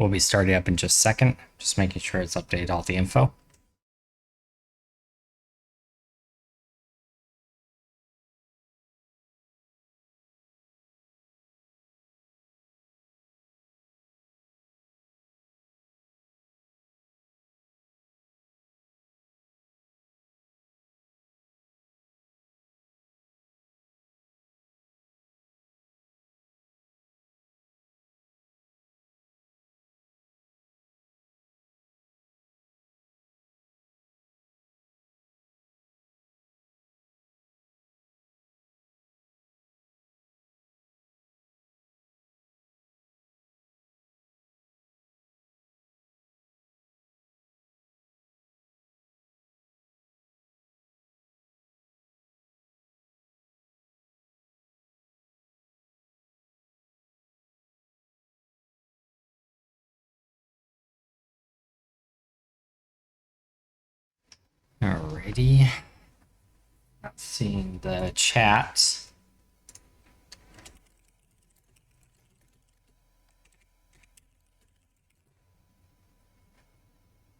We'll be starting up in just a second, just making sure it's updated all the info. Alrighty. Not seeing the chat.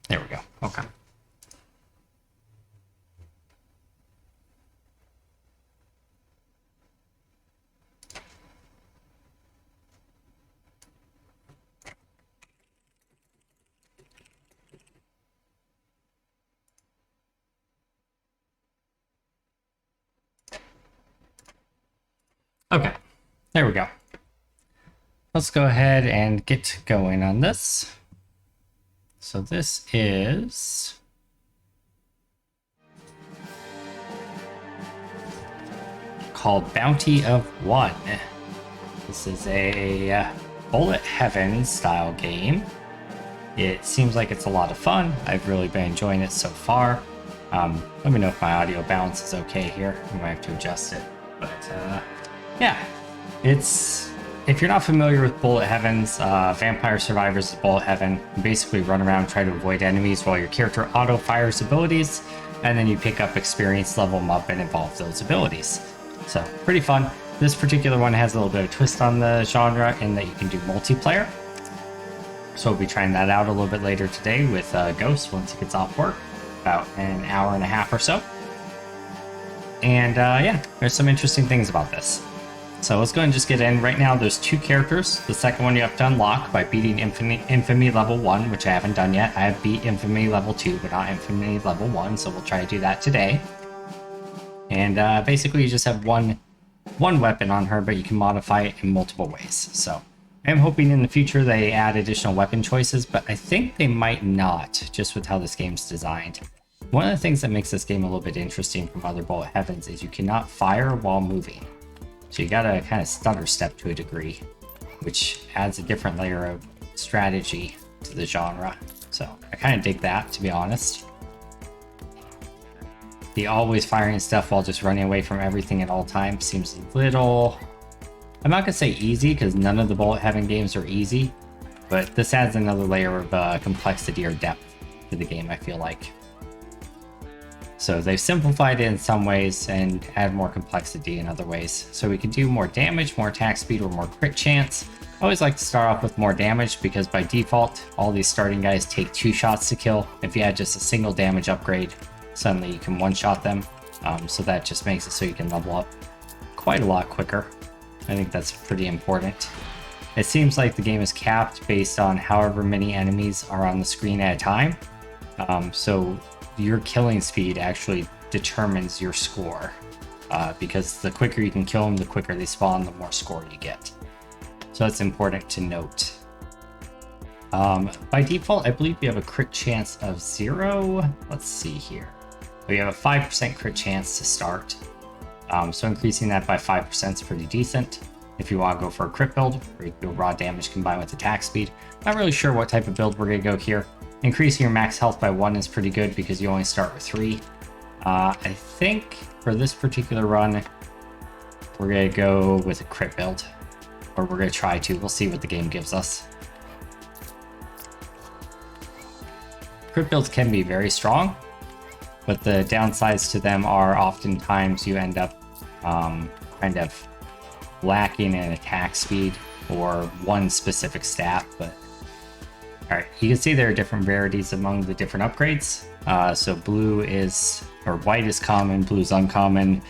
There we go. Okay. Okay, there we go. Let's go ahead and get going on this. So this is called Bounty of One. This is a bullet heaven style game. It seems like it's a lot of fun. I've really been enjoying it so far. Let me know if my audio balance is okay here. I might have to adjust it, but yeah, if you're not familiar with bullet heavens, Vampire Survivors is bullet heaven. You basically run around, try to avoid enemies while your character auto fires abilities, and then you pick up experience, level them up, and evolve those abilities. So pretty fun. This particular one has a little bit of a twist on the genre in that you can do multiplayer. So we'll be trying that out a little bit later today with Ghost once he gets off work, about an hour and a half or so. And yeah, there's some interesting things about this. So let's go and just get in. Right now there's 2 characters. The second one you have to unlock by beating Infamy level 1, which I haven't done yet. I have beat Infamy level 2, but not Infamy level 1, so we'll try to do that today. And basically you just have one weapon on her, but you can modify it in multiple ways. So I'm hoping in the future they add additional weapon choices, but I think they might not, just with how this game's designed. One of the things that makes this game a little bit interesting from other bullet heavens is you cannot fire while moving. So you gotta kind of stutter step to a degree, which adds a different layer of strategy to the genre. So I kind of dig that, to be honest. The always firing stuff while just running away from everything at all times seems a little... I'm not gonna say easy, because none of the bullet heaven games are easy, but this adds another layer of complexity or depth to the game, I feel like. So they've simplified it in some ways and add more complexity in other ways. So we can do more damage, more attack speed, or more crit chance. I always like to start off with more damage because by default, all these starting guys take 2 shots to kill. If you add just a single damage upgrade, suddenly you can one-shot them. So that just makes it so you can level up quite a lot quicker. I think that's pretty important. It seems like the game is capped based on however many enemies are on the screen at a time. So your killing speed actually determines your score, because the quicker you can kill them, the quicker they spawn, the more score you get. So that's important to note. By default, I believe you have a crit chance of 0. Let's see here. We have a 5% crit chance to start. So increasing that by 5% is pretty decent. If you want to go for a crit build, where you can go raw damage combined with attack speed. Not really sure what type of build we're going to go here. Increasing your max health by 1 is pretty good because you only start with 3. I think for this particular run, we're going to go with a crit build. Or we're going to try to. We'll see what the game gives us. Crit builds can be very strong, but the downsides to them are oftentimes you end up kind of lacking in attack speed or one specific stat, but Alright, you can see there are different rarities among the different upgrades. So blue is, or white is common, blue is uncommon.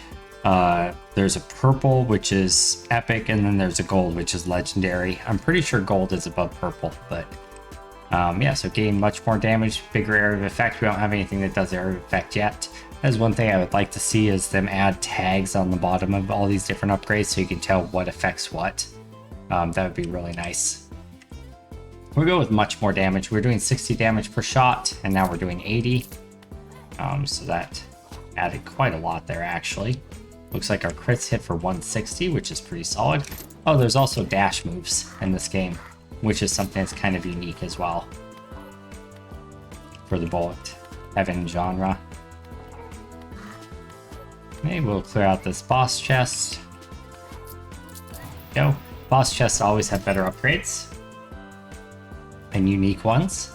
There's a purple, which is epic, and then there's a gold, which is legendary. I'm pretty sure gold is above purple, but yeah, so gain much more damage, bigger area of effect. We don't have anything that does area of effect yet. That's one thing I would like to see, is them add tags on the bottom of all these different upgrades so you can tell what affects what. That would be really nice. We'll go with much more damage. We're doing 60 damage per shot, and now we're doing 80. So that added quite a lot there, actually. Looks like our crits hit for 160, which is pretty solid. Oh, there's also dash moves in this game, which is something that's kind of unique as well for the Bullet Heaven genre. Maybe we'll clear out this boss chest. Go. Boss chests always have better upgrades and unique ones.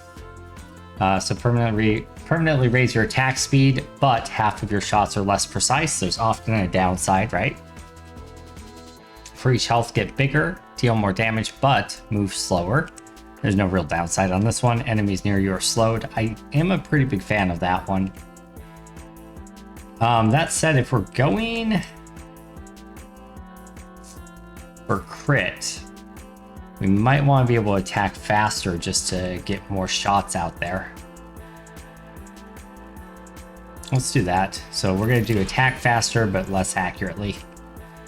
So permanently raise your attack speed, but half of your shots are less precise. There's often a downside, right? For each health, get bigger, deal more damage, but move slower. There's no real downside on this one. Enemies near you are slowed. I am a pretty big fan of that one. That said, if we're going for crit, we might want to be able to attack faster just to get more shots out there. Let's do that. So we're going to do attack faster, but less accurately.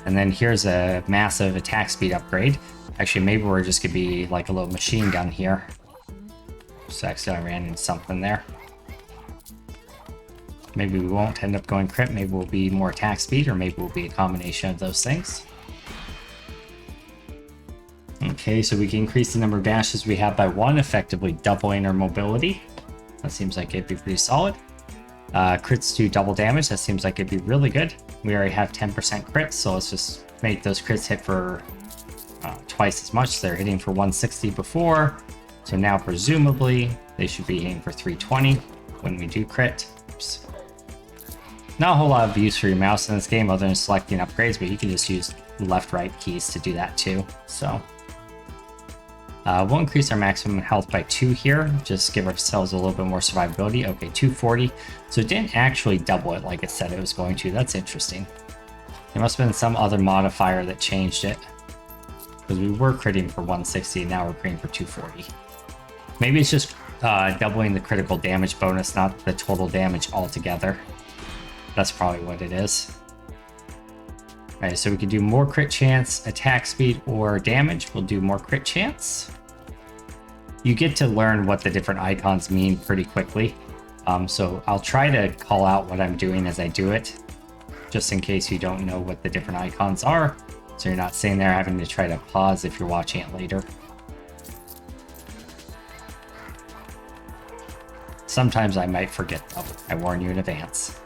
And then here's a massive attack speed upgrade. Actually, maybe we're just going to be like a little machine gun here. Just accidentally ran into something there. Maybe we won't end up going crit. Maybe we'll be more attack speed, or maybe we'll be a combination of those things. Okay, so we can increase the number of dashes we have by 1, effectively doubling our mobility. That seems like it'd be pretty solid. Crits do double damage. That seems like it'd be really good. We already have 10% crits, so let's just make those crits hit for twice as much. They're hitting for 160 before, so now presumably they should be hitting for 320 when we do crit. Oops. Not a whole lot of use for your mouse in this game other than selecting upgrades, but you can just use left-right keys to do that too. So we'll increase our maximum health by 2 here, just give ourselves a little bit more survivability. Okay, 240. So it didn't actually double it like it said it was going to. That's interesting. There must have been some other modifier that changed it, because we were critting for 160, and now we're critting for 240. Maybe it's just doubling the critical damage bonus, not the total damage altogether. That's probably what it is. Alright, so we can do more crit chance, attack speed, or damage. We'll do more crit chance. You get to learn what the different icons mean pretty quickly. So I'll try to call out what I'm doing as I do it, just in case you don't know what the different icons are, so you're not sitting there having to try to pause if you're watching it later. Sometimes I might forget though. I warn you in advance.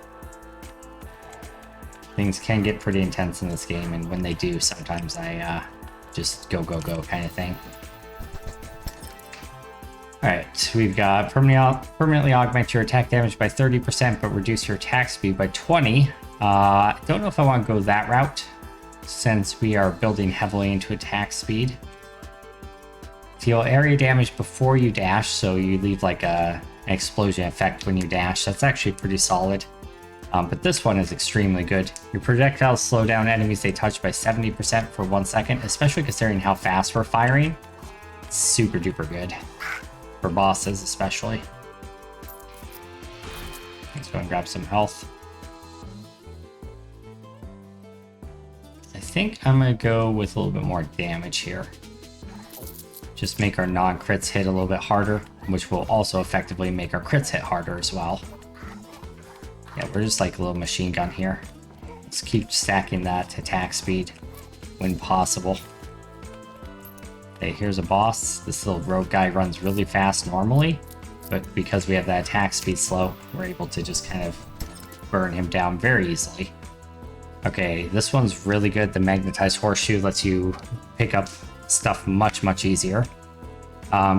Things can get pretty intense in this game, and when they do, sometimes I just go kind of thing. Alright, we've got permanently augment your attack damage by 30%, but reduce your attack speed by 20. I don't know if I want to go that route, since we are building heavily into attack speed. Deal area damage before you dash, so you leave like an explosion effect when you dash. That's actually pretty solid. But this one is extremely good. Your projectiles slow down enemies they touch by 70% for 1 second, especially considering how fast we're firing. It's super duper good. For bosses, especially. Let's go and grab some health. I think I'm going to go with a little bit more damage here. Just make our non-crits hit a little bit harder, which will also effectively make our crits hit harder as well. Yeah, we're just like a little machine gun here. Let's keep stacking that attack speed when possible. Okay, here's a boss. This little rogue guy runs really fast normally, but because we have that attack speed slow, we're able to just kind of burn him down very easily. Okay, this one's really good. The magnetized horseshoe lets you pick up stuff much easier.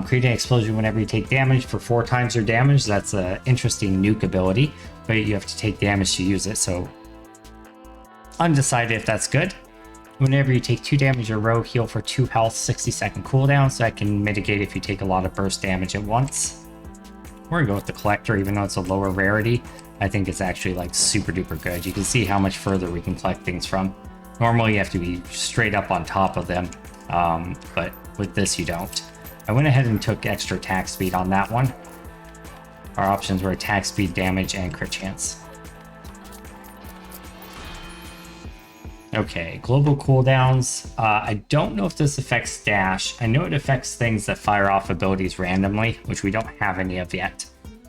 Create an explosion whenever you take damage for 4 times your damage. That's an interesting nuke ability, but you have to take damage to use it, so undecided if that's good. Whenever you take 2 damage or rogue, heal for 2 health, 60-second cooldown, so that can mitigate if you take a lot of burst damage at once. We're gonna go with the collector, even though it's a lower rarity. I think it's actually like super duper good. You can see how much further we can collect things from. Normally you have to be straight up on top of them, but with this you don't. I went ahead and took extra attack speed on that one. Our options were attack speed, damage, and crit chance. Okay, global cooldowns. I don't know if this affects dash. I know it affects things that fire off abilities randomly, which we don't have any of yet.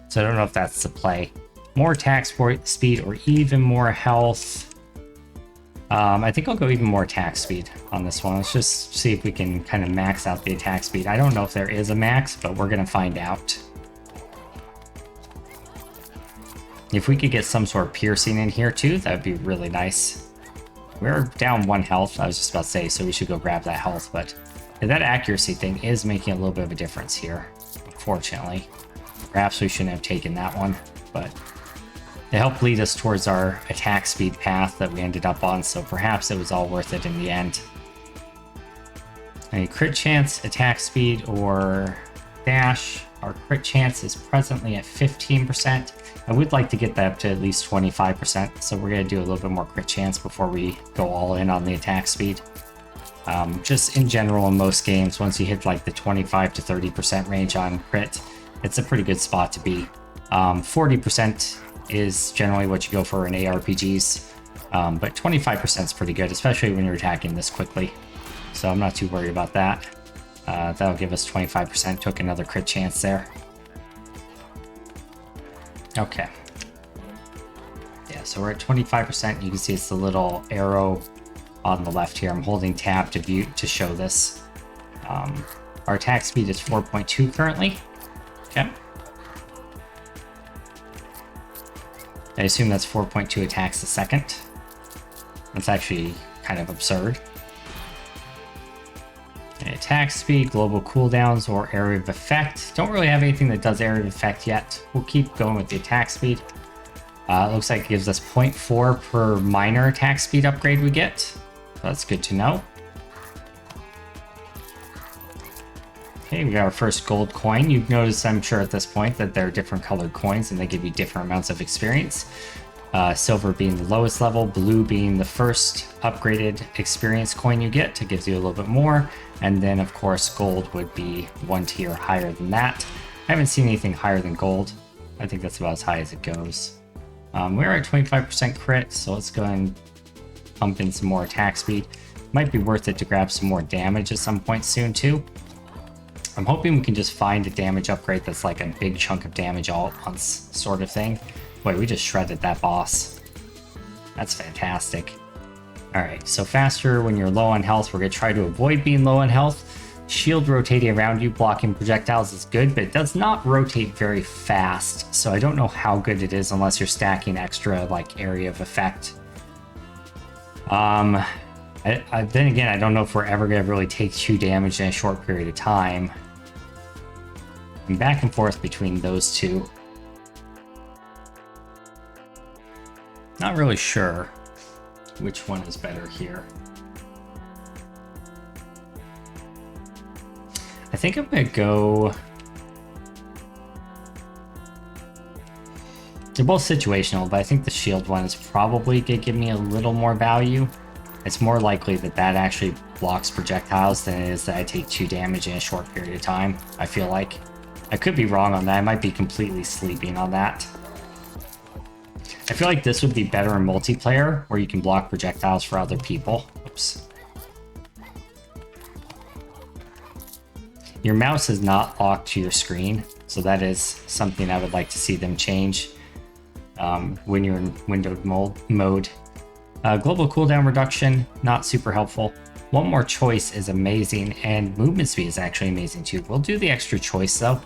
So I don't know if that's the play. More attack speed or even more health. I think I'll go even more attack speed on this one. Let's just see if we can kind of max out the attack speed. I don't know if there is a max, but we're going to find out. If we could get some sort of piercing in here too, that would be really nice. We're down 1 health, I was just about to say, so we should go grab that health, but that accuracy thing is making a little bit of a difference here, unfortunately. Perhaps we shouldn't have taken that one, but it helped lead us towards our attack speed path that we ended up on, so perhaps it was all worth it in the end. Any crit chance, attack speed, or dash? Our crit chance is presently at 15%. I would like to get that up to at least 25%, so we're going to do a little bit more crit chance before we go all in on the attack speed. Just in general, in most games, once you hit like the 25 to 30% range on crit, it's a pretty good spot to be. 40% is generally what you go for in ARPGs, but 25% is pretty good, especially when you're attacking this quickly. So I'm not too worried about that. That'll give us 25%, took another crit chance there. Okay. Yeah, so we're at 25%. You can see it's the little arrow on the left here. I'm holding tab to view to show this. Our attack speed is 4.2 currently. Okay. I assume that's 4.2 attacks a second. That's actually kind of absurd. Attack speed, global cooldowns, or area of effect. Don't really have anything that does area of effect yet. We'll keep going with the attack speed. It looks like it gives us 0.4 per minor attack speed upgrade we get. So that's good to know. Okay, we got our first gold coin. You've noticed, I'm sure at this point, that there are different colored coins and they give you different amounts of experience. Silver being the lowest level, blue being the first upgraded experience coin you get, it gives you a little bit more, and then of course gold would be 1 tier higher than that. I haven't seen anything higher than gold. I think that's about as high as it goes. We're at 25% crit, so let's go ahead and pump in some more attack speed. Might be worth it to grab some more damage at some point soon too. I'm hoping we can just find a damage upgrade that's like a big chunk of damage all at once sort of thing. Wait, we just shredded that boss. That's fantastic. Alright, so faster when you're low on health. We're going to try to avoid being low on health. Shield rotating around you, blocking projectiles is good, but it does not rotate very fast. So I don't know how good it is unless you're stacking extra like area of effect. Then again, I don't know if we're ever going to really take 2 damage in a short period of time. I'm back and forth between those two. Not really sure which one is better here. I think I'm going to go... They're both situational, but I think the shield one is probably going to give me a little more value. It's more likely that that actually blocks projectiles than it is that I take 2 damage in a short period of time, I feel like. I could be wrong on that. I might be completely sleeping on that. I feel like this would be better in multiplayer, where you can block projectiles for other people. Oops. Your mouse is not locked to your screen, so that is something I would like to see them change when you're in windowed mode. Global cooldown reduction, not super helpful. One more choice is amazing, and movement speed is actually amazing too. We'll do the extra choice though,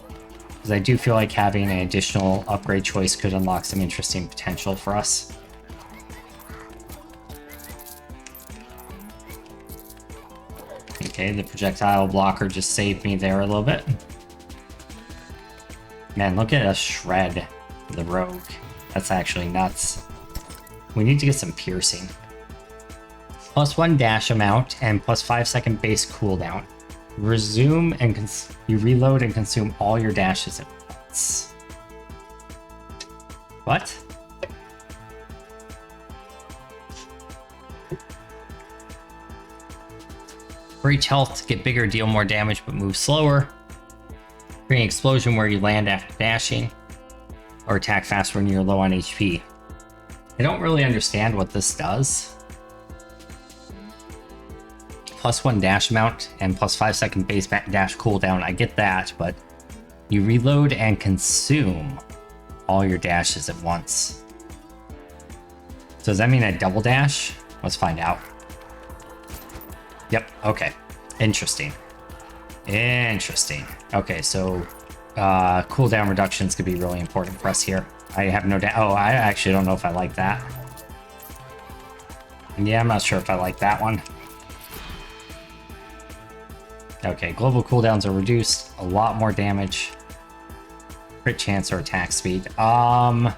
because I do feel like having an additional upgrade choice could unlock some interesting potential for us. Okay, the projectile blocker just saved me there a little bit. Man, look at us shred the rogue. That's actually nuts. We need to get some piercing. +1 dash amount and +5-second base cooldown. Resume and you reload and consume all your dashes at once. What? For each health, get bigger, deal more damage, but move slower. Create an explosion where you land after dashing, or attack fast when you're low on HP. I don't really understand what this does. +1 dash amount and +5-second base dash cooldown. I get that, but you reload and consume all your dashes at once. So does that mean I double dash? Let's find out. Yep, okay. Interesting. Interesting. Okay, so cooldown reductions could be really important for us here. I have no doubt. Oh, I actually don't know if I like that. Yeah, I'm not sure if I like that one. Okay, global cooldowns are reduced. A lot more damage. Crit chance or attack speed. 10%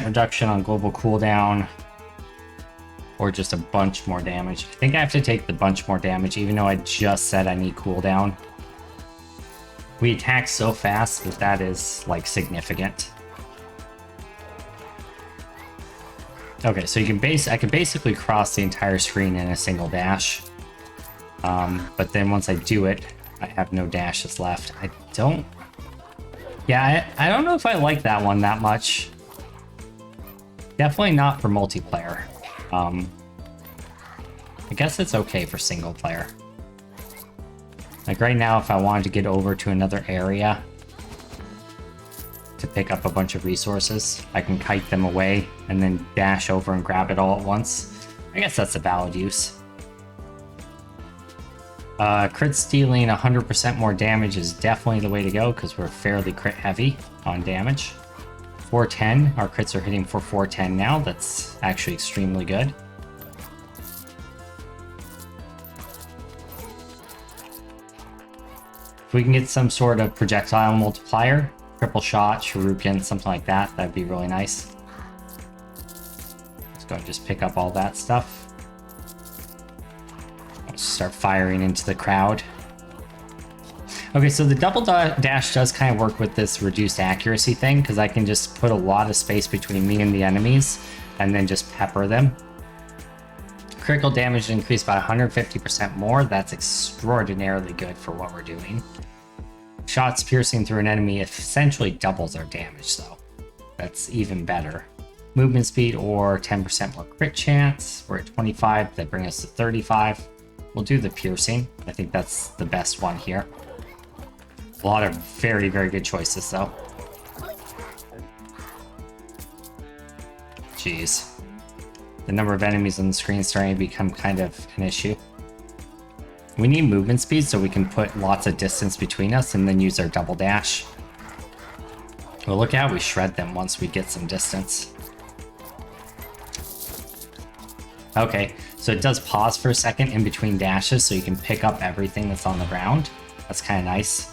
reduction on global cooldown. Or just a bunch more damage. I think I have to take the bunch more damage, even though I just said I need cooldown. We attack so fast that that is, like, significant. Okay, so you can I can basically cross the entire screen in a single dash. But then once I do it, I have no dashes left. I don't... Yeah, I don't know if I like that one that much. Definitely not for multiplayer. I guess it's okay for single player. Like right now, if I wanted to get over to another area to pick up a bunch of resources, I can kite them away and then dash over and grab it all at once. I guess that's a valid use. Crits dealing 100% more damage is definitely the way to go because we're fairly crit heavy on damage. 410, our crits are hitting for 410 now. That's actually extremely good. If we can get some sort of projectile multiplier, triple shot, shuriken, something like that, that'd be really nice. Let's go and just pick up all that stuff. Let's start firing into the crowd. Okay, so the double dash does kind of work with this reduced accuracy thing, because I can just put a lot of space between me and the enemies, and then just pepper them. Critical damage increased by 150% more. That's extraordinarily good for what we're doing. Shots piercing through an enemy essentially doubles our damage, though. That's even better. Movement speed or 10% more crit chance. We're at 25. That brings us to 35. We'll do the piercing. I think that's the best one here. A lot of very, very good choices, though. Jeez. The number of enemies on the screen is starting to become kind of an issue. We need movement speed so we can put lots of distance between us and then use our double dash. Well, look how we shred them once we get some distance. Okay, so it does pause for a second in between dashes so you can pick up everything that's on the ground. That's kind of nice.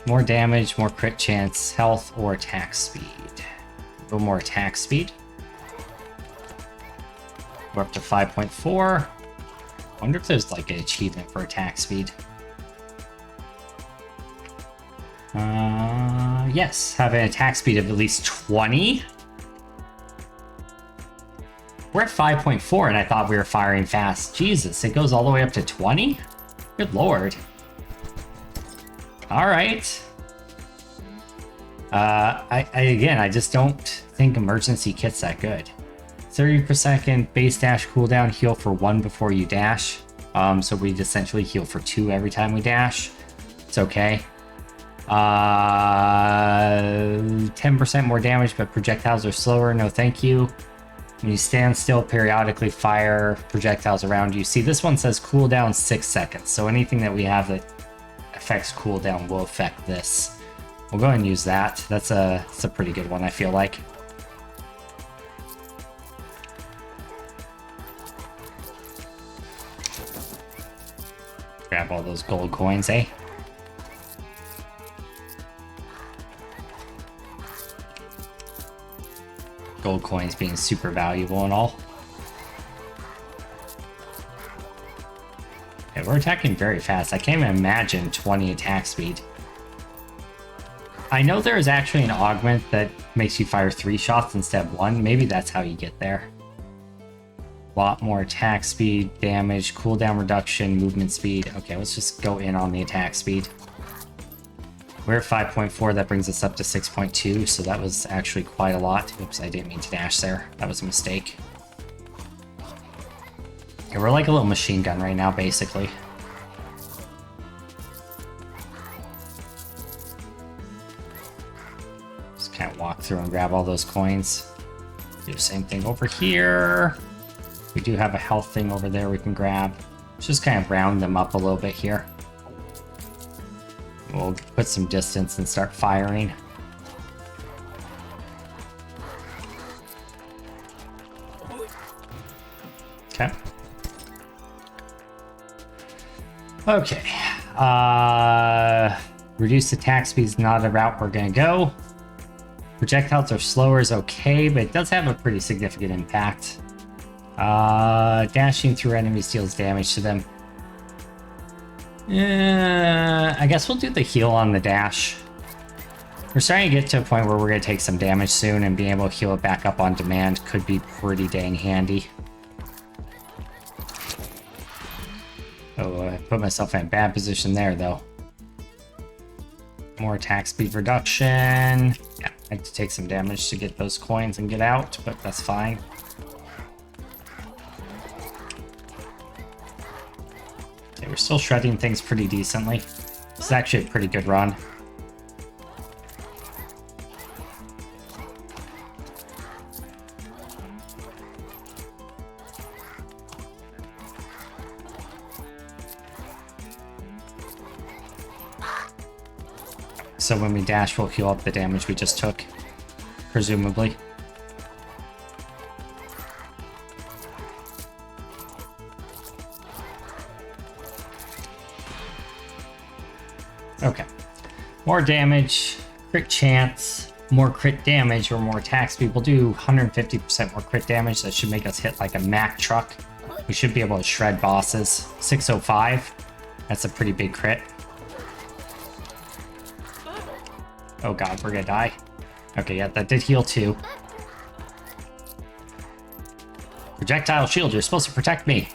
More damage, more crit chance, health, or attack speed. A little more attack speed. We're up to 5.4. I wonder if there's like an achievement for attack speed. Yes, have an attack speed of at least 20. We're at 5.4 and I thought we were firing fast. Jesus, it goes all the way up to 20? Good lord. Alright. I just don't think emergency kit's that good. 30 per second base dash cooldown, heal for 1 before you dash. So we essentially heal for 2 every time we dash. It's okay. 10% more damage, but projectiles are slower. No thank you. When you stand still, periodically fire projectiles around you. See, this one says cooldown 6 seconds. So anything that we have that affects cooldown will affect this. We'll go ahead and use that. That's a pretty good one, I feel like. Grab all those gold coins, eh? gold coins being super valuable and all. Okay, we're attacking very fast. I can't even imagine 20 attack speed. I know there is actually an augment that makes you fire 3 shots instead of 1. Maybe that's how you get there. A lot more attack speed, damage, cooldown reduction, movement speed. Okay, let's just go in on the attack speed. We're at 5.4, that brings us up to 6.2, so that was actually quite a lot. Oops, I didn't mean to dash there. That was a mistake. Okay, we're like a little machine gun right now, basically. Just kind of walk through and grab all those coins. Do the same thing over here. We do have a health thing over there we can grab. Let's just kind of round them up a little bit here. We'll put some distance and start firing. Okay. Okay. Reduced attack speed is not a route we're gonna go. Projectiles are slower is okay, but it does have a pretty significant impact. Dashing through enemies deals damage to them. I guess we'll do the heal on the dash. We're starting to get to a point where we're going to take some damage soon, and being able to heal it back up on demand could be pretty dang handy. Oh, I put myself in a bad position there, though. More attack speed reduction. Yeah, I had to take some damage to get those coins and get out, but that's fine. Okay, we're still shredding things pretty decently. This is actually a pretty good run. So when we dash, we'll heal up the damage we just took, presumably. Okay. More damage, crit chance, more crit damage, or more attack speed. We'll do 150% more crit damage. That should make us hit like a Mack truck. We should be able to shred bosses. 605. That's a pretty big crit. Oh god, we're gonna die. Okay, yeah, that did heal too. Projectile shield, you're supposed to protect me.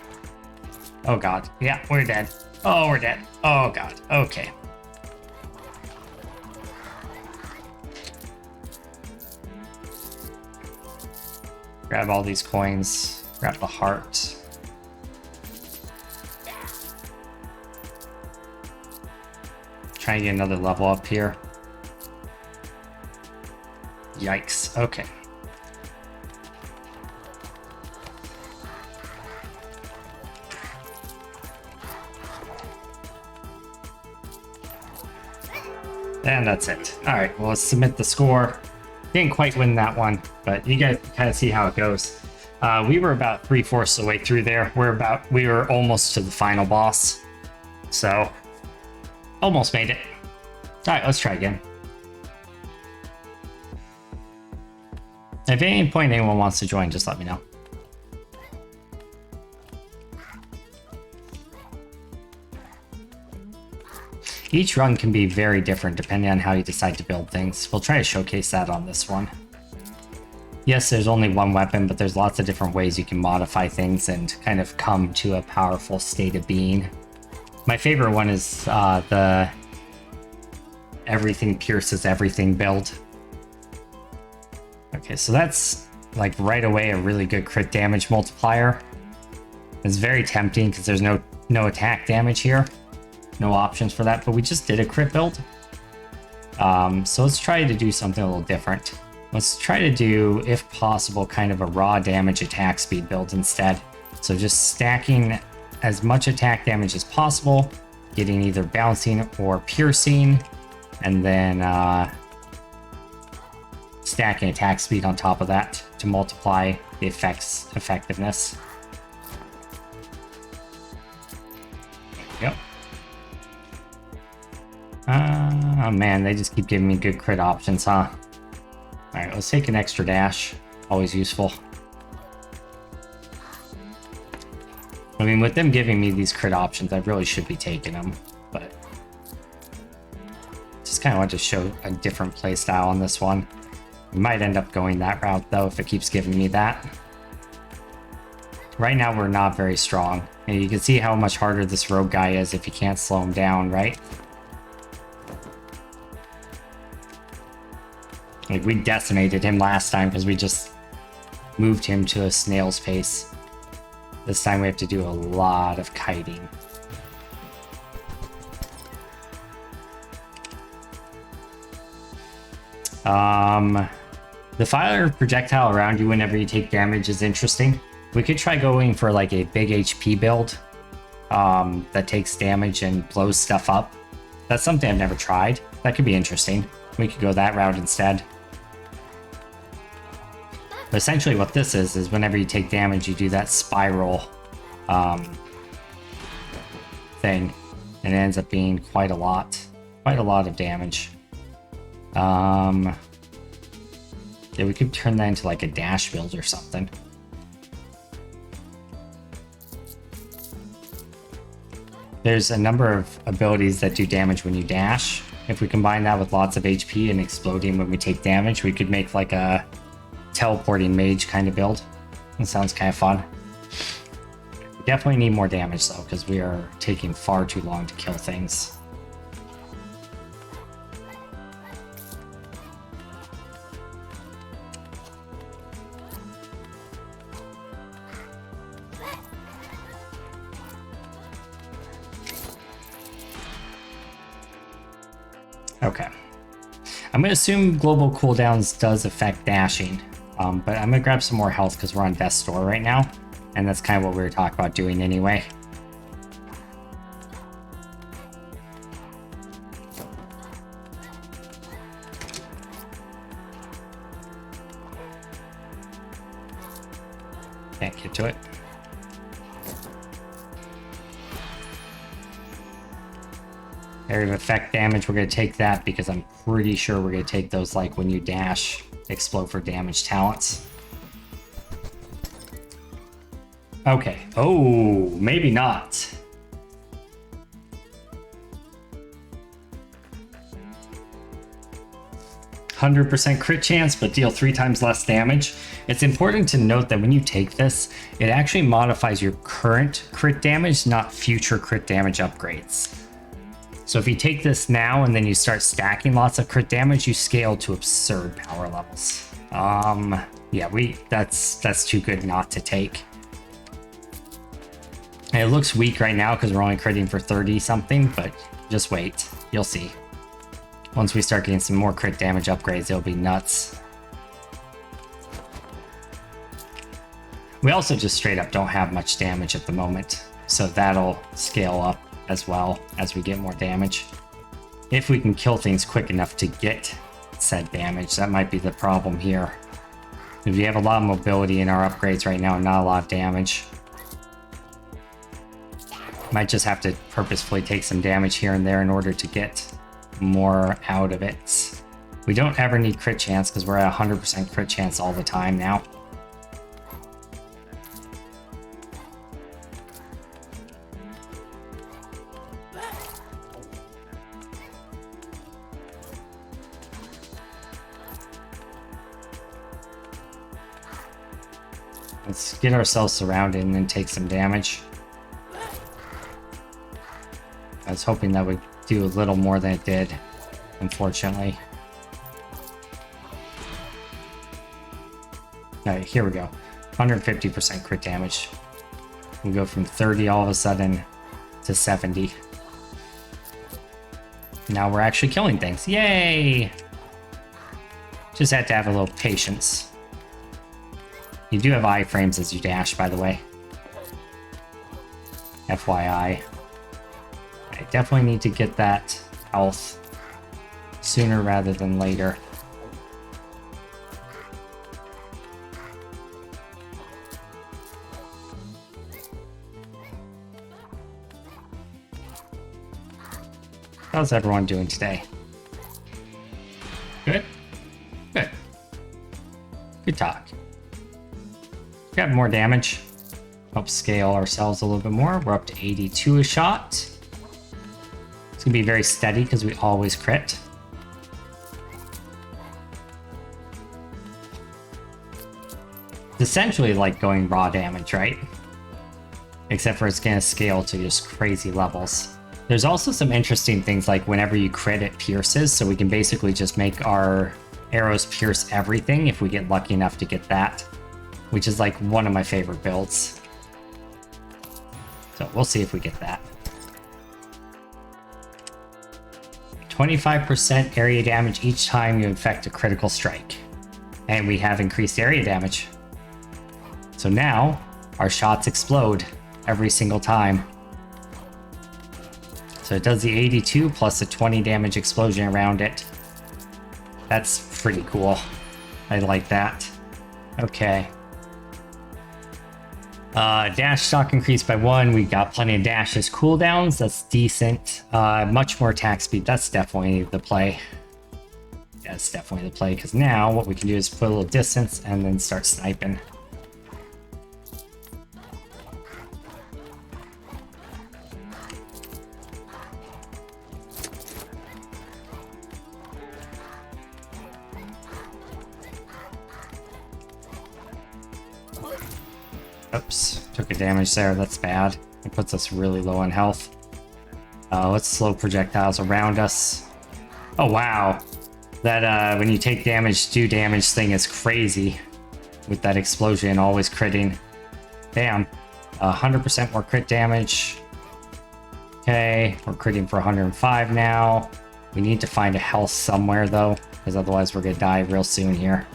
Oh god, yeah, we're dead. Oh, we're dead. Oh god, okay. Grab all these coins, grab the heart. Try and get another level up here. Yikes, okay. And that's it. Alright, well, let's submit the score. Didn't quite win that one, but you guys kind of see how it goes. We were about 3/4 of the way through there. We were almost to the final boss. So, almost made it. Alright, let's try again. If at any point anyone wants to join, just let me know. Each run can be very different depending on how you decide to build things. We'll try to showcase that on this one. Yes, there's only one weapon, but there's lots of different ways you can modify things and kind of come to a powerful state of being. My favorite one is the everything pierces everything build. Okay, so that's like right away a really good crit damage multiplier. It's very tempting because there's no attack damage here. No options for that, but we just did a crit build. So let's try to do something a little different. Let's try to do, if possible, kind of a raw damage attack speed build instead. So just stacking as much attack damage as possible, getting either bouncing or piercing, and then stacking attack speed on top of that to multiply the effectiveness. Yep. Oh man, they just keep giving me good crit options, huh? Alright, let's take an extra dash. Always useful. I mean, with them giving me these crit options, I really should be taking them, but just kind of want to show a different play style on this one. We might end up going that route, though, if it keeps giving me that. Right now, we're not very strong. And you can see how much harder this rogue guy is if you can't slow him down, right? Like, we decimated him last time because we just moved him to a snail's pace. This time we have to do a lot of kiting. The fire projectile around you whenever you take damage is interesting. We could try going for like a big HP build that takes damage and blows stuff up. That's something I've never tried. That could be interesting. We could go that route instead. But essentially what this is whenever you take damage, you do that spiral thing. And it ends up being quite a lot of damage. Yeah, we could turn that into like a dash build or something. There's a number of abilities that do damage when you dash. If we combine that with lots of HP and exploding when we take damage, we could make like a teleporting mage kind of build. That sounds kind of fun. We definitely need more damage though, because we are taking far too long to kill things. Okay. I'm going to assume global cooldowns does affect dashing, but I'm going to grab some more health because we're on Death's Door right now, and that's kind of what we were talking about doing anyway. Can't get to it. Area of effect damage, we're going to take that because I'm pretty sure we're going to take those like when you dash, explode for damage talents. Okay. Oh, maybe not. %100% crit chance, but deal 3 times less damage. It's important to note that when you take this, it actually modifies your current crit damage, not future crit damage upgrades. So if you take this now and then you start stacking lots of crit damage, you scale to absurd power levels. Yeah, that's too good not to take. And it looks weak right now because we're only critting for 30 something, but just wait, you'll see. Once we start getting some more crit damage upgrades, it'll be nuts. We also just straight up don't have much damage at the moment, so that'll scale up as well as we get more damage. If we can kill things quick enough to get said damage, that might be the problem here. If we have a lot of mobility in our upgrades right now and not a lot of damage, might just have to purposefully take some damage here and there in order to get more out of it. We don't ever need crit chance because we're at 100% crit chance all the time now. Let's get ourselves surrounded and then take some damage. I was hoping that would do a little more than it did, unfortunately. Alright, here we go. 150% crit damage. We go from 30 all of a sudden to 70. Now we're actually killing things. Yay! Just had to have a little patience. You do have iframes as you dash, by the way. FYI. I definitely need to get that health sooner rather than later. How's everyone doing today? Good? Good. Good talk. Got more damage. Help scale ourselves a little bit more. We're up to 82 a shot. It's gonna be very steady because we always crit. It's essentially like going raw damage, right? Except for it's gonna scale to just crazy levels. There's also some interesting things like whenever you crit, it pierces, so we can basically just make our arrows pierce everything if we get lucky enough to get that, which is like one of my favorite builds. So we'll see if we get that. 25% area damage each time you infect a critical strike. And we have increased area damage. So now our shots explode every single time. So it does the 82 plus a 20 damage explosion around it. That's pretty cool. I like that. Okay. Dash stock increased by 1. We got plenty of dashes cooldowns. That's decent. Much more attack speed. That's definitely the play. That's definitely the play, because now what we can do is put a little distance and then start sniping. Oops, took a damage there, that's bad. It puts us really low on health. Let's slow projectiles around us. Oh wow, that when you take damage, do damage thing is crazy. With that explosion always critting. Damn, 100% more crit damage. Okay, we're critting for 105 now. We need to find a health somewhere though, because otherwise we're gonna die real soon here.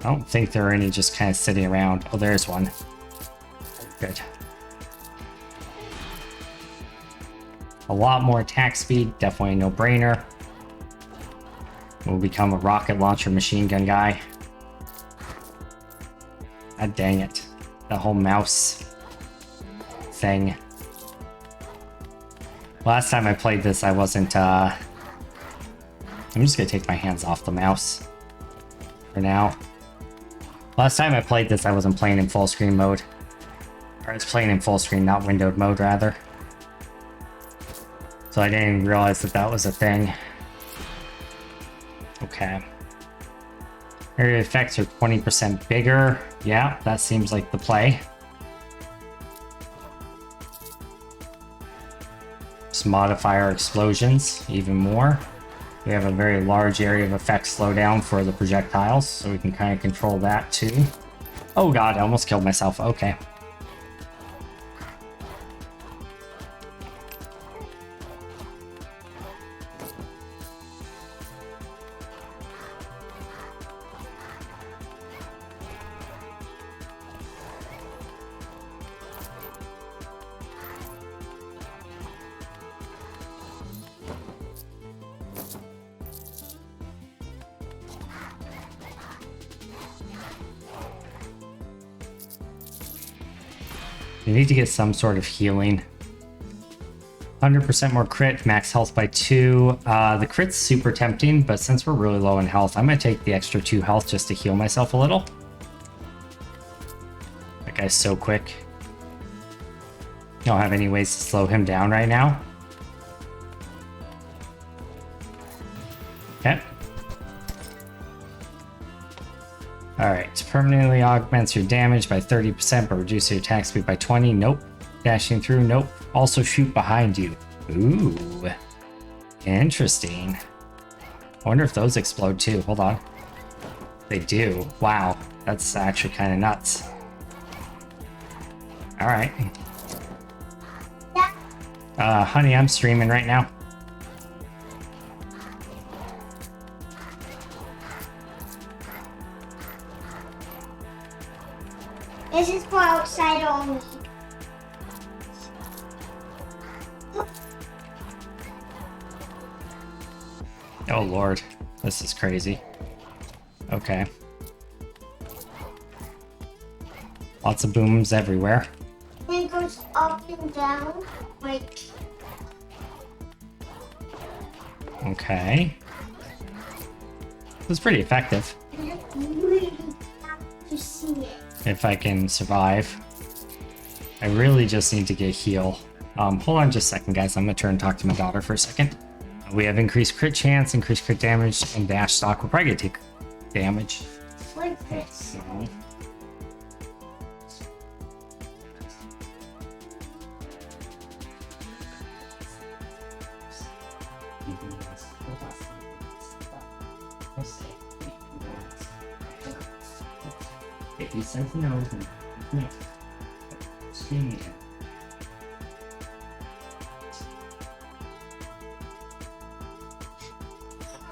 I don't think there are any just kind of sitting around. Oh, there's one. Good. A lot more attack speed, definitely a no-brainer. We'll become a rocket launcher machine gun guy. God dang it. The whole mouse thing. Last time I played this, I wasn't, I'm just gonna take my hands off the mouse for now. Last time I played this, I wasn't playing in full screen mode. Or I was playing in full screen, not windowed mode, rather. So I didn't even realize that that was a thing. Okay. Area effects are 20% bigger. Yeah, that seems like the play. Just modify our explosions even more. We have a very large area of effect slowdown for the projectiles, so we can kind of control that too. Oh god, I almost killed myself. Okay. You need to get some sort of healing. 100% more crit, max health by 2. The crit's super tempting, but since we're really low in health, I'm going to take the extra 2 health just to heal myself a little. That guy's so quick. Don't have any ways to slow him down right now. Okay. Alright, permanently augments your damage by 30%, but reduces your attack speed by 20. Nope. Dashing through, nope. Also shoot behind you. Ooh. Interesting. I wonder if those explode too. Hold on. They do. Wow. That's actually kind of nuts. Alright. Honey, I'm streaming right now. This is for outside only. Oh lord, this is crazy. Okay. Lots of booms everywhere. And it goes up and down, like... Okay. was pretty effective. I really have to see it. If I can survive. I really just need to get a heal. Hold on just a second, guys. I'm gonna turn and talk to my daughter for a second. We have increased crit chance, increased crit damage, and dash stock. We're probably gonna take damage. Like this.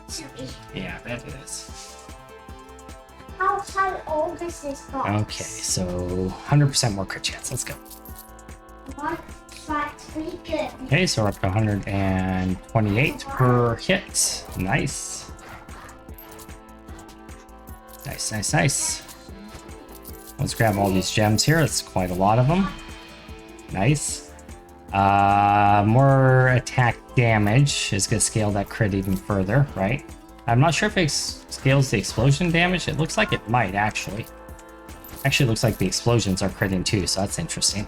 So, yeah, that is. How old is this box? Okay, so 100% more crit chance. Let's go. That's pretty good. Okay, so we're up to 128 per hit. Nice. Nice, nice, nice. Let's grab all these gems here. That's quite a lot of them. Nice. More attack damage is going to scale that crit even further, right? I'm not sure if it scales the explosion damage. It looks like it might, actually. Actually, it looks like the explosions are critting too, so that's interesting.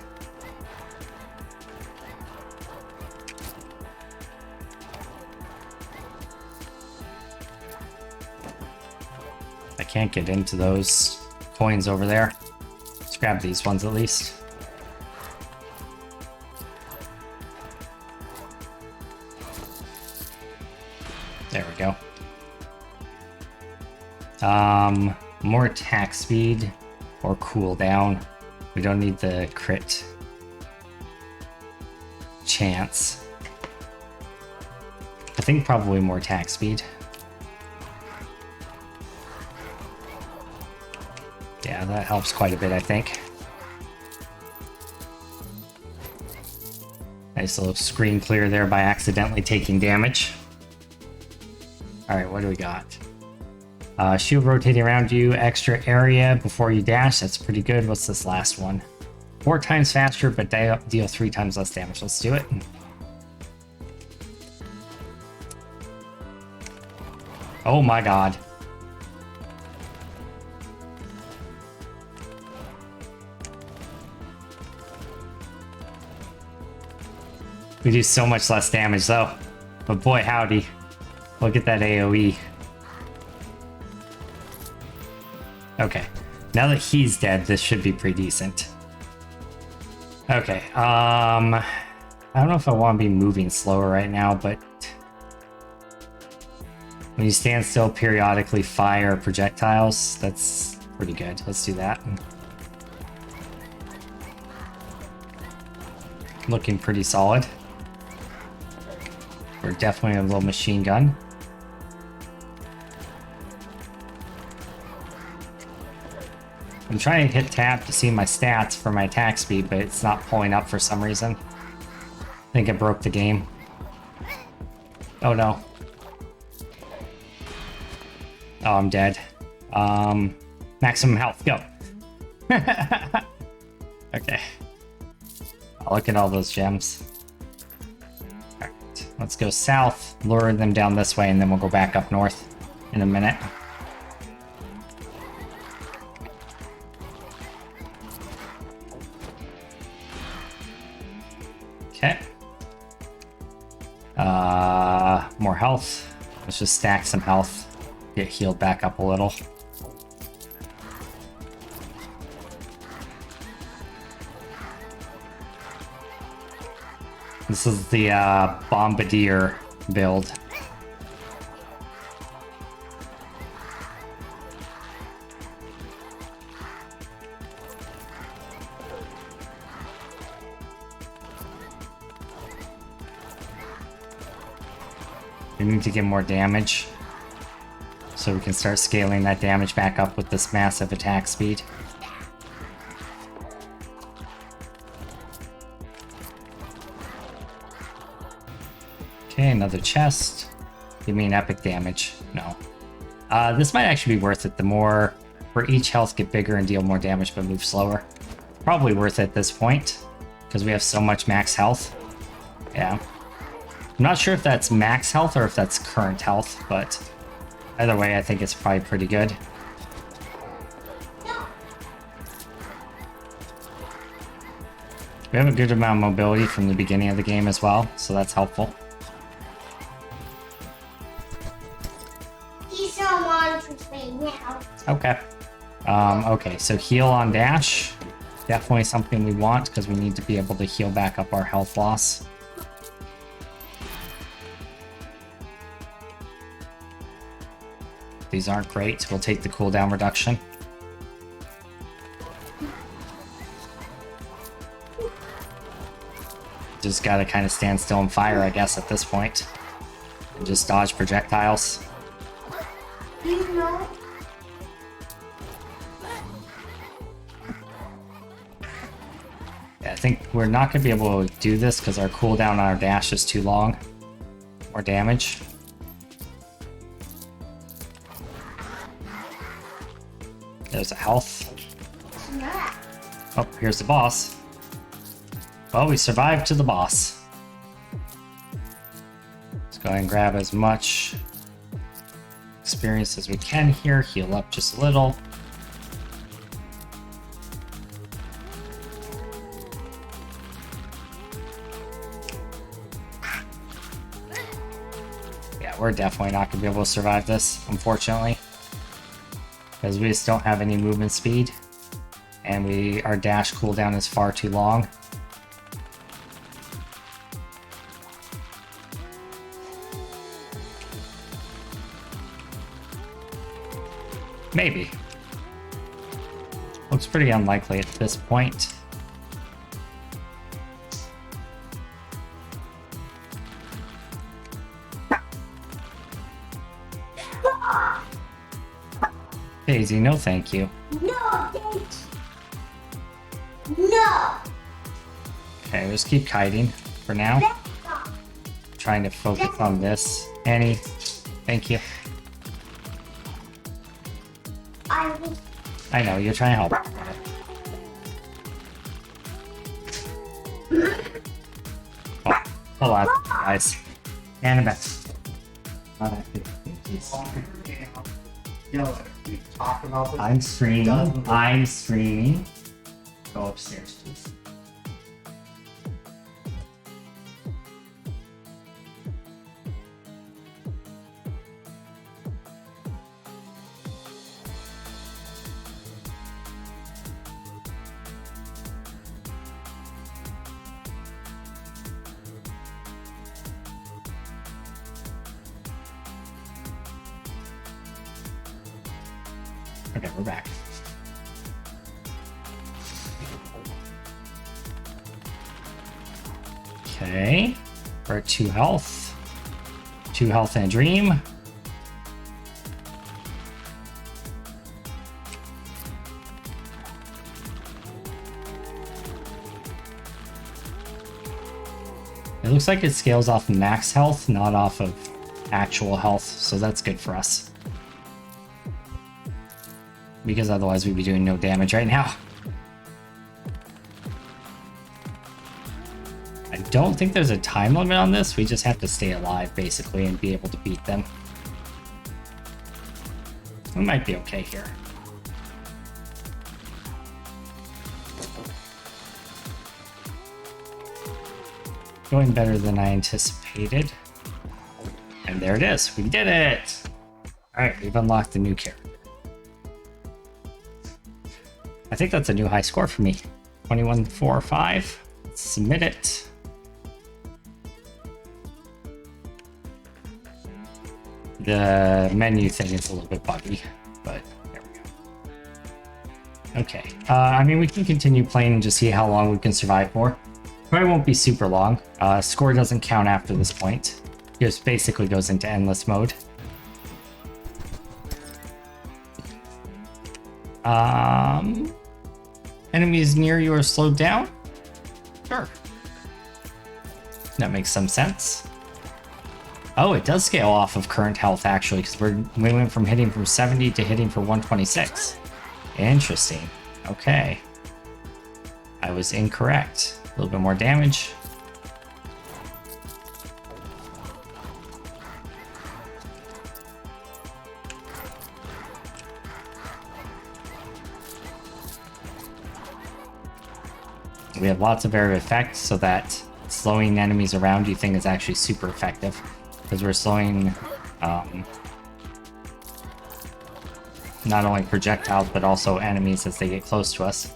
I can't get into those coins over there. Let's grab these ones at least. There we go. More attack speed or cooldown. We don't need the crit chance. I think probably more attack speed. Yeah, that helps quite a bit, I think. Nice little screen clear there by accidentally taking damage. Alright, what do we got? Shield rotating around you, extra area before you dash. That's pretty good. What's this last one? 4 times faster, but deal 3 times less damage. Let's do it. Oh my god. We do so much less damage though. But boy howdy. Look at that AoE. Okay. Now that he's dead, this should be pretty decent. Okay. I don't know if I want to be moving slower right now, but when you stand still, periodically fire projectiles. That's pretty good. Let's do that. Looking pretty solid. We're definitely a little machine gun. I'm trying to hit tab to see my stats for my attack speed, but it's not pulling up for some reason. I think I broke the game. Oh no. Oh, I'm dead. Maximum health, go. Okay. I'll look at all those gems. Alright, let's go south, lure them down this way, and then we'll go back up north in a minute. Okay. More health. Let's just stack some health. Get healed back up a little. This is the Bombardier build. We need to get more damage so we can start scaling that damage back up with this massive attack speed. Okay, another chest. Give me an epic damage. No. This might actually be worth it. The more for each health get bigger and deal more damage but move slower. Probably worth it at this point because we have so much max health. Yeah. I'm not sure if that's max health or if that's current health, but Either way, I think it's probably pretty good. We have a good amount of mobility from the beginning of the game as well, so that's helpful. He's on monitors right now. Okay. Okay, so heal on dash. Definitely something we want because we need to be able to heal back up our health loss. These aren't great. We'll take the cooldown reduction. Just gotta kind of stand still and fire, I guess, at this point. And just dodge projectiles. You know? Yeah, I think we're not gonna be able to do this because our cooldown on our dash is too long. More damage. There's a health. Yeah. Oh, here's the boss. Well, we survived to the boss. Let's go ahead and grab as much experience as we can here. Heal up just a little. Yeah, we're definitely not going to be able to survive this, unfortunately. Because we just don't have any movement speed. And our dash cooldown is far too long. Maybe. Looks pretty unlikely at this point. Daisy, no thank you. No, thank you. No. Okay, just keep kiting for now. Trying to focus on this. Annie, thank you. I know, you're trying to help. Oh, hold on, guys. Annabeth. I'm streaming. I'm streaming. Go upstairs, please. Okay, we're back. Okay, we're at 2 health. 2 health and a dream. It looks like it scales off max health, not off of actual health, so that's good for us. Because otherwise we'd be doing no damage right now. I don't think there's a time limit on this. We just have to stay alive, basically, and be able to beat them. We might be okay here. Going better than I anticipated. And there it is. We did it! Alright, we've unlocked the new character. I think that's a new high score for me. 21.45. Let's submit it. The menu thing is a little bit buggy, but there we go. Okay. I mean, we can continue playing and just see how long we can survive for. Probably won't be super long. Score doesn't count after this point. It just basically goes into endless mode. Enemies near you are slowed down? Sure. That makes some sense. Oh, it does scale off of current health, actually, because we went from hitting from 70 to hitting for 126. Interesting. Okay. I was incorrect. A little bit more damage. So we have lots of area effects so that slowing enemies around you thing is actually super effective. Because we're slowing not only projectiles but also enemies as they get close to us.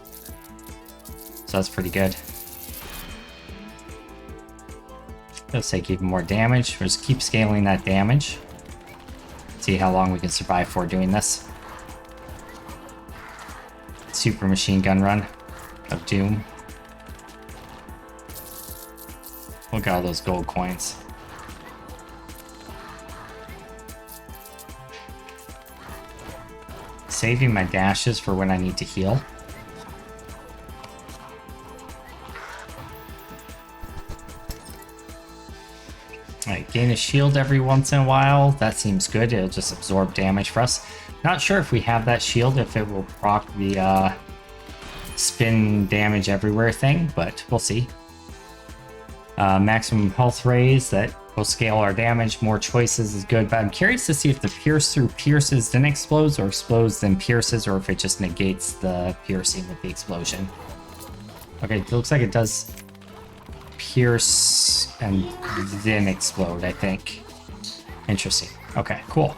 So that's pretty good. Let's take even more damage. We'll just keep scaling that damage. See how long we can survive for doing this. Super machine gun run of doom. Look at all those gold coins. Saving my dashes for when I need to heal. Alright, gain a shield every once in a while. That seems good. It'll just absorb damage for us. Not sure if we have that shield, if it will proc the spin damage everywhere thing, but we'll see. Maximum health raise, that will scale our damage. More choices is good, but I'm curious to see if the pierce through pierces then explodes, or explodes then pierces, or if it just negates the piercing with the explosion. Okay, it looks like it does pierce and then explode, I think. Interesting. Okay, cool.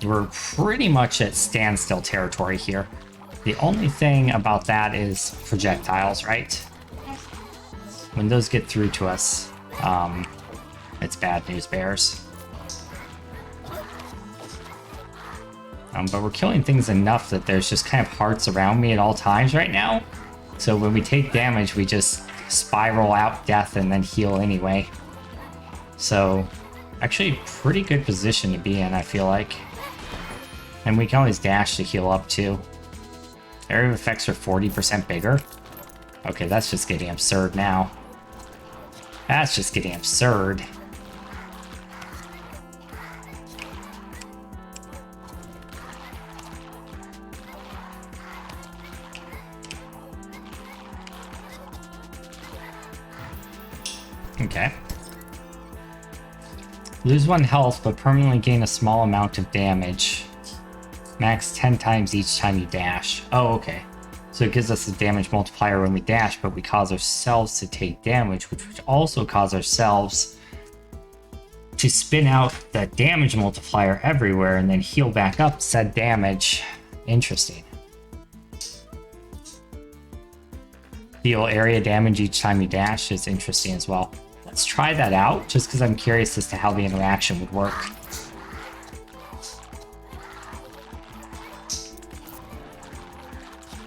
We're pretty much at standstill territory here. The only thing about that is projectiles, right? When those get through to us, it's bad news bears. But we're killing things enough that there's just kind of hearts around me at all times right now. So when we take damage, we just spiral out death and then heal anyway. So, actually pretty good position to be in, I feel like. And we can always dash to heal up too. Area effects are 40% bigger. Okay, that's just getting absurd now. That's just getting absurd. Okay. Lose 1 health, but permanently gain a small amount of damage. Max 10 times each time you dash. Oh, okay. So it gives us a damage multiplier when we dash, but we cause ourselves to take damage, which would also cause ourselves to spin out that damage multiplier everywhere and then heal back up said damage. Interesting. Deal area damage each time you dash is interesting as well. Let's try that out, just because I'm curious as to how the interaction would work.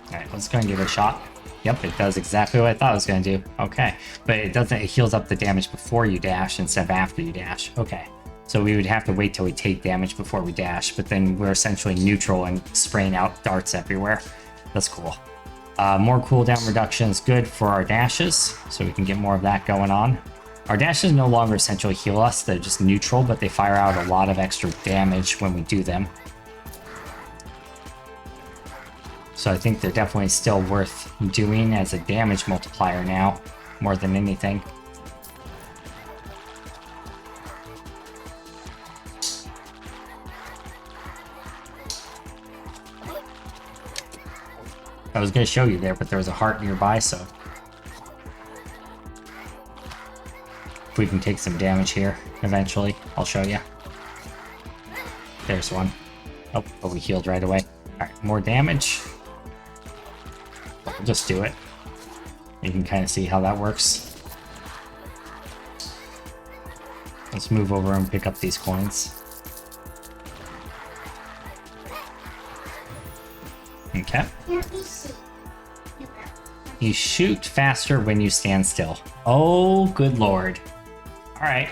Alright, let's go and give it a shot. Yep, it does exactly what I thought it was going to do. Okay, but it doesn't, it heals up the damage before you dash instead of after you dash. Okay, so we would have to wait till we take damage before we dash, but then we're essentially neutral and spraying out darts everywhere. That's cool. More cooldown reduction is good for our dashes, so we can get more of that going on. Our dashes no longer essentially heal us, they're just neutral, but they fire out a lot of extra damage when we do them. So I think they're definitely still worth doing as a damage multiplier now, more than anything. I was going to show you there, but there was a heart nearby, so if we can take some damage here eventually, I'll show you. There's one. Oh, but we healed right away. Alright, more damage. We'll just do it. You can kind of see how that works. Let's move over and pick up these coins. Okay. You shoot faster when you stand still. Oh, good lord. Alright.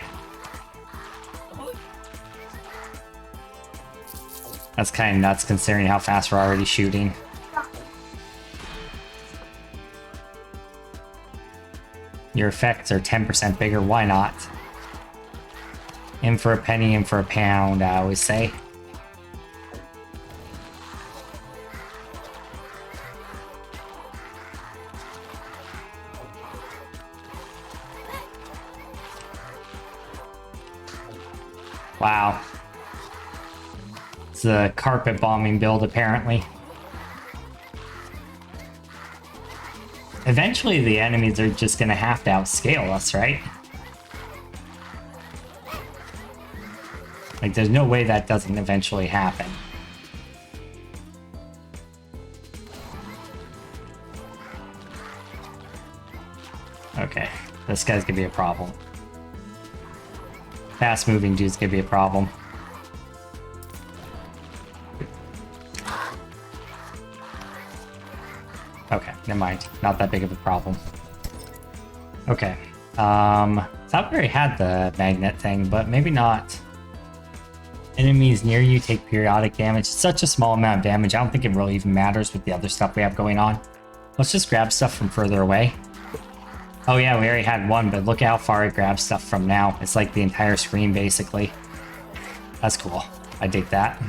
That's kind of nuts considering how fast we're already shooting. Your effects are 10% bigger, why not? In for a penny, in for a pound, I always say. Wow. It's a carpet bombing build, apparently. eventually the enemies are just gonna have to outscale us, right? Like, there's no way that doesn't eventually happen. Okay, this guy's gonna be a problem. Fast moving dude's gonna be a problem. Okay, never mind. Not that big of a problem. Okay. Thought we already had the magnet thing, but maybe not. Enemies near you take periodic damage. It's such a small amount of damage, I don't think it really even matters with the other stuff we have going on. Let's just grab stuff from further away. Oh yeah, we already had one, but look how far it grabs stuff from now. It's like the entire screen, basically. That's cool. I dig that.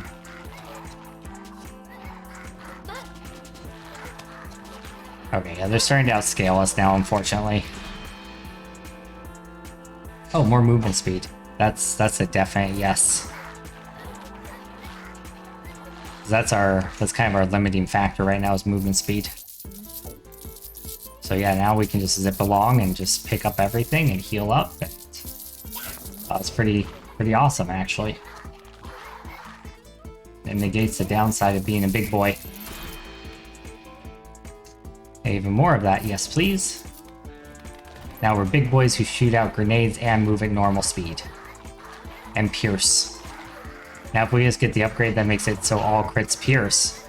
Okay, yeah, they're starting to outscale us now, unfortunately. Oh, more movement speed. That's a definite yes. That's kind of our limiting factor right now is movement speed. So yeah, now we can just zip along and just pick up everything and heal up. It's pretty awesome, actually. It negates the downside of being a big boy. Even more of that, yes please. Now we're big boys who shoot out grenades and move at normal speed. And pierce. Now if we just get the upgrade that makes it so all crits pierce,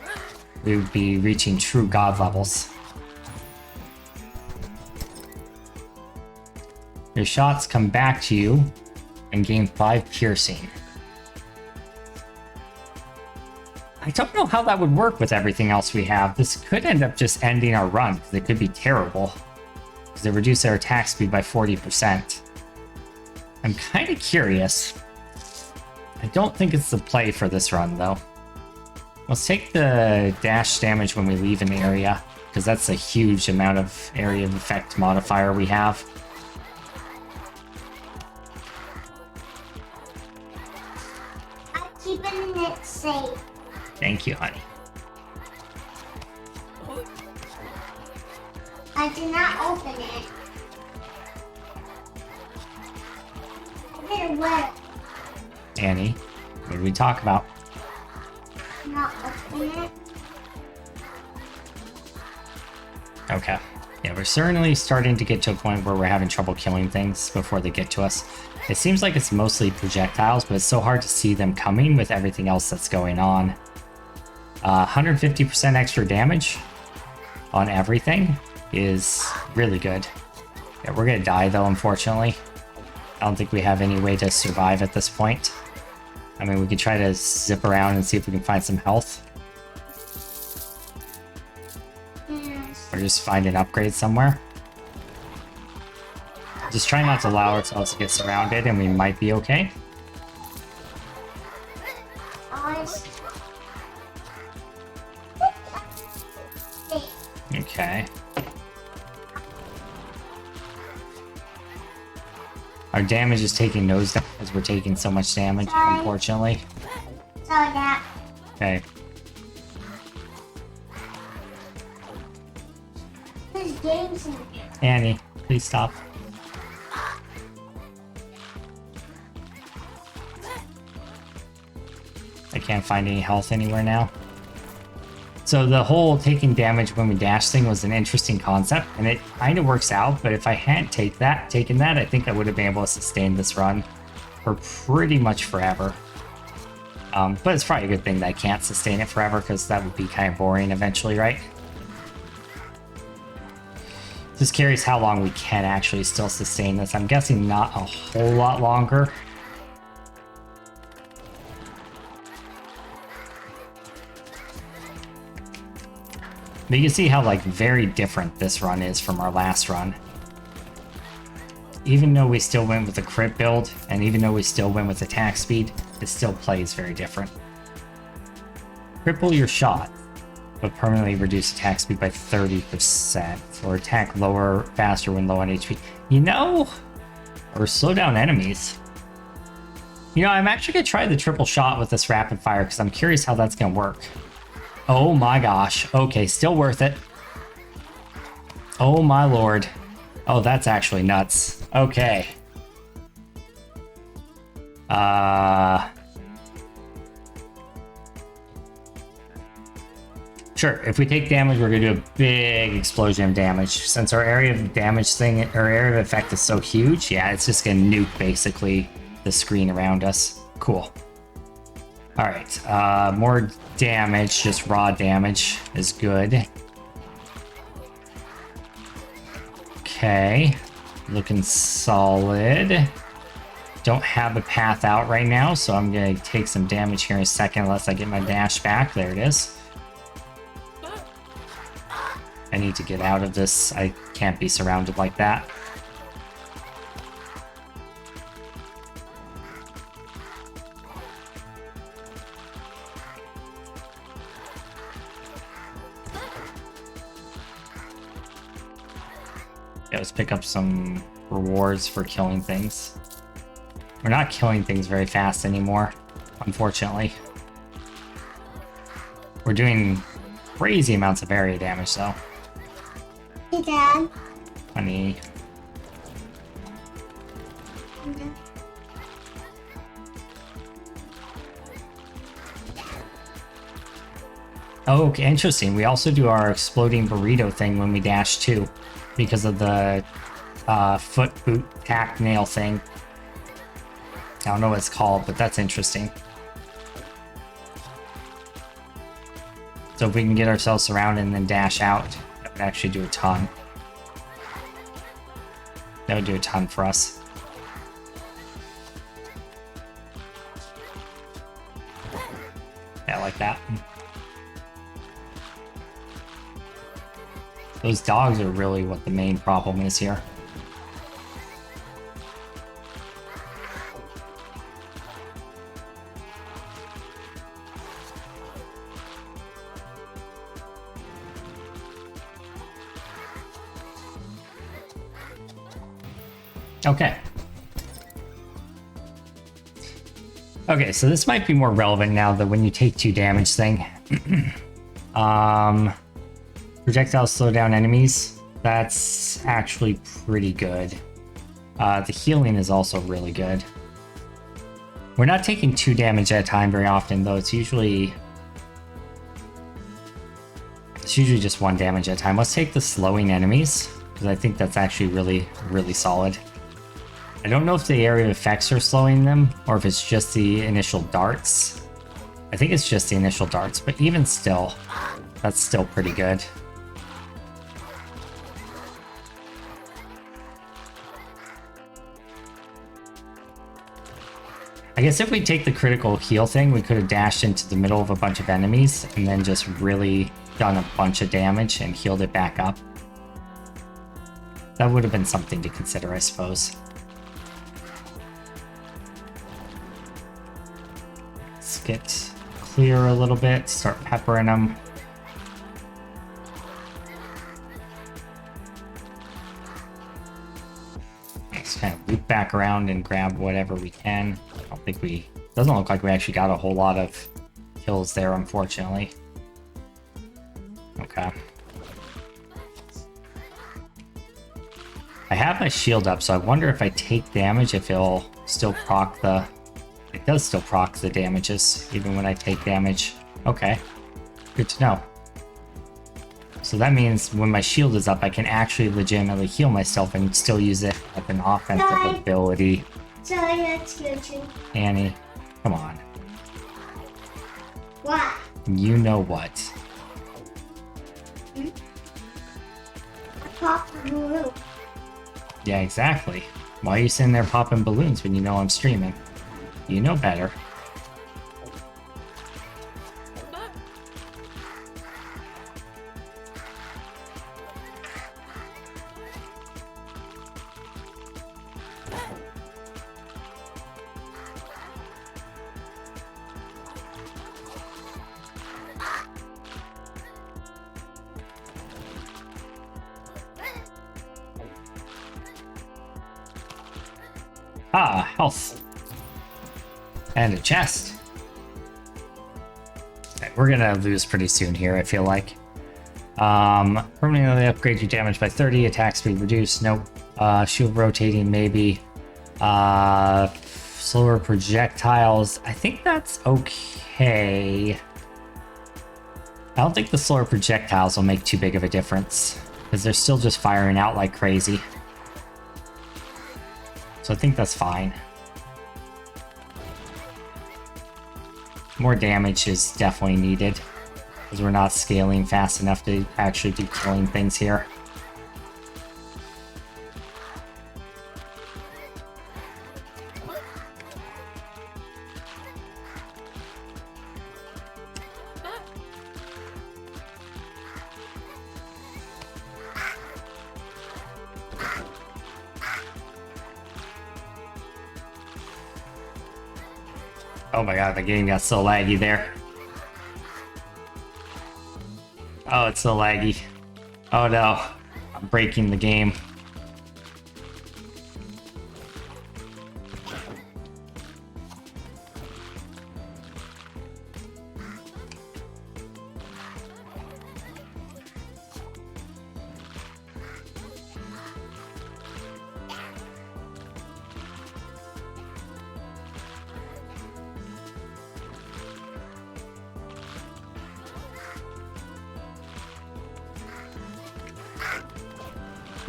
we would be reaching true god levels. Your shots come back to you and gain 5 piercing. I don't know how that would work with everything else we have. This could end up just ending our run, because it could be terrible. Because they reduce our attack speed by 40%. I'm kind of curious. I don't think it's the play for this run, though. Let's take the dash damage when we leave an area, because that's a huge amount of area of effect modifier we have. I'm keeping it safe. Thank you, honey. I did not open it. I didn't wear it. Annie, what did we talk about? Not open it. Okay. Yeah, we're certainly starting to get to a point where we're having trouble killing things before they get to us. It seems like it's mostly projectiles, but it's so hard to see them coming with everything else that's going on. 150% extra damage on everything is really good. Yeah, we're gonna die though, unfortunately. I don't think we have any way to survive at this point. I mean, we could try to zip around and see if we can find some health. Yes. Or just find an upgrade somewhere. Just try not to allow ourselves to get surrounded and we might be okay. Okay. Our damage is taking nose down because we're taking so much damage, Sorry. unfortunately. Sorry, Dad. Okay. There's games in here. Annie, please stop. I can't find any health anywhere now. So the whole taking damage when we dash thing was an interesting concept, and it kind of works out, but if I hadn't taken that, I think I would have been able to sustain this run for pretty much forever. But it's probably a good thing that I can't sustain it forever, because that would be kind of boring eventually, right? Just curious how long we can actually still sustain this. I'm guessing not a whole lot longer. But you can see how, like, very different this run is from our last run. Even though we still went with the crit build, and even though we still went with attack speed, it still plays very different. Cripple your shot, but permanently reduce attack speed by 30%, or attack lower, faster when low on HP. You know, or slow down enemies. You know, I'm actually gonna try the triple shot with this rapid fire, because I'm curious how that's gonna work. Oh my gosh. Okay, still worth it. Oh my lord. Oh, that's actually nuts. Okay. Sure, if we take damage, we're gonna do a big explosion of damage. Since our area of damage thing, or area of effect is so huge, yeah, it's just gonna nuke basically the screen around us. Cool. Alright, more damage, just raw damage is good. Okay, looking solid. Don't have a path out right now, so I'm gonna take some damage here in a second unless I get my dash back. There it is. I need to get out of this. I can't be surrounded like that. Yeah, let's pick up some rewards for killing things. We're not killing things very fast anymore, unfortunately. We're doing crazy amounts of area damage, though. Hey, Dad. Honey. Oh, okay, interesting. We also do our exploding burrito thing when we dash too, because of the foot boot tack nail thing. I don't know what it's called, but that's interesting. So if we can get ourselves surrounded and then dash out, that would actually do a ton. That would do a ton for us. Yeah, like that. Those dogs are really what the main problem is here. Okay. Okay, so this might be more relevant now that when you take 2 damage thing. Projectiles slow down enemies. That's actually pretty good. The healing is also really good. We're not taking 2 damage at a time very often, though. It's usually just 1 damage at a time. Let's take the slowing enemies, because I think that's actually really, really solid. I don't know if the area of effects are slowing them, or if it's just the initial darts. I think it's just the initial darts, but even still, that's still pretty good. I guess if we take the critical heal thing, we could have dashed into the middle of a bunch of enemies and then just really done a bunch of damage and healed it back up. That would have been something to consider, I suppose. Let's get clear a little bit, start peppering them. Let's kind of loop back around and grab whatever we can. I don't think we... Doesn't look like we actually got a whole lot of kills there, unfortunately. Okay. I have my shield up, so I wonder if I take damage, if it'll still proc the... It does still proc the damages, even when I take damage. Okay. Good to know. So that means when my shield is up, I can actually legitimately heal myself and still use it as an offensive ability. Sorry, that's good too. Annie, come on. What? You know what. Hmm? I popped the balloon. Yeah, exactly. Why are you sitting there popping balloons when you know I'm streaming? You know better. Ah, health. And a chest. Okay, we're gonna lose pretty soon here, I feel like. Permanently upgrade your damage by 30, attack speed reduced. Nope. Shield rotating, maybe. Slower projectiles. I think that's okay. I don't think the slower projectiles will make too big of a difference, because they're still just firing out like crazy. So I think that's fine. More damage is definitely needed, because we're not scaling fast enough to actually do killing things here. Oh my god, the game got so laggy there. Oh, it's so laggy. Oh no, I'm breaking the game.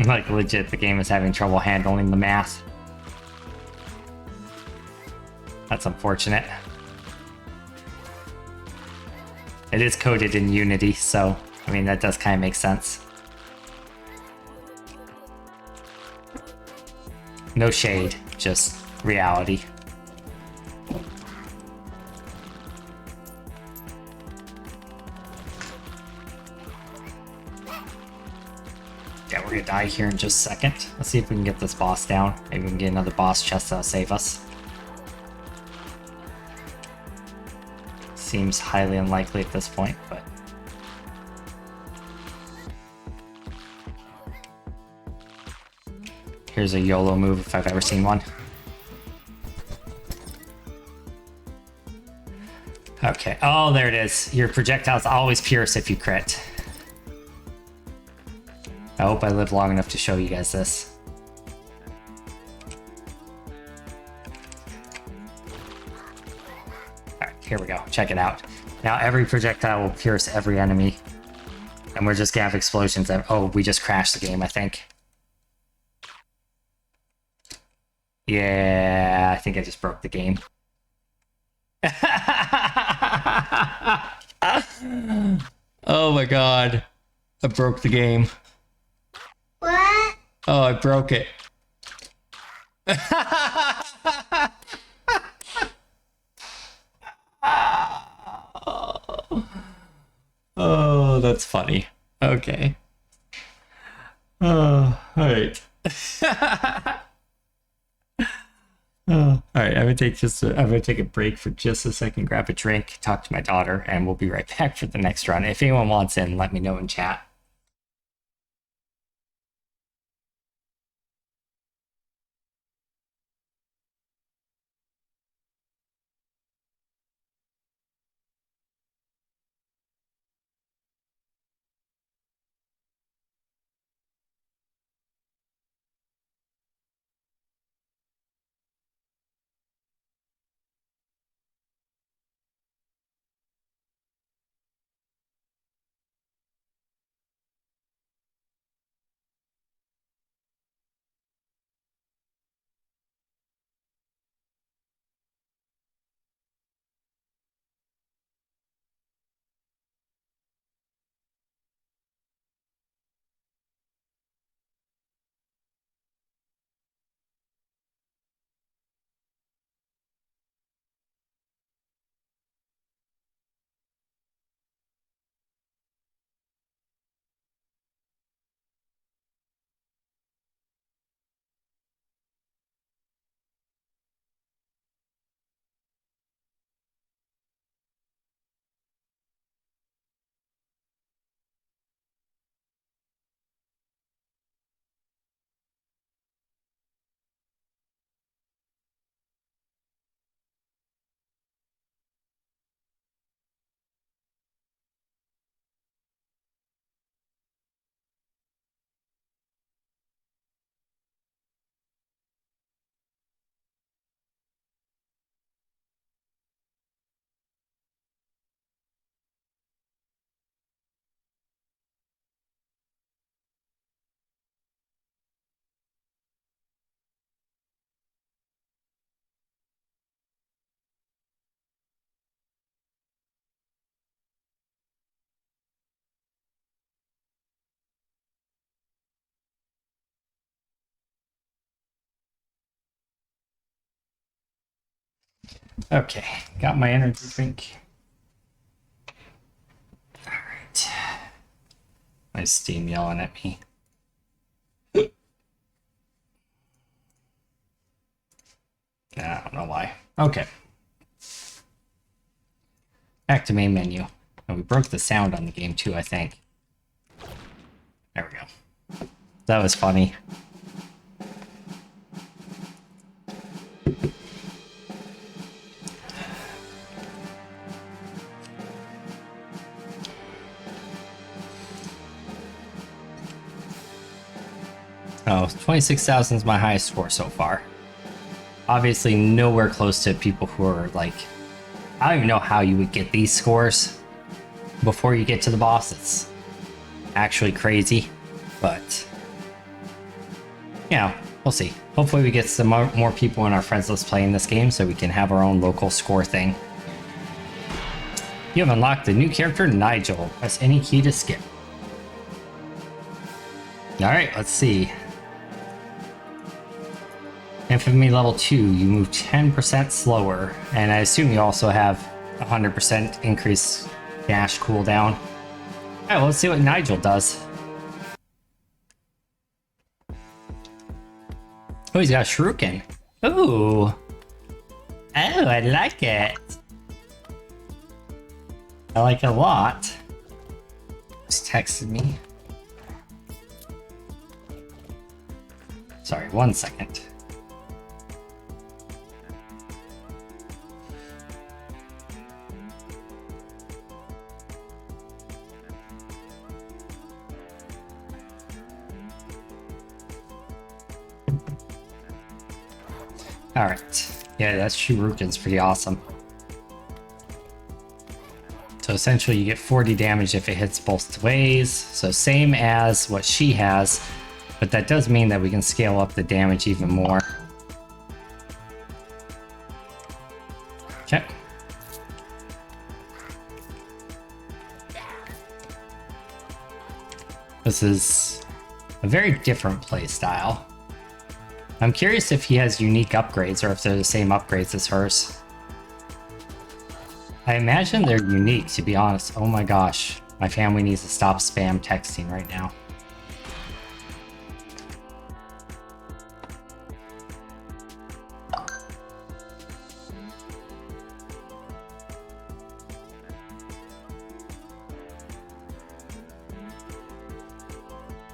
Like, legit, the game is having trouble handling the math. That's unfortunate. It is coded in Unity, so, I mean, that does kind of make sense. No shade, just reality. Yeah, we're gonna die here in just a second. Let's see if we can get this boss down. Maybe we can get another boss chest that'll save us. Seems highly unlikely at this point, but... Here's a YOLO move if I've ever seen one. Okay. Oh, there it is. Your projectiles always pierce if you crit. I hope I live long enough to show you guys this. Alright, here we go. Check it out. Now every projectile will pierce every enemy. And we're just gonna have explosions that... Oh, we just crashed the game, I think. Yeah, I think I just broke the game. Oh my god. I broke the game. What? Oh, I broke it. Oh, that's funny. Okay. Oh, alright. Alright, I'm gonna take a break for just a second, grab a drink, talk to my daughter, and we'll be right back for the next run. If anyone wants in, let me know in chat. Okay, got my energy drink. Alright. My Steam yelling at me. I don't know why. Okay. Back to main menu. And we broke the sound on the game too, I think. There we go. That was funny. Oh, 26,000 is my highest score so far. Obviously nowhere close to people who are like... I don't even know how you would get these scores before you get to the boss. It's actually crazy, but... yeah, we'll see. Hopefully we get some more people in our friends list playing this game so we can have our own local score thing. You have unlocked the new character, Nigel. Press any key to skip. Alright, let's see. Infamy level 2, you move 10% slower, and I assume you also have 100% increased dash cooldown. Alright, well, let's see what Nigel does. Oh, he's got a shuriken. Ooh. Oh, I like it. I like it a lot. Just texted me. Sorry, 1 second. Alright. Yeah, that shuriken's pretty awesome. So essentially you get 40 damage if it hits both ways. So same as what she has, but that does mean that we can scale up the damage even more. Okay. This is a very different play style. I'm curious if he has unique upgrades or if they're the same upgrades as hers. I imagine they're unique, to be honest. Oh my gosh. My family needs to stop spam texting right now.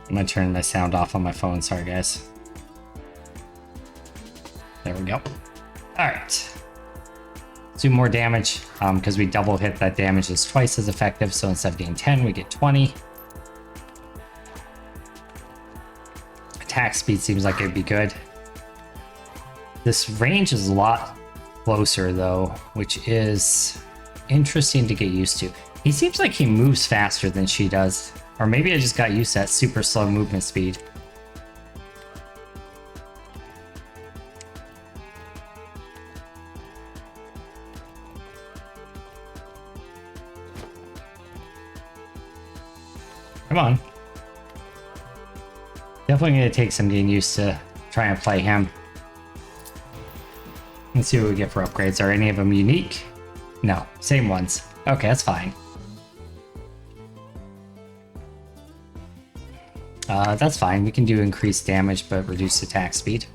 I'm gonna turn my sound off on my phone. Sorry, guys. There we go. Alright. Let's do more damage, because we double hit that damage is twice as effective, so instead of getting 10, we get 20. Attack speed seems like it'd be good. This range is a lot closer, though, which is interesting to get used to. He seems like he moves faster than she does. Or maybe I just got used to that super slow movement speed. Come on. Definitely going to take some getting used to try and play him. Let's see what we get for upgrades. Are any of them unique? No, same ones. Okay, that's fine. That's fine. We can do increased damage, but reduced attack speed.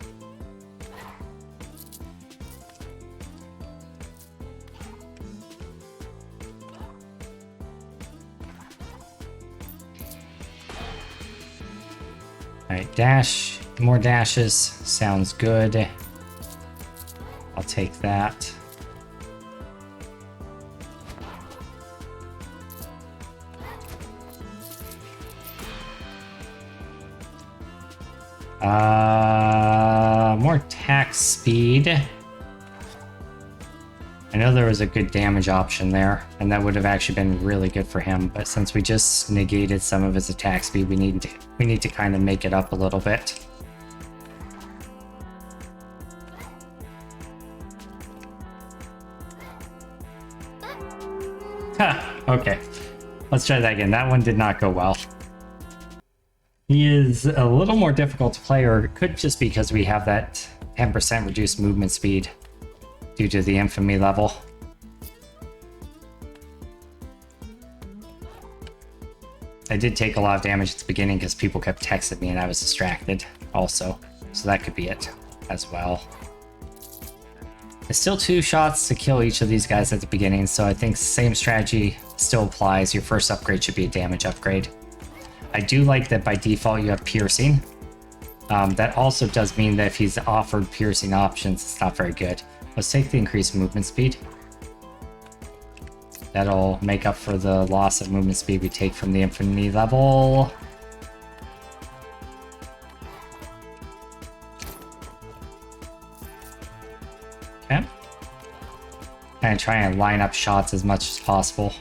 Alright, dash. More dashes. Sounds good. I'll take that. More attack speed. I know there was a good damage option there, and that would have actually been really good for him, but since we just negated some of his attack speed, we need to kind of make it up a little bit. Ha, okay. Let's try that again. That one did not go well. He is a little more difficult to play, or it could just be because we have that 10% reduced movement speed. due to the infamy level. I did take a lot of damage at the beginning because people kept texting me and I was distracted also. So that could be it as well. There's still 2 shots to kill each of these guys at the beginning, so I think same strategy still applies. Your first upgrade should be a damage upgrade. I do like that by default you have piercing. That also does mean that if he's offered piercing options, it's not very good. Let's take the increased movement speed. That'll make up for the loss of movement speed we take from the infinity level. Okay. And try and line up shots as much as possible.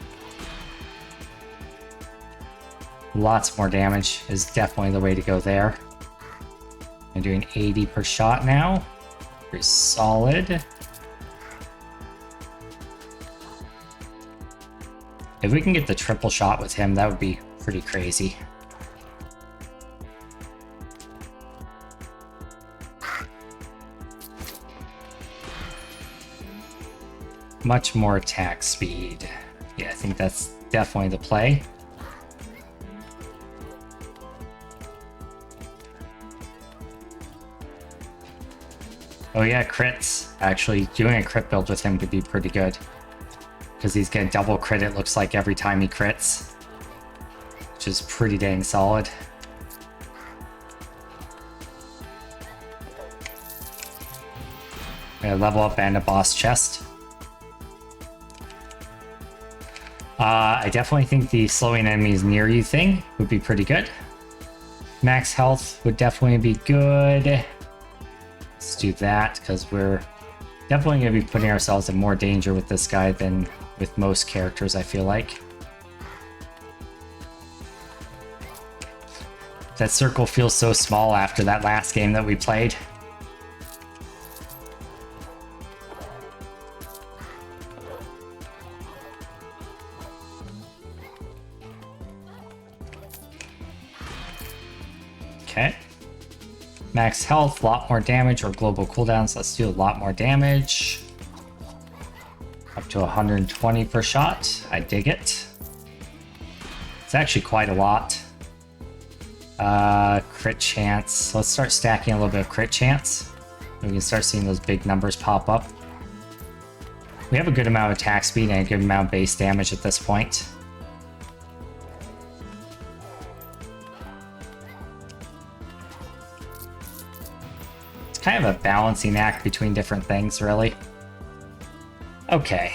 Lots more damage is definitely the way to go there. I'm doing 80 per shot now. Pretty solid. If we can get the triple shot with him, that would be pretty crazy. Much more attack speed. Yeah, I think that's definitely the play. Oh yeah, crits. Actually, doing a crit build with him could be pretty good. Because he's getting double crit, it looks like, every time he crits. Which is pretty dang solid. Level up and a boss chest. I definitely think the slowing enemies near you thing would be pretty good. Max health would definitely be good. Let's do that, because we're definitely going to be putting ourselves in more danger with this guy than with most characters, I feel like. That circle feels so small after that last game that we played. Okay. Max health, a lot more damage, or global cooldowns. Let's do a lot more damage. Up to 120 per shot. I dig it. It's actually quite a lot. Crit chance. Let's start stacking a little bit of crit chance. We can start seeing those big numbers pop up. We have a good amount of attack speed and a good amount of base damage at this point. It's kind of a balancing act between different things, really. Okay.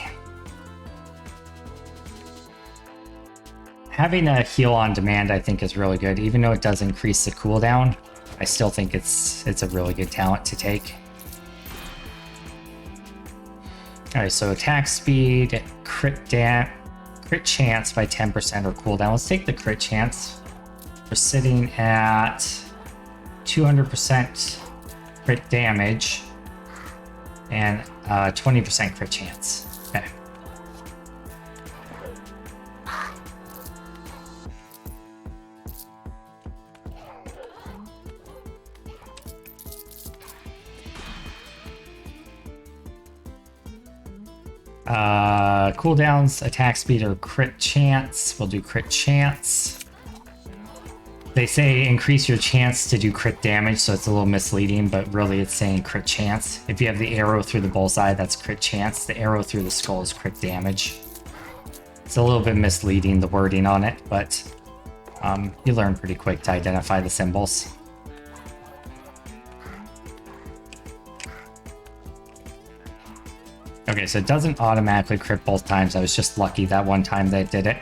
Having a heal on demand, I think, is really good. Even though it does increase the cooldown, I still think it's a really good talent to take. Alright, so attack speed, crit chance by 10% or cooldown. Let's take the crit chance. We're sitting at 200% crit damage and 20% crit chance. Okay. Cooldowns, attack speed, or crit chance. We'll do crit chance. They say increase your chance to do crit damage, so it's a little misleading, but really it's saying crit chance. If you have the arrow through the bullseye, that's crit chance. The arrow through the skull is crit damage. It's a little bit misleading, the wording on it, but you learn pretty quick to identify the symbols. Okay, so it doesn't automatically crit both times. I was just lucky that one time that it did it.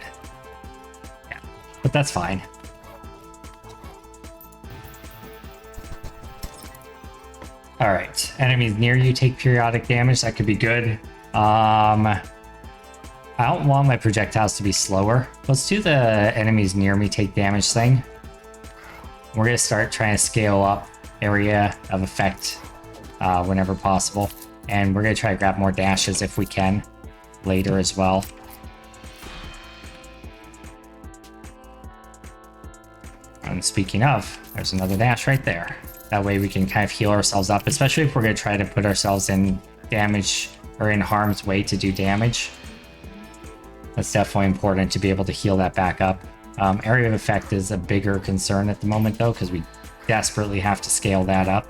Yeah, but that's fine. Alright, enemies near you take periodic damage. That could be good. I don't want my projectiles to be slower. Let's do the enemies near me take damage thing. We're going to start trying to scale up area of effect whenever possible. And we're going to try to grab more dashes if we can later as well. And speaking of, there's another dash right there. That way we can kind of heal ourselves up, especially if we're going to try to put ourselves in damage or in harm's way to do damage. That's definitely important to be able to heal that back up. Area of effect is a bigger concern at the moment though, because we desperately have to scale that up.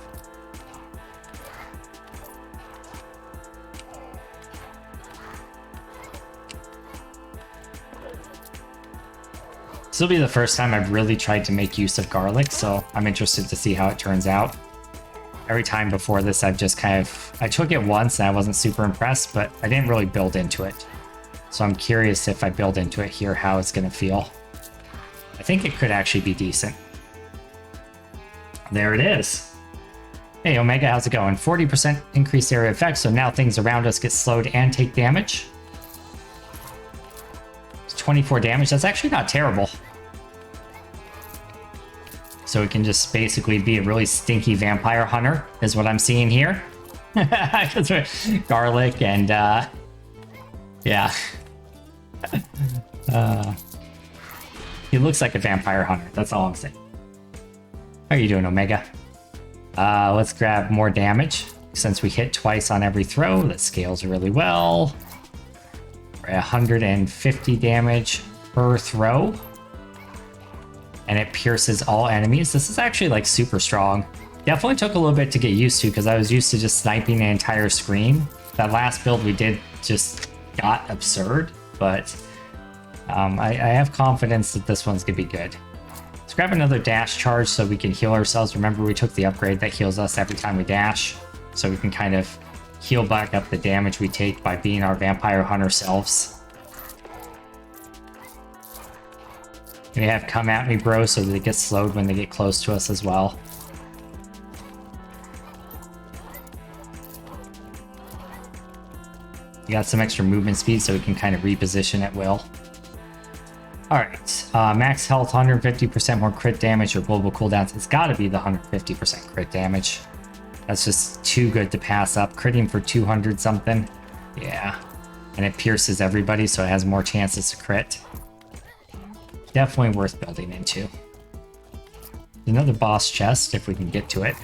This will be the first time I've really tried to make use of garlic, so I'm interested to see how it turns out. Every time before this, I've just I took it once and I wasn't super impressed, but I didn't really build into it. So I'm curious if I build into it here, how it's going to feel. I think it could actually be decent. There it is. Hey, Omega, how's it going? 40% increased area effect, so now things around us get slowed and take damage. It's 24 damage. That's actually not terrible. So it can just basically be a really stinky vampire hunter, is what I'm seeing here. Garlic and, yeah. He looks like a vampire hunter, that's all I'm saying. How are you doing, Omega? Let's grab more damage. Since we hit twice on every throw, that scales really well. We're at 150 damage per throw. And it pierces all enemies. This is actually like super strong. Definitely took a little bit to get used to because I was used to just sniping the entire screen. That last build we did just got absurd, but I have confidence that this one's gonna be good. Let's grab another dash charge so we can heal ourselves. Remember, we took the upgrade that heals us every time we dash, so we can kind of heal back up the damage we take by being our vampire hunter selves. We have come at me, bro, so they get slowed when they get close to us as well. We got some extra movement speed so we can kind of reposition at will. Alright, max health, 150% more crit damage or global cooldowns. It's got to be the 150% crit damage. That's just too good to pass up. Critting for 200 something. Yeah. And it pierces everybody, so it has more chances to crit. Definitely worth building into. Another boss chest, if we can get to it.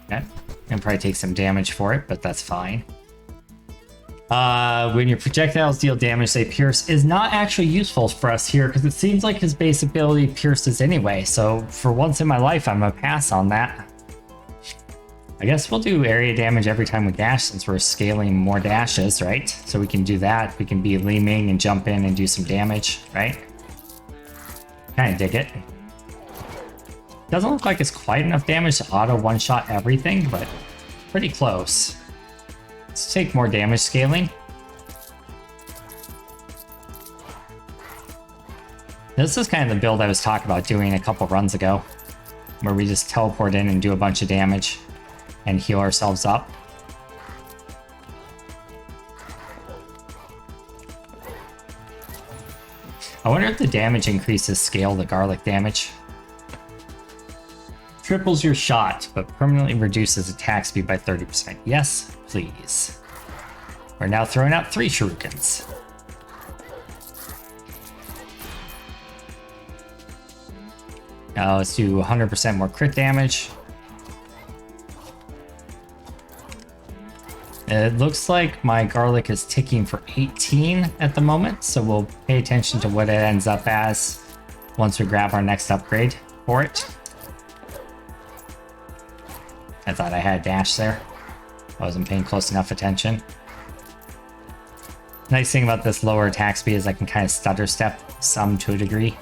Okay. And probably take some damage for it, but that's fine. When your projectiles deal damage, they pierce is not actually useful for us here because it seems like his base ability pierces anyway. So for once in my life, I'm gonna pass on that. I guess we'll do area damage every time we dash since we're scaling more dashes, right? So we can do that. We can be Li Ming and jump in and do some damage, right? Kind of dig it. Doesn't look like it's quite enough damage to auto one-shot everything, but pretty close. Let's take more damage scaling. This is kind of the build I was talking about doing a couple runs ago, where we just teleport in and do a bunch of damage and heal ourselves up. I wonder if the damage increases scale the garlic damage. Triples your shot, but permanently reduces attack speed by 30%. Yes, please. We're now throwing out 3 shurikens. Now let's do 100% more crit damage. It looks like my garlic is ticking for 18 at the moment, so we'll pay attention to what it ends up as once we grab our next upgrade for it. I thought I had a dash there. I wasn't paying close enough attention. Nice thing about this lower attack speed is I can kind of stutter step some to a degree.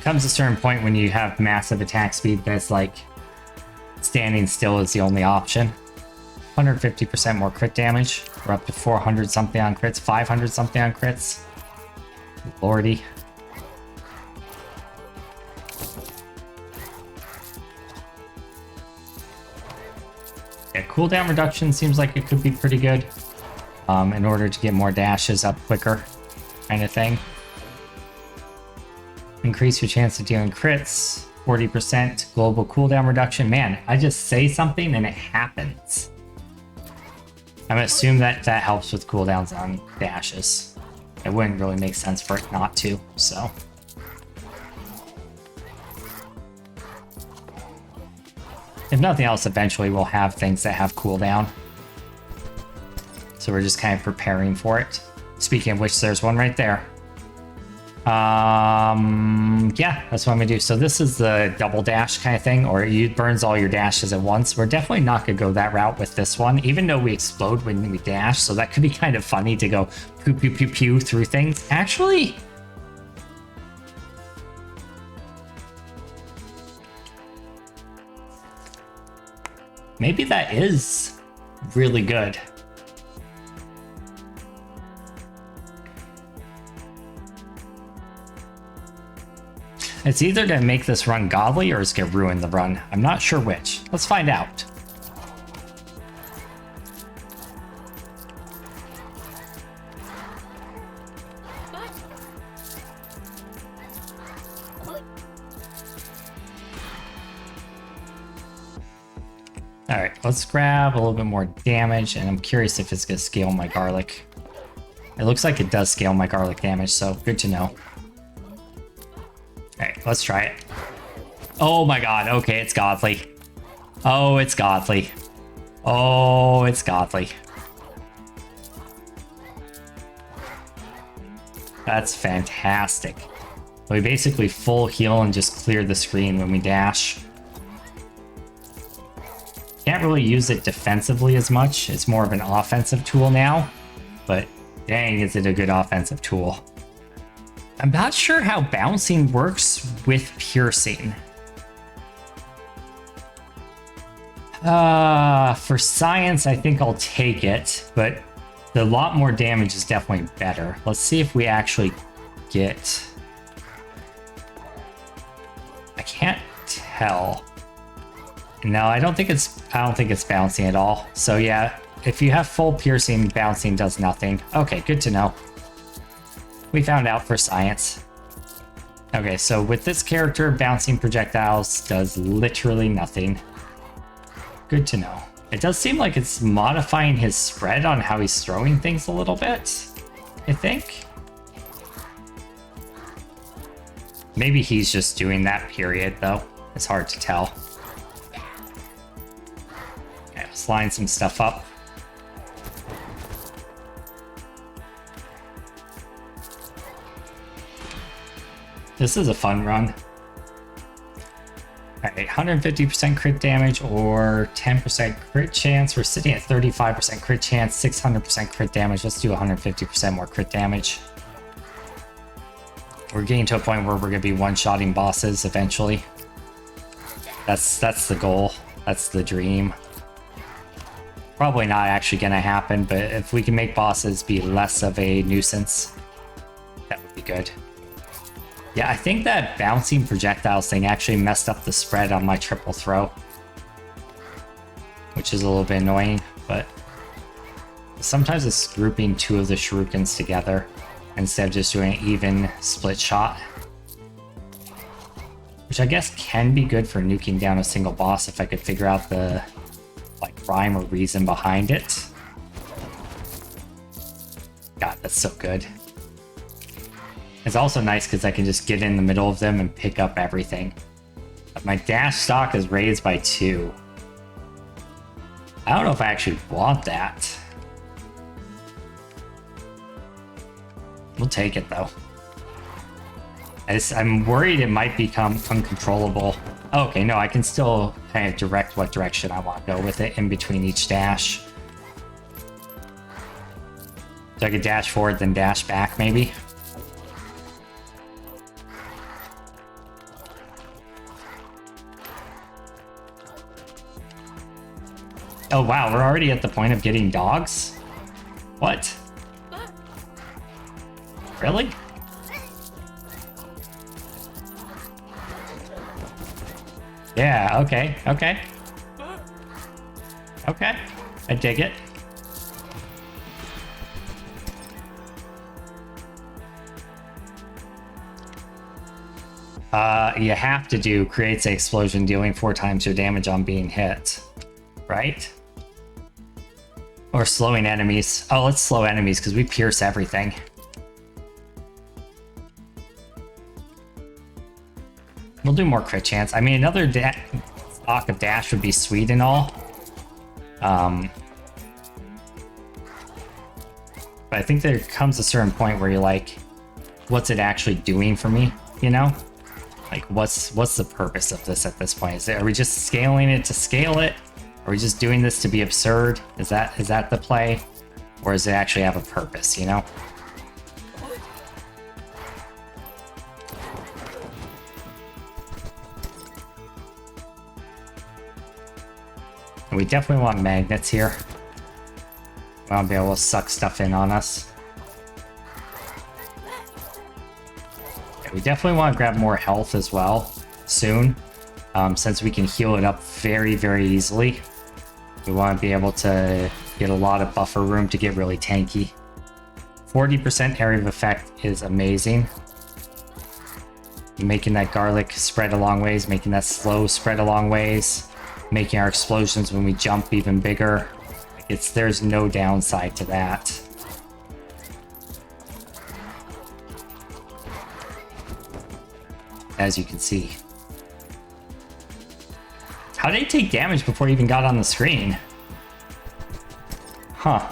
Comes a certain point when you have massive attack speed that's like standing still is the only option. 150% more crit damage. We're up to 400 something on crits, 500 something on crits. Lordy. Yeah, cooldown reduction seems like it could be pretty good in order to get more dashes up quicker, kind of thing. Increase your chance of dealing crits, 40% global cooldown reduction. Man, I just say something and it happens. I'm gonna assume that that helps with cooldowns on dashes. It wouldn't really make sense for it not to, so. If nothing else, eventually we'll have things that have cooldown. So we're just kind of preparing for it. Speaking of which, there's one right there. Yeah, that's what I'm gonna do. So this is the double dash kind of thing, or it burns all your dashes at once. We're definitely not gonna go that route with this one, even though we explode when we dash. So that could be kind of funny to go pew pew pew pew through things. Actually, maybe that is really good. It's either going to make this run godly or it's going to ruin the run. I'm not sure which. Let's find out. Alright, let's grab a little bit more damage, and I'm curious if it's going to scale my garlic. It looks like it does scale my garlic damage, so good to know. Alright, let's try it. Oh my god, okay, it's godly. Oh, it's godly. Oh, it's godly. That's fantastic. We basically full heal and just clear the screen when we dash. Can't really use it defensively as much. It's more of an offensive tool now. But dang, is it a good offensive tool. I'm not sure how bouncing works with piercing. For science, I think I'll take it, but a lot more damage is definitely better. Let's see if we actually get... I can't tell. No, I don't think it's bouncing at all. So yeah, if you have full piercing, bouncing does nothing. Okay, good to know. We found out for science. Okay, so with this character, bouncing projectiles does literally nothing. Good to know. It does seem like it's modifying his spread on how he's throwing things a little bit, I think. Maybe he's just doing that period, though. It's hard to tell. Okay, let's line some stuff up. This is a fun run. Alright, 150% crit damage or 10% crit chance. We're sitting at 35% crit chance, 600% crit damage. Let's do 150% more crit damage. We're getting to a point where we're going to be one-shotting bosses eventually. That's the goal. That's the dream. Probably not actually going to happen, but if we can make bosses be less of a nuisance, that would be good. Yeah, I think that bouncing projectiles thing actually messed up the spread on my triple throw, which is a little bit annoying, but sometimes it's grouping two of the shurikens together instead of just doing an even split shot, which I guess can be good for nuking down a single boss if I could figure out the rhyme or reason behind it. God, that's so good. It's also nice because I can just get in the middle of them and pick up everything. My dash stock is raised by 2. I don't know if I actually want that. We'll take it though. I'm worried it might become uncontrollable. Oh, okay, no, I can still kind of direct what direction I want to go with it in between each dash. So I could dash forward, then dash back, maybe. Oh wow, we're already at the point of getting dogs? What? Really? Yeah, okay, okay. Okay, I dig it. You have to do creates an explosion dealing 4 times your damage on being hit, right? Or slowing enemies. Oh, let's slow enemies because we pierce everything. We'll do more crit chance. I mean, block of dash would be sweet and all. But I think there comes a certain point where you're like, what's it actually doing for me, you know? Like, what's the purpose of this at this point? Are we just scaling it to scale it? Are we just doing this to be absurd? Is that the play? Or does it actually have a purpose, you know? And we definitely want magnets here. We want to be able to suck stuff in on us. Yeah, we definitely want to grab more health as well soon, since we can heal it up very, very easily. We want to be able to get a lot of buffer room to get really tanky. 40% area of effect is amazing. Making that garlic spread a long ways, making that slow spread a long ways, making our explosions when we jump even bigger. There's no downside to that. As you can see. How did he take damage before he even got on the screen? Huh.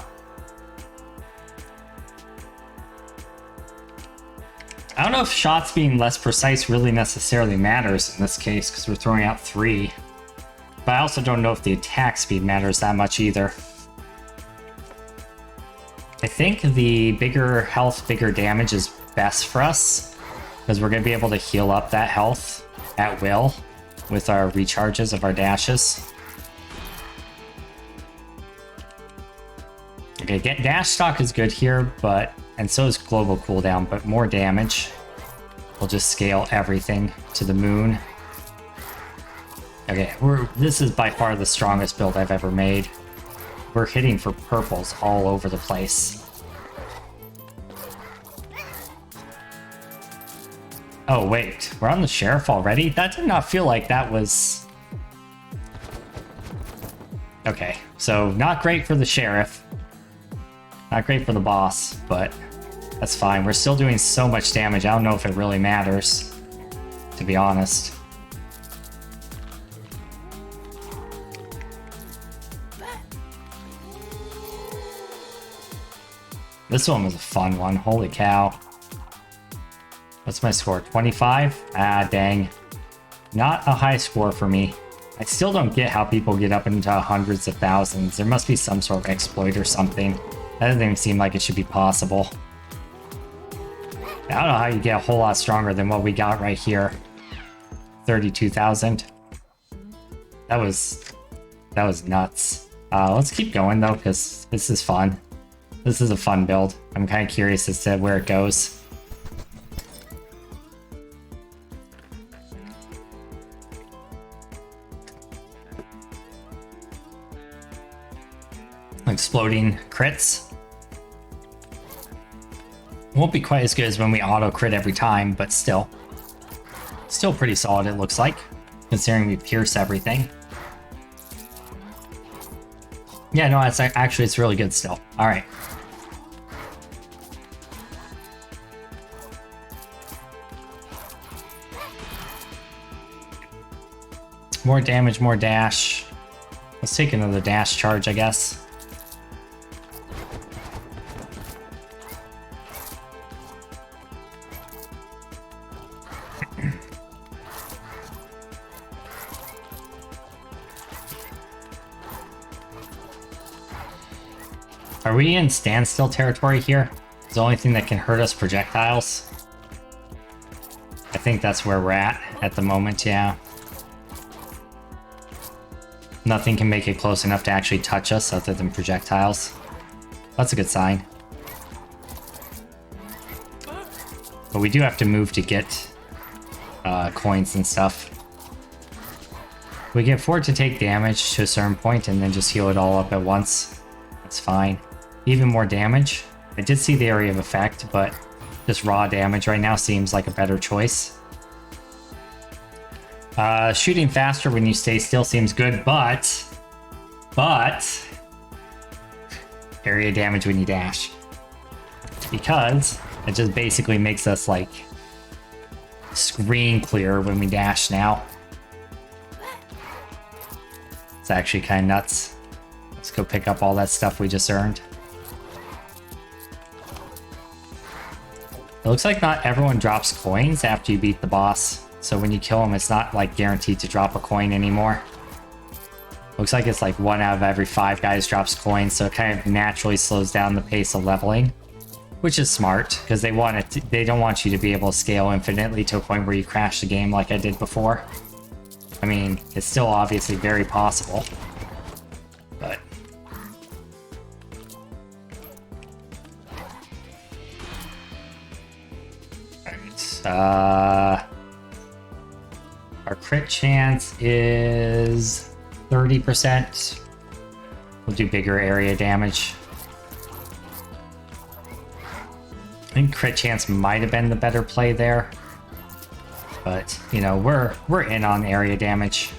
I don't know if shots being less precise really necessarily matters in this case, because we're throwing out 3. But I also don't know if the attack speed matters that much either. I think the bigger health, bigger damage is best for us, because we're going to be able to heal up that health at will with our recharges of our dashes. Okay, dash stock is good here, and so is global cooldown, but more damage. We'll just scale everything to the moon. Okay, this is by far the strongest build I've ever made. We're hitting for purples all over the place. Oh wait, we're on the sheriff already? That did not feel like that was... Okay, so not great for the sheriff. Not great for the boss, but that's fine. We're still doing so much damage, I don't know if it really matters, to be honest. This one was a fun one, holy cow. What's my score? 25? Ah, dang. Not a high score for me. I still don't get how people get up into hundreds of thousands. There must be some sort of exploit or something. That doesn't even seem like it should be possible. I don't know how you get a whole lot stronger than what we got right here. 32,000. That was nuts. Let's keep going though, because this is fun. This is a fun build. I'm kind of curious as to where it goes. Exploding crits. Won't be quite as good as when we auto crit every time, but still pretty solid it looks like, considering we pierce everything. Yeah, no, it's really good still. All right. More damage, more dash. Let's take another dash charge, I guess. Are we in standstill territory here? Is the only thing that can hurt us projectiles? I think that's where we're at the moment, yeah. Nothing can make it close enough to actually touch us other than projectiles. That's a good sign. But we do have to move to get coins and stuff. We can afford to take damage to a certain point and then just heal it all up at once. That's fine. Even more damage. I did see the area of effect, but just raw damage right now seems like a better choice. Shooting faster when you stay still seems good, but area damage when you dash. Because it just basically makes us like screen clear when we dash now. It's actually kind of nuts. Let's go pick up all that stuff we just earned. It looks like not everyone drops coins after you beat the boss. So when you kill him, it's not like guaranteed to drop a coin anymore. Looks like it's like 1 out of every 5 guys drops coins, so it kind of naturally slows down the pace of leveling, which is smart because they don't want you to be able to scale infinitely to a point where you crash the game like I did before. I mean, it's still obviously very possible, but alright, our crit chance is 30%. We'll do bigger area damage. I think crit chance might have been the better play there. But, you know, we're in on area damage.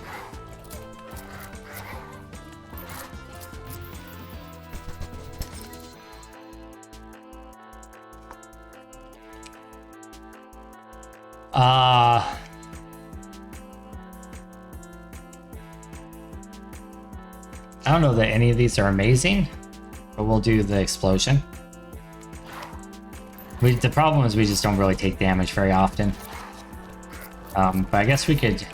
I don't know that any of these are amazing, but we'll do the explosion. The problem is we just don't really take damage very often. But I guess we could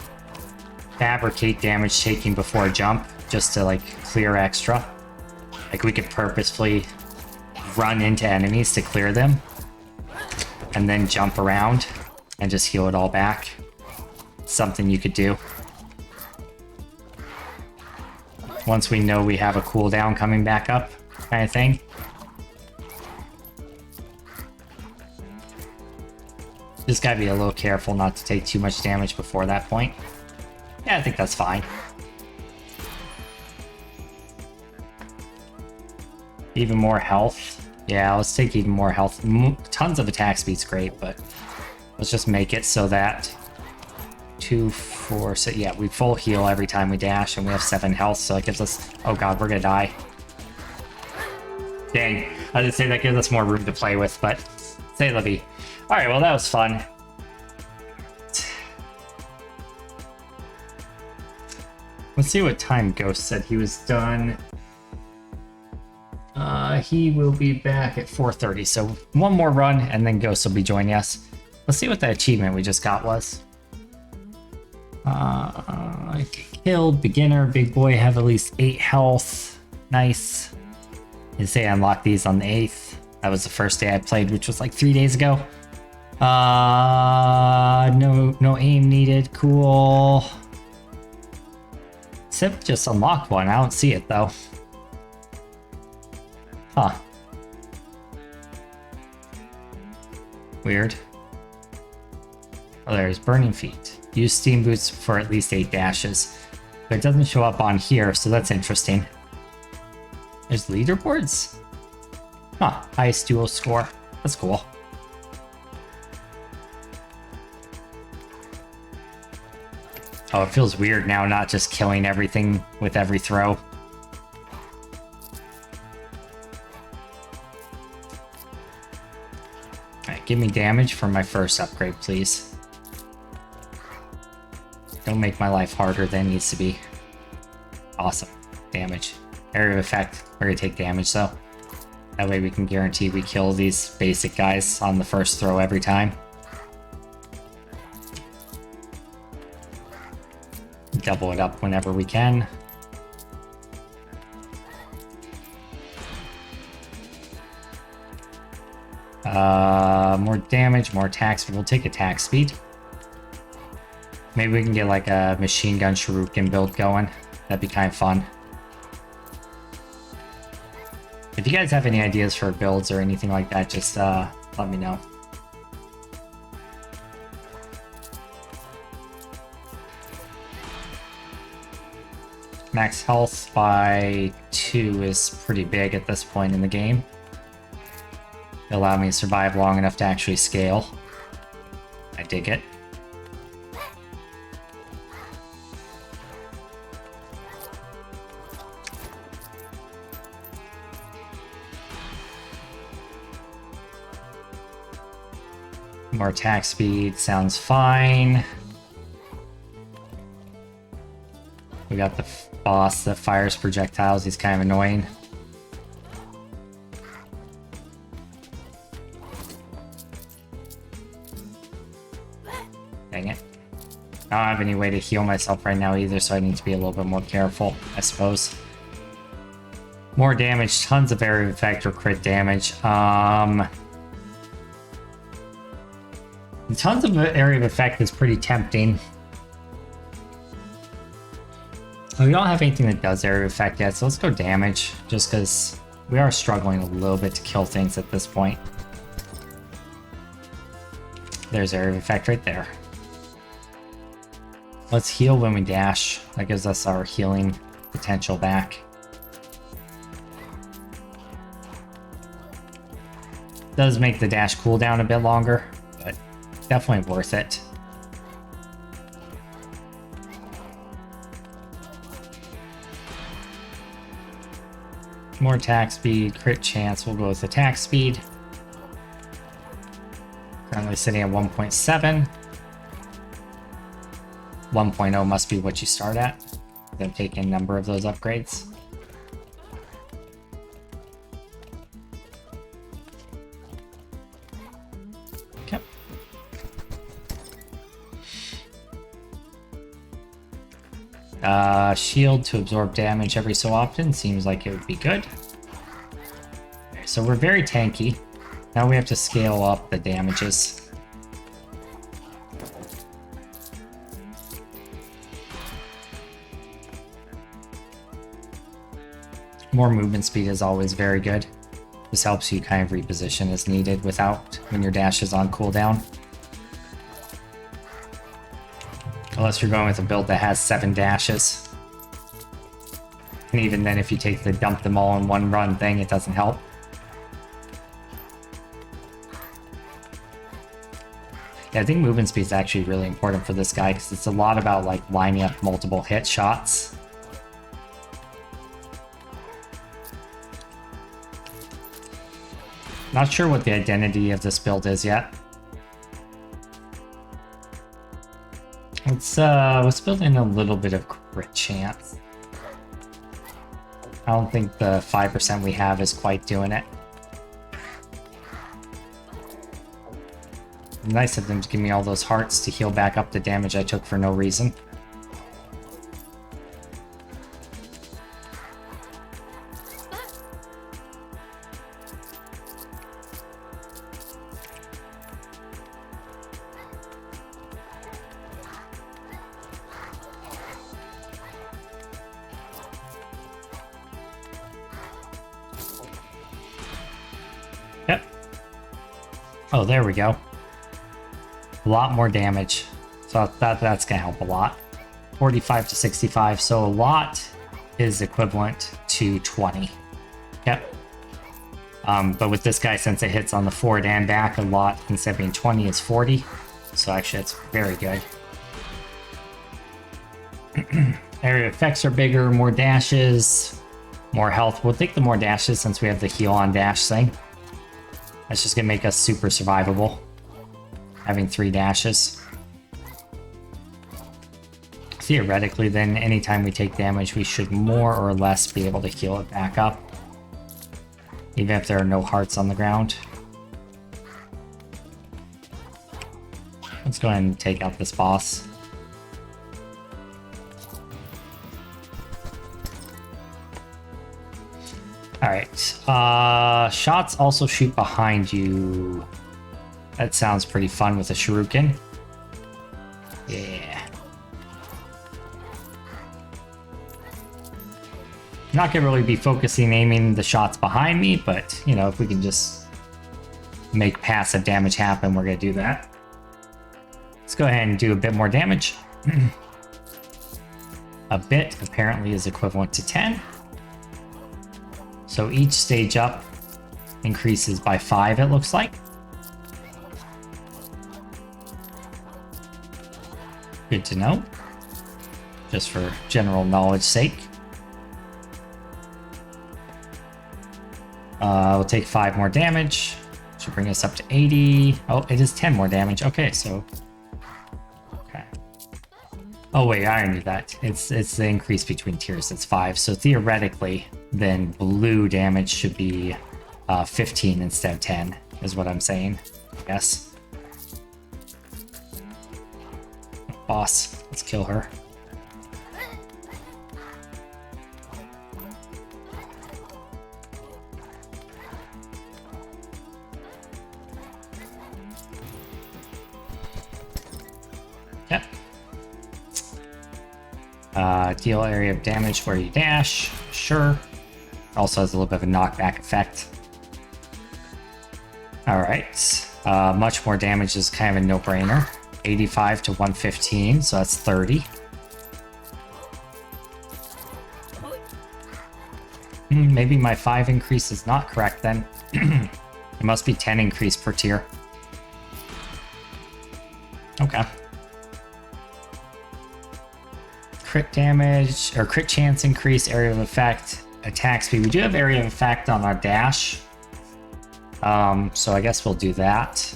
fabricate damage taking before a jump just to like clear extra. Like we could purposefully run into enemies to clear them and then jump around and just heal it all back. Something you could do. Once we know we have a cooldown coming back up, kind of thing. Just gotta be a little careful not to take too much damage before that point. Yeah, I think that's fine. Even more health. Yeah, let's take even more health. Tons of attack speed's great, but let's just make it so that 2, 4, 6. Yeah, we full heal every time we dash, and we have 7 health, so it gives us. Oh god, we're gonna die. Dang, I did say that gives us more room to play with, but say la vie. All right, well that was fun. Let's see what time Ghost said he was done. He will be back at 4:30, so one more run, and then Ghost will be joining us. Let's see what the achievement we just got was. Killed beginner, big boy, have at least 8 health. Nice. You say I unlocked these on the 8th. That was the first day I played, which was like 3 days ago. No aim needed. Cool. Sip just unlocked one. I don't see it though. Huh. Weird. Oh, there's Burning Feet. Use Steam Boots for at least 8 dashes. But it doesn't show up on here, so that's interesting. There's leaderboards? Huh, highest duo score. That's cool. Oh, it feels weird now not just killing everything with every throw. Alright, give me damage for my first upgrade, please. Don't make my life harder than it needs to be. Awesome. Damage. Area of effect. We're gonna take damage though. That way we can guarantee we kill these basic guys on the first throw every time. Double it up whenever we can. More damage, more attack speed. We'll take attack speed. Maybe we can get like a machine gun shuriken build going. That'd be kind of fun. If you guys have any ideas for builds or anything like that, just let me know. Max health by 2 is pretty big at this point in the game. It'll allow me to survive long enough to actually scale. I dig it. More attack speed sounds fine. We got the boss that fires projectiles. He's kind of annoying. Dang it. I don't have any way to heal myself right now either, so I need to be a little bit more careful, I suppose. More damage, tons of area of effect or crit damage. Tons of area of effect is pretty tempting. We don't have anything that does area of effect yet, so let's go damage, just because we are struggling a little bit to kill things at this point. There's area of effect right there. Let's heal when we dash. That gives us our healing potential back. Does make the dash cooldown a bit longer, but definitely worth it. More attack speed, crit chance. We'll go with attack speed. Currently sitting at 1.7. 1.0 must be what you start at. Then take a number of those upgrades. Okay. Shield to absorb damage every so often seems like it would be good. Okay, so we're very tanky. Now we have to scale up the damages. More movement speed is always very good. This helps you kind of reposition as needed without when your dash is on cooldown. Unless you're going with a build that has 7 dashes. And even then, if you take the dump them all in one run thing, it doesn't help. Yeah, I think movement speed is actually really important for this guy because it's a lot about like lining up multiple hit shots. Not sure what the identity of this build is yet. Let's build in a little bit of crit chance. I don't think the 5% we have is quite doing it. Nice of them to give me all those hearts to heal back up the damage I took for no reason. Oh, there we go. A lot more damage. So that's gonna help a lot. 45 to 65, so a lot is equivalent to 20. Yep. But with this guy, since it hits on the forward and back, a lot instead of being 20 is 40. So actually it's very good. Area effects are bigger, more dashes, more health. We'll take the more dashes since we have the heal on dash thing. That's just gonna make us super survivable, having 3 dashes. Theoretically, then, anytime we take damage, we should more or less be able to heal it back up, even if there are no hearts on the ground. Let's go ahead and take out this boss. Alright, shots also shoot behind you. That sounds pretty fun with a shuriken. Yeah. I'm not gonna really be focusing aiming the shots behind me, but, you know, if we can just make passive damage happen, we're gonna do that. Let's go ahead and do a bit more damage. A bit apparently is equivalent to 10. So each stage up increases by 5, it looks like. Good to know. Just for general knowledge sake. We'll take 5 more damage. Should bring us up to 80. Oh, it is 10 more damage. Okay, so... Okay. Oh wait, I already knew that. It's the increase between tiers. It's 5. So theoretically, then blue damage should be 15 instead of 10, is what I'm saying. Yes. Boss, let's kill her. Yep. Deal area of damage where you dash. Sure. Also has a little bit of a knockback effect. Alright. Much more damage is kind of a no-brainer. 85 to 115, so that's 30. Maybe my 5 increase is not correct then. It must be 10 increase per tier. Okay. Crit damage, or crit chance increase, area of effect, attack speed. We do have area of effect on our dash. So I guess we'll do that.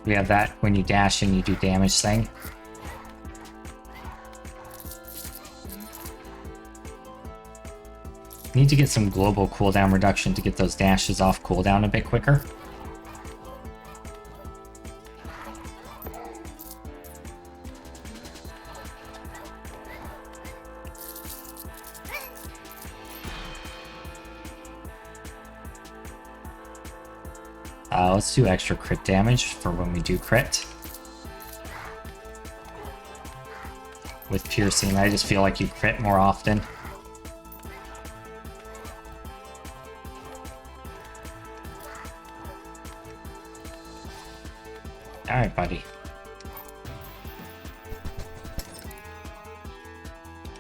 We have that when you dash and you do damage thing. Need to get some global cooldown reduction to get those dashes off cooldown a bit quicker. Let's do extra crit damage for when we do crit. With piercing, I just feel like you crit more often. Alright, buddy.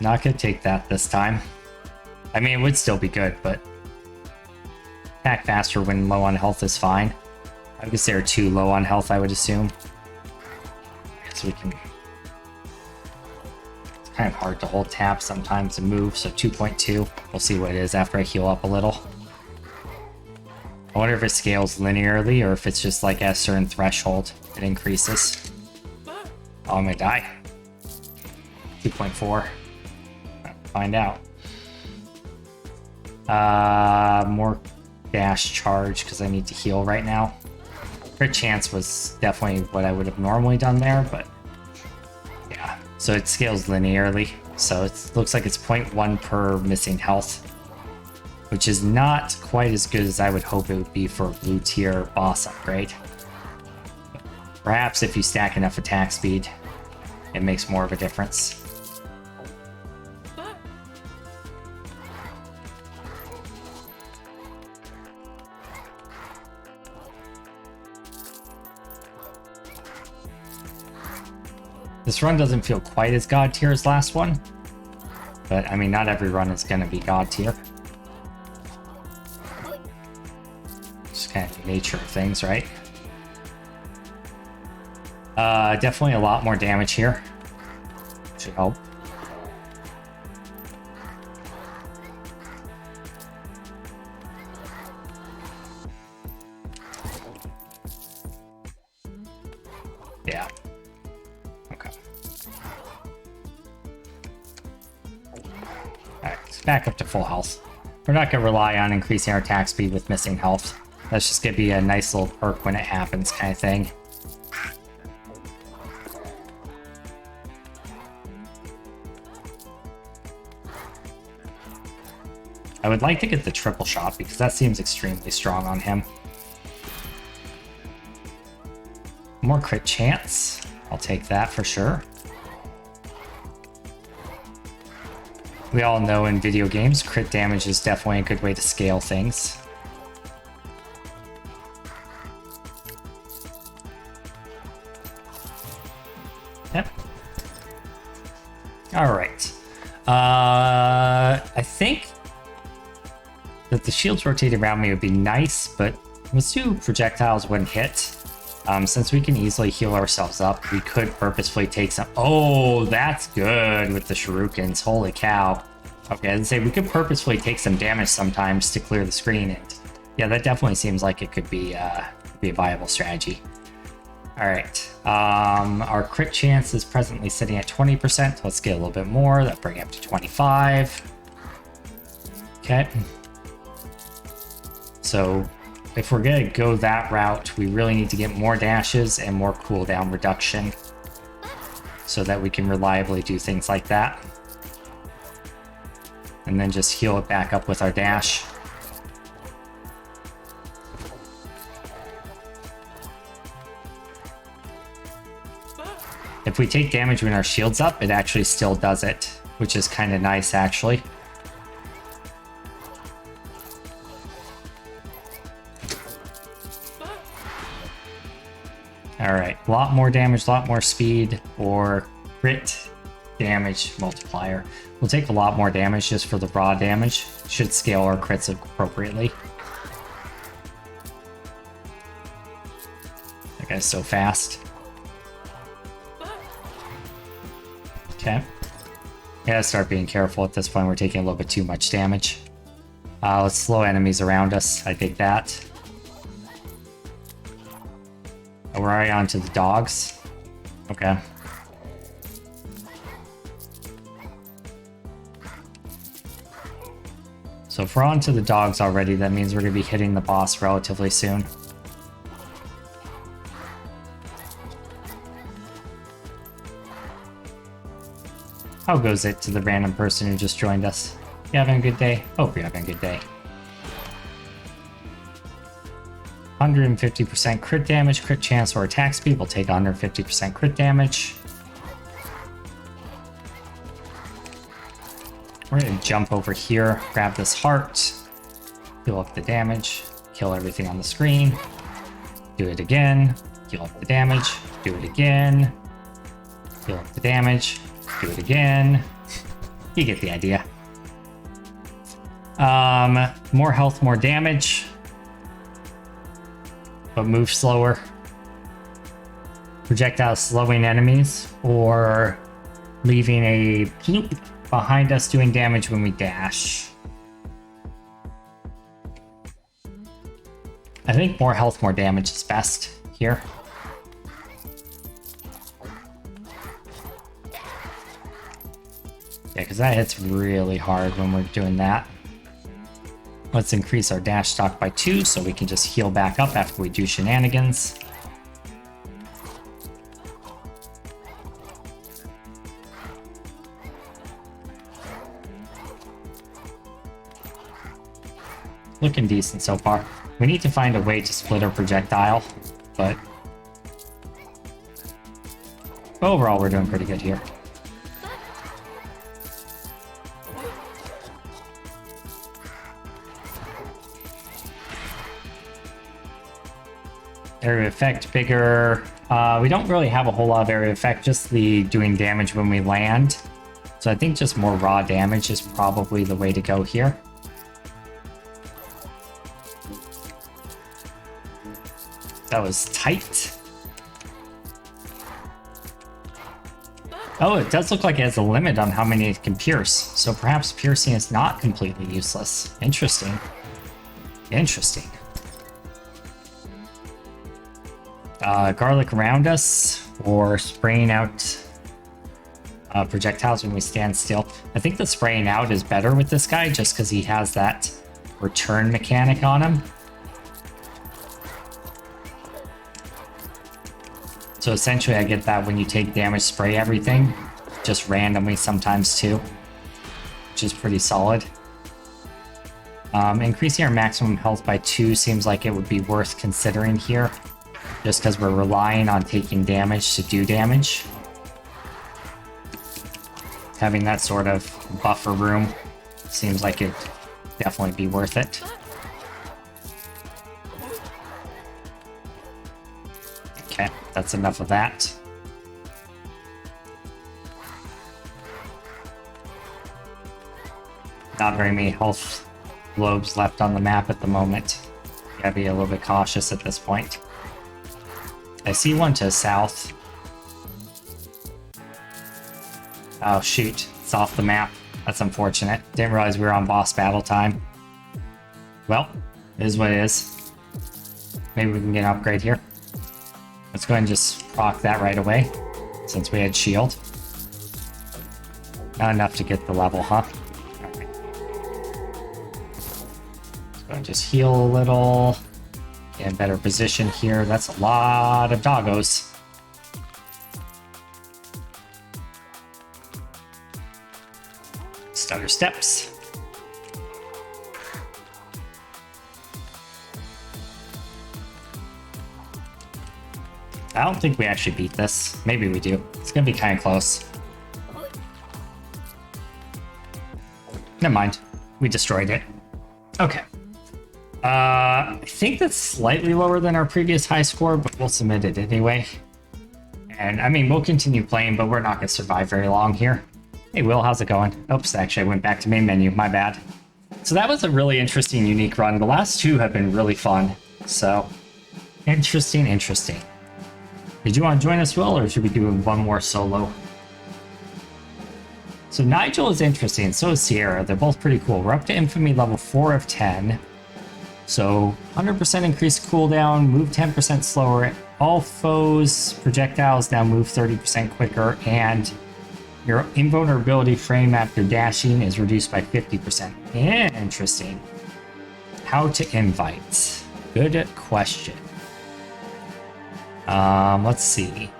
Not gonna take that this time. I mean, it would still be good, but attack faster when low on health is fine. I guess they're too low on health, I would assume. So we can... It's kind of hard to hold tab sometimes and move, so 2.2. We'll see what it is after I heal up a little. I wonder if it scales linearly or if it's just like at a certain threshold it increases. Oh, I'm gonna die. 2.4. Find out. More dash charge because I need to heal right now. Crit chance was definitely what I would have normally done there, but yeah. So it scales linearly. So it looks like it's 0.1 per missing health, which is not quite as good as I would hope it would be for a blue tier boss upgrade. Perhaps if you stack enough attack speed, it makes more of a difference. This run doesn't feel quite as god tier as last one, but I mean, not every run is going to be god tier. Just kind of the nature of things, right? Definitely a lot more damage here. Should help. Yeah. Okay. Alright, let's back up to full health. We're not going to rely on increasing our attack speed with missing health. That's just going to be a nice little perk when it happens kind of thing. I would like to get the triple shot because that seems extremely strong on him. More crit chance. I'll take that for sure. We all know in video games, crit damage is definitely a good way to scale things. Yep. Alright. I think that the shields rotated around me would be nice, but let's do projectiles when hit. Since we can easily heal ourselves up, we could purposefully take some... Oh, that's good with the shurikens. Holy cow. Okay, I'd say we could purposefully take some damage sometimes to clear the screen. And yeah, that definitely seems like it could be a viable strategy. Alright. Our crit chance is presently sitting at 20%. Let's get a little bit more. That'll bring it up to 25. Okay. So if we're going to go that route, we really need to get more dashes and more cooldown reduction so that we can reliably do things like that. And then just heal it back up with our dash. If we take damage when our shield's up, it actually still does it, which is kind of nice, actually. Alright, a lot more damage, a lot more speed, or crit damage multiplier. We'll take a lot more damage just for the raw damage. Should scale our crits appropriately. That guy's so fast. Okay. Gotta start being careful at this point. We're taking a little bit too much damage. Let's slow enemies around us. I dig that. Oh, we're already on to the dogs. Okay. So if we're on to the dogs already, that means we're going to be hitting the boss relatively soon. How goes it to the random person who just joined us? You having a good day? Hope you're having a good day. 150% crit damage, crit chance, or attack speed. We'll take 150% crit damage. We're going to jump over here, grab this heart, heal up the damage, kill everything on the screen, do it again, heal up the damage, do it again, heal up the damage, do it again. You get the idea. More health, more damage, but move slower. Projectile slowing enemies, or leaving a bloop behind us doing damage when we dash. I think more health, more damage is best here. Yeah, because that hits really hard when we're doing that. Let's increase our dash stock by 2 so we can just heal back up after we do shenanigans. Looking decent so far. We need to find a way to split our projectile, but overall we're doing pretty good here. Area effect bigger. We don't really have a whole lot of area effect, just the doing damage when we land. So I think just more raw damage is probably the way to go here. That was tight. Oh, it does look like it has a limit on how many it can pierce. So perhaps piercing is not completely useless. Interesting. Interesting. Garlic around us, or spraying out projectiles when we stand still. I think the spraying out is better with this guy just because he has that return mechanic on him. So essentially I get that when you take damage, spray everything, just randomly sometimes too, which is pretty solid. Increasing our maximum health by 2 seems like it would be worth considering here, just because we're relying on taking damage to do damage. Having that sort of buffer room seems like it'd definitely be worth it. Okay, that's enough of that. Not very many health globes left on the map at the moment. Gotta be a little bit cautious at this point. I see one to the south. Oh shoot, it's off the map. That's unfortunate. Didn't realize we were on boss battle time. Well, it is what it is. Maybe we can get an upgrade here. Let's go ahead and just proc that right away, since we had shield. Not enough to get the level, huh? Alright. Let's go and just heal a little. Get in better position here. That's a lot of doggos. Stutter steps. I don't think we actually beat this. Maybe we do. It's gonna be kind of close. Never mind. We destroyed it. Okay. I think that's slightly lower than our previous high score, but we'll submit it anyway. And I mean, we'll continue playing, but we're not gonna survive very long here. Hey Will, how's it going? Oops, actually I went back to main menu, my bad. So that was a really interesting, unique run. The last two have been really fun. So, interesting. Did you want to join us, Will, or should we do one more solo? So Nigel is interesting, so is Sierra. They're both pretty cool. We're up to Infamy level 4 of 10. So 100% increased cooldown, move 10% slower. All foes, projectiles now move 30% quicker, and your invulnerability frame after dashing is reduced by 50%. Interesting. How to invite? Good question. Let's see.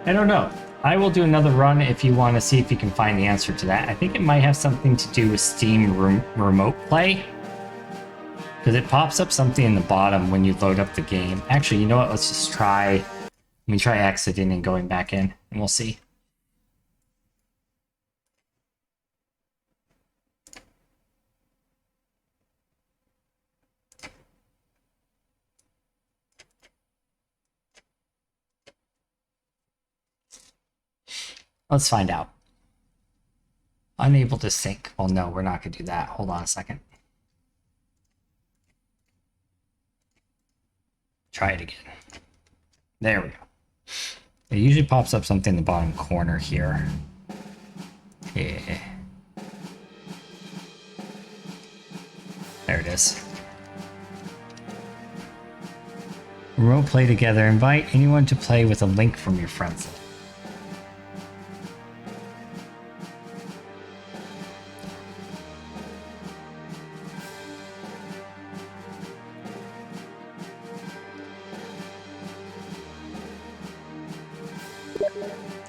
I don't know. I will do another run if you want to see if you can find the answer to that. I think it might have something to do with Steam Remote Play. Because it pops up something in the bottom when you load up the game. Actually, you know what? Let's just try... Let me try exiting and going back in, and we'll see. Let's find out. Unable to sync. Well, no, we're not going to do that. Hold on a second. Try it again. There we go. It usually pops up something in the bottom corner here. Yeah. There it is. Remote play together. Invite anyone to play with a link from your friends list.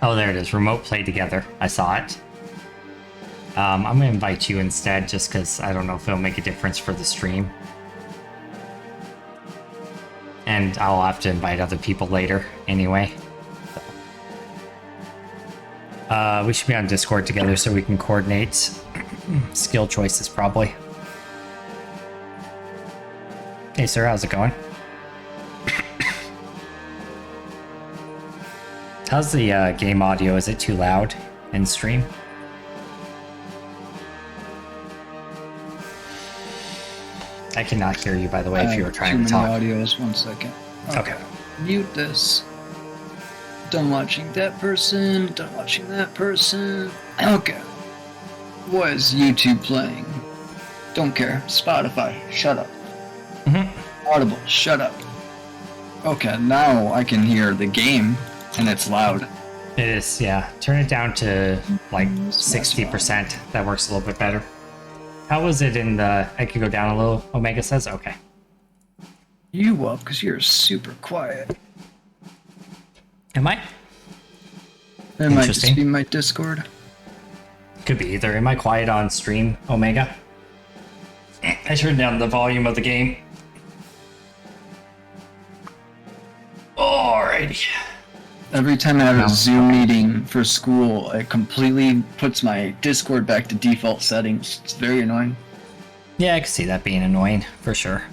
Oh, there it is. Remote play together. I saw it. I'm going to invite you instead just because I don't know if it'll make a difference for the stream. And I'll have to invite other people later anyway. We should be on Discord together so we can coordinate skill choices probably. Hey sir, how's it going? How's the game audio? Is it too loud in stream? I cannot hear you, by the way, if you were trying to talk. Audios, 1 second. Okay. Mute this. Done watching that person. Done watching that person. Okay. What is YouTube playing? Don't care. Spotify. Shut up. Audible. Shut up. Okay, now I can hear the game. And it's loud. It is, yeah. Turn it down to like 60%. That works a little bit better. How was it in the... I could go down a little, Omega says? Okay. You will, because you're super quiet. Am I? That might just be my Discord. Could be either. Am I quiet on stream, Omega? I turned down the volume of the game. Alrighty. Every time I have a Zoom meeting for school, it completely puts my Discord back to default settings. It's very annoying. Yeah, I can see that being annoying, for sure.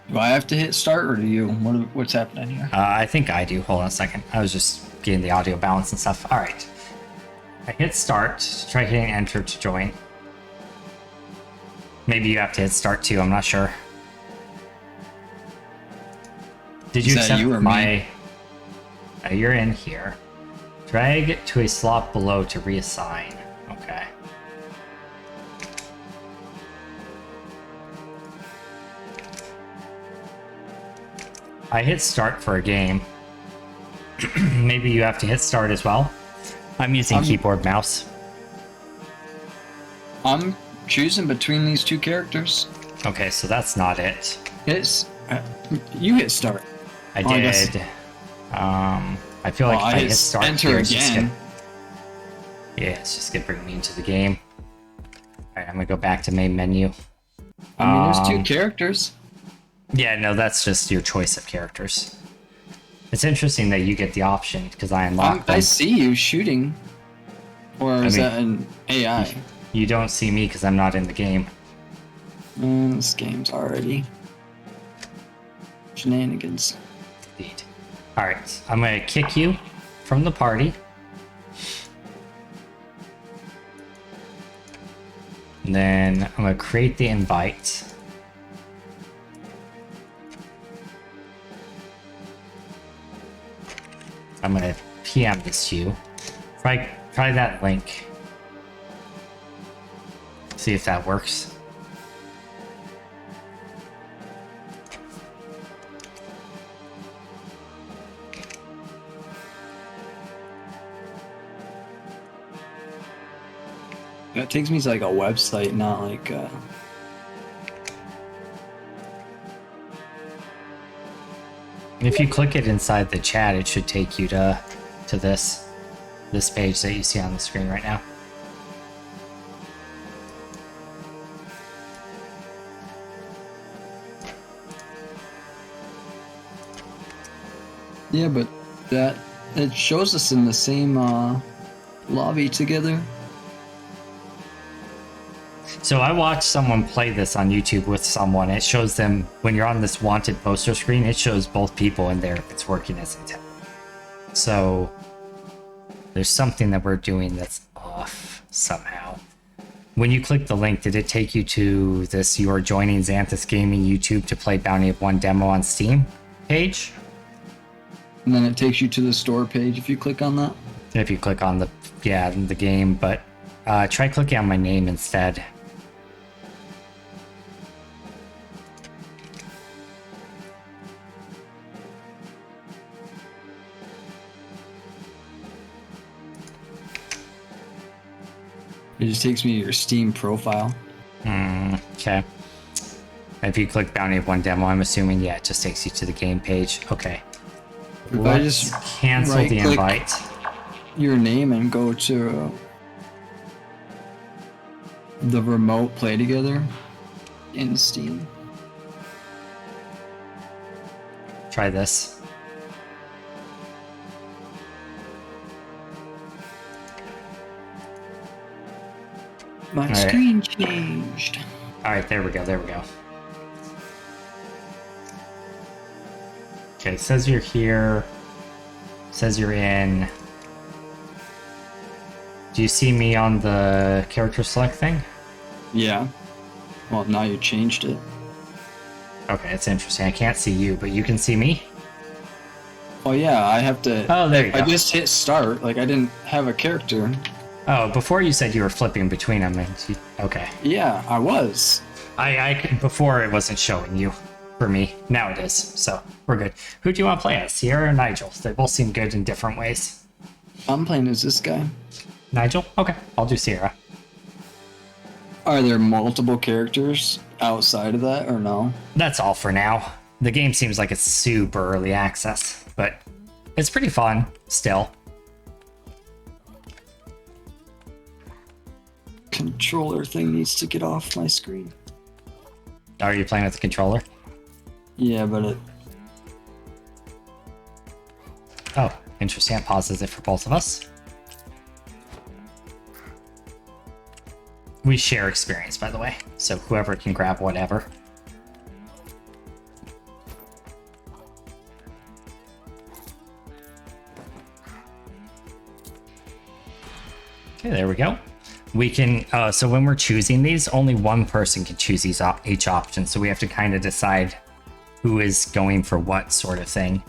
Do I have to hit start, or do you? What's happening here? I think I do. Hold on a second. I was just getting the audio balance and stuff. Alright. I hit start. Try hitting enter to join. Maybe you have to hit start too, I'm not sure. Did you accept my... Now you're in here. Drag to a slot below to reassign. Okay. I hit start for a game. Maybe you have to hit start as well. I'm using keyboard mouse. I'm choosing between these two characters. Okay, so that's not it. It's you hit start. I Oh, I guess- did. I feel like if I hit start enter here, it's just again. it's just gonna bring me into the game. Alright, I'm gonna go back to main menu. I mean, there's two characters. Yeah, no, that's just your choice of characters. It's interesting that you get the option because I unlocked I them. see you shooting. Or is mean- that an AI? You don't see me because I'm not in the game. This game's already shenanigans. Indeed. Alright, I'm gonna kick you from the party. And then I'm gonna create the invite. I'm gonna PM this to you. Try that link. See if that works. That takes me to like a website, not like If you click it inside the chat, it should take you to this page that you see on the screen right now. yeah, but that it shows us in the same lobby together. So I watched someone play this on YouTube with someone. It shows them when you're on this wanted poster screen, it shows both people in there if it's working as intended. So there's something that we're doing that's off somehow. When you click the link, did it take you to this "You are joining Xanthus Gaming YouTube to play Bounty of One demo on Steam" page? And then it takes you to the store page if you click on that. If you click on the game, but try clicking on my name instead. It just takes me to your Steam profile. Okay. If you click Bounty of One demo, I'm assuming, yeah, it just takes you to the game page. Okay. If I Let's just cancel the right-click invite. your name and go to the remote play together in Steam. Try this. My right. screen changed. All right, there we go. There we go. Okay, it says you're here. It says you're in. Do you see me on the character select thing? Yeah. Well, now you changed it. Okay, it's interesting. I can't see you, but you can see me? Oh yeah, I have to. Oh, there you I go. just hit start. Like I didn't have a character. Oh, before you said you were flipping between them. Okay. Yeah, I was. Before it wasn't showing you for me. Now it is. So we're good. Who do you want to play as? Sierra or Nigel? They both seem good in different ways. I'm playing as this guy. Nigel? Okay, I'll do Sierra. Are there multiple characters outside of that or no? That's all for now. The game seems like it's super early access, but it's pretty fun still. Controller thing needs to get off my screen. Are you playing with the controller? Yeah, but it. Oh, interesting. It pauses it for both of us. We share experience, by the way, so whoever can grab whatever. Okay, there we go. We can, so when we're choosing these, only one person can choose each option, so we have to kind of decide who is going for what sort of thing.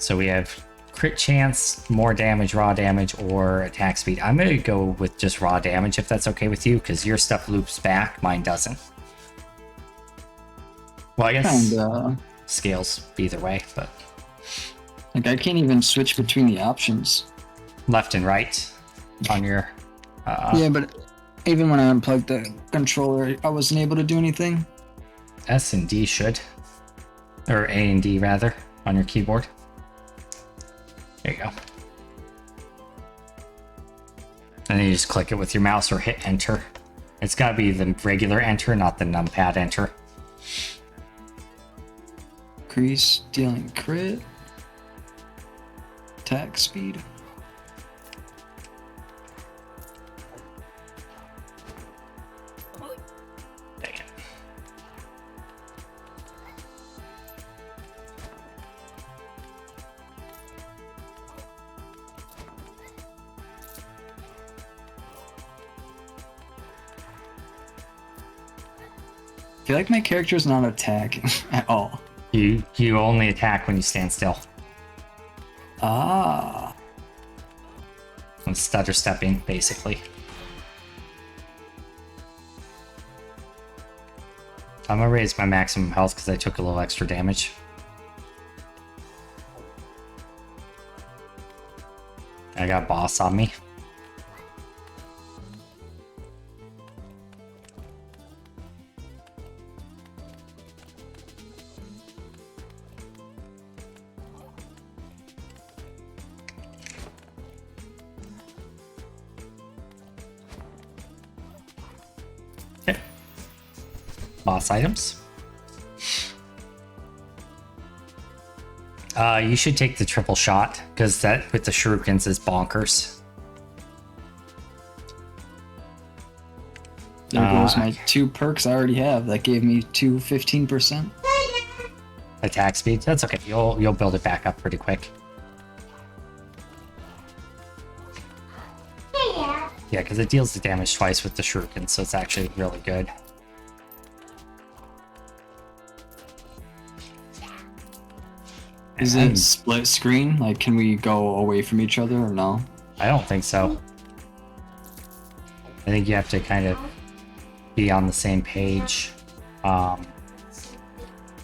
So we have crit chance, more damage, raw damage, or attack speed. I'm going to go with just raw damage if that's okay with you, because your stuff loops back, mine doesn't. Well, I guess Kinda. scales either way, but Like, I can't even switch between the options. left and right on your... Yeah, but even when I unplugged the controller, I wasn't able to do anything. S and D should. Or A and D, rather, on your keyboard. There you go. And then you just click it with your mouse or hit enter. It's got to be the regular enter, not the numpad enter. Increase dealing crit. Attack speed. Dang it. I feel like my character's not attacking at all. You only attack when you stand still. Ah. And stutter stepping, basically. I'm gonna raise my maximum health because I took a little extra damage. I got boss on me. Okay. Boss items. You should take the triple shot, because that with the shurikens is bonkers. There goes my 2 perks I already have. That gave me 15%. Attack speed. That's okay. You'll build it back up pretty quick. Yeah. Yeah, because it deals the damage twice with the shuriken, so it's actually really good. Is it split screen? Like, can we go away from each other or no? I don't think so. I think you have to kind of be on the same page. If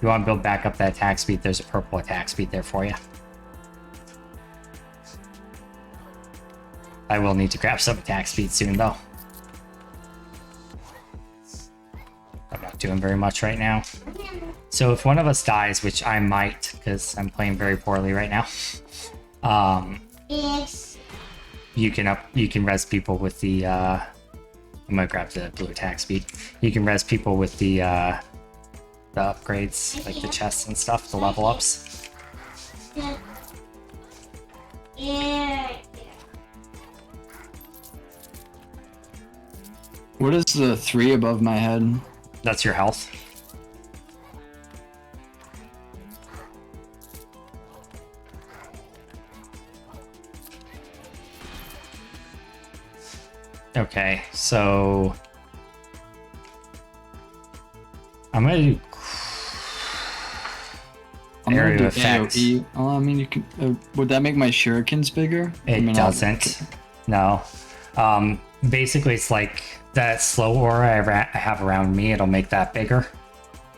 you want to build back up that attack speed, there's a purple attack speed there for you. I will need to grab some attack speed soon, though. I'm not doing very much right now. So if one of us dies, which I might, because I'm playing very poorly right now, Yes. you can res people with the I'm gonna grab the blue attack speed. You can res people with the upgrades, like the chests and stuff, the level ups. Yeah. What is the 3 above my head? That's your health. Okay, so I'm gonna do area of effect. AoE. Oh, I mean, you can. Would that make my shurikens bigger? It doesn't. No. Basically, it's like that slow aura I have around me. It'll make that bigger.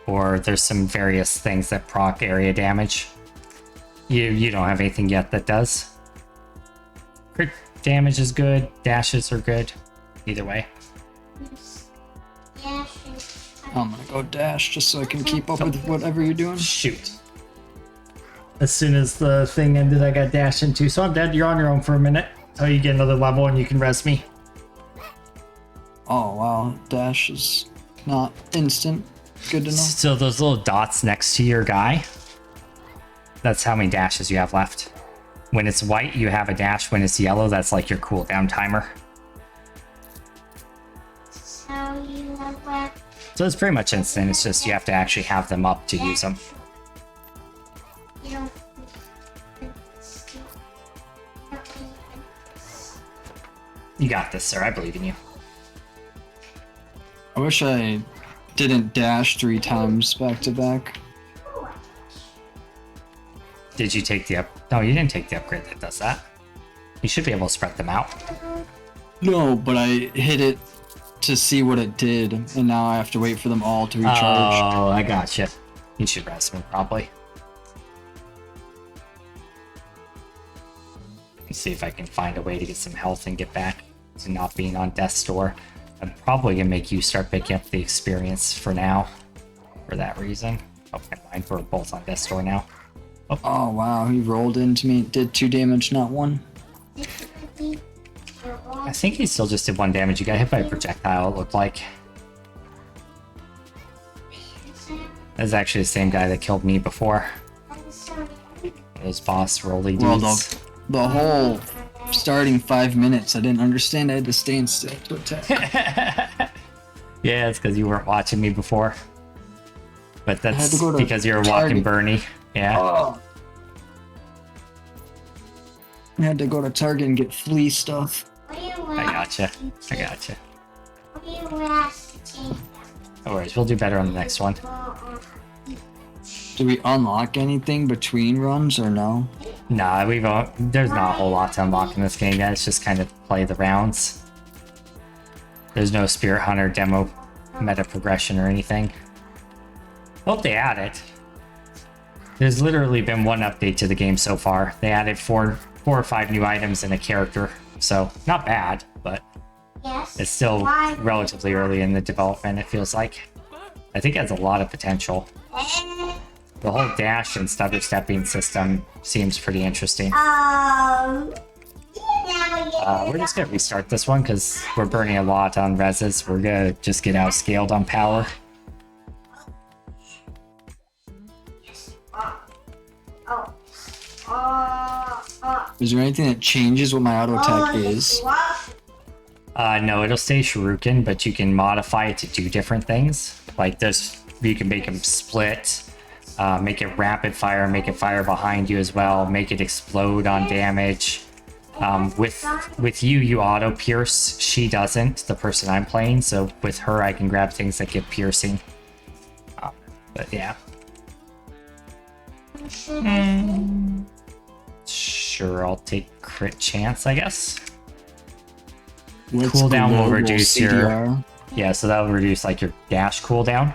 Or there's some various things that proc area damage. You don't have anything yet that does. Crit damage is good. Dashes are good. Either way. Yeah. I'm gonna go dash just so I can keep up with whatever you're doing. Shoot. As soon as the thing ended, I got dashed into. So I'm dead. You're on your own for a minute. Until you get another level and you can res me. Oh wow, dash is not instant. Good to know. So those little dots next to your guy, that's how many dashes you have left. When it's white, you have a dash. When it's yellow, that's like your cooldown timer. So you have what? So it's pretty much instant. It's just you have to actually have them up to use them. You don't. You got this, sir. I believe in you. I wish I didn't dash 3 times back to back. Did you take the up? No, you didn't take the upgrade that does that. You should be able to spread them out. No, but I hit it to see what it did, and now I have to wait for them all to recharge. Oh, I gotcha. You should rest me probably. Let me see if I can find a way to get some health and get back to not being on death's door. I'm probably gonna make you start picking up the experience for now, for that reason. Oh, never mind. We're both on death's door now. Oh wow, he rolled into me. Did 2 damage, not 1. I think he still just did 1 damage. You got hit by a projectile, it looked like. That's actually the same guy that killed me before. Those boss rolly dudes. Well, the whole starting 5 minutes, I didn't understand. I had to stand still to attack. Yeah, it's because you weren't watching me before. But had that's to go to because you were walking Target. Bernie. Yeah. Oh. I had to go to Target and get flea stuff. I gotcha. I gotcha. What do you ask to take No worries, we'll do better on the next one. Do we unlock anything between runs or no? Nah, there's not a whole lot to unlock in this game, guys. Just kind of play the rounds. There's no Spirit Hunter demo meta progression or anything. Hope they add it. There's literally been 1 update to the game so far. They added 4 or 5 new items and a character, so not bad, but Yes. it's still relatively early in the development, it feels like. I think it has a lot of potential. The whole dash and stutter stepping system seems pretty interesting. We're just gonna restart this one because we're burning a lot on reses. We're gonna just get outscaled on power. Is there anything that changes what my auto attack is? No, it'll stay Shuriken, but you can modify it to do different things. Like this, you can make them split, make it rapid fire, make it fire behind you as well, make it explode on damage. With you auto pierce. She doesn't, the person I'm playing. So with her, I can grab things that give piercing. But yeah. Sure, I'll take crit chance, I guess. What's Cooldown will global reduce CDR? Yeah, so that will reduce like your dash cooldown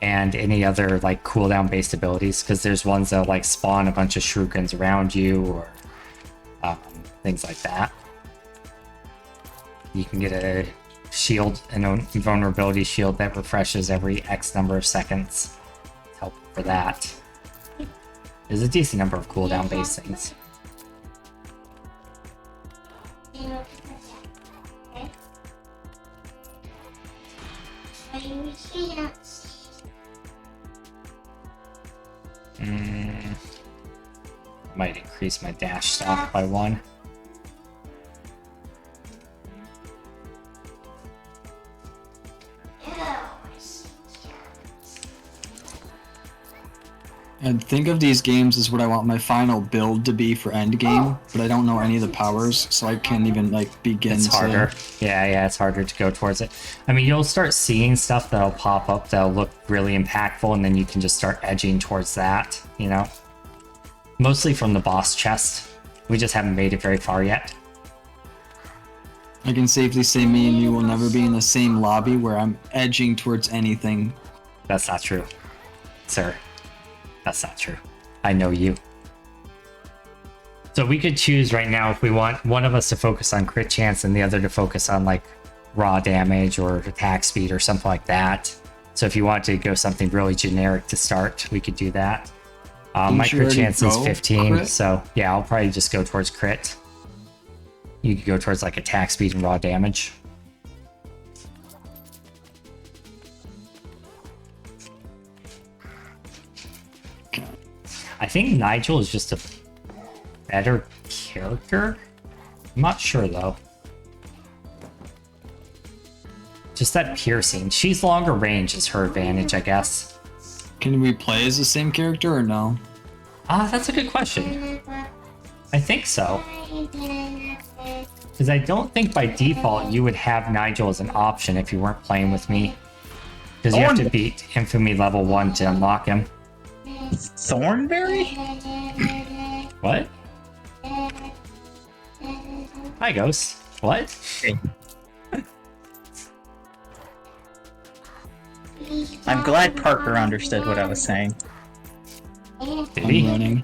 and any other like cooldown based abilities, because there's ones that like spawn a bunch of shurikens around you or things like that. You can get a shield, an invulnerability shield that refreshes every X number of seconds. Help for that. There's a decent number of cooldown based things. Might increase my dash stock by 1. And think of these games as what I want my final build to be for endgame, but I don't know any of the powers, so I can't even like begin It's to... harder. Yeah, it's harder to go towards it. I mean, you'll start seeing stuff that'll pop up that'll look really impactful, and then you can just start edging towards that, you know? Mostly from the boss chest. We just haven't made it very far yet. I can safely say me and you will never be in the same lobby where I'm edging towards anything. That's not true, sir. That's not true. I know you. So we could choose right now if we want one of us to focus on crit chance and the other to focus on like raw damage or attack speed or something like that. So if you want to go something really generic to start, we could do that. My crit chance is 15, crit? so yeah, I'll probably just go towards crit. You could go towards like attack speed and raw damage. I think Nigel is just a better character. I'm not sure though. Just that piercing. She's longer range is her advantage, I guess. Can we play as the same character or no? That's a good question. I think so. Because I don't think by default you would have Nigel as an option if you weren't playing with me. Because you have to beat Infamy level 1 to unlock him. Thornberry? What? Hi, Ghost. What? I'm glad Parker understood what I was saying. Did I'm he? running.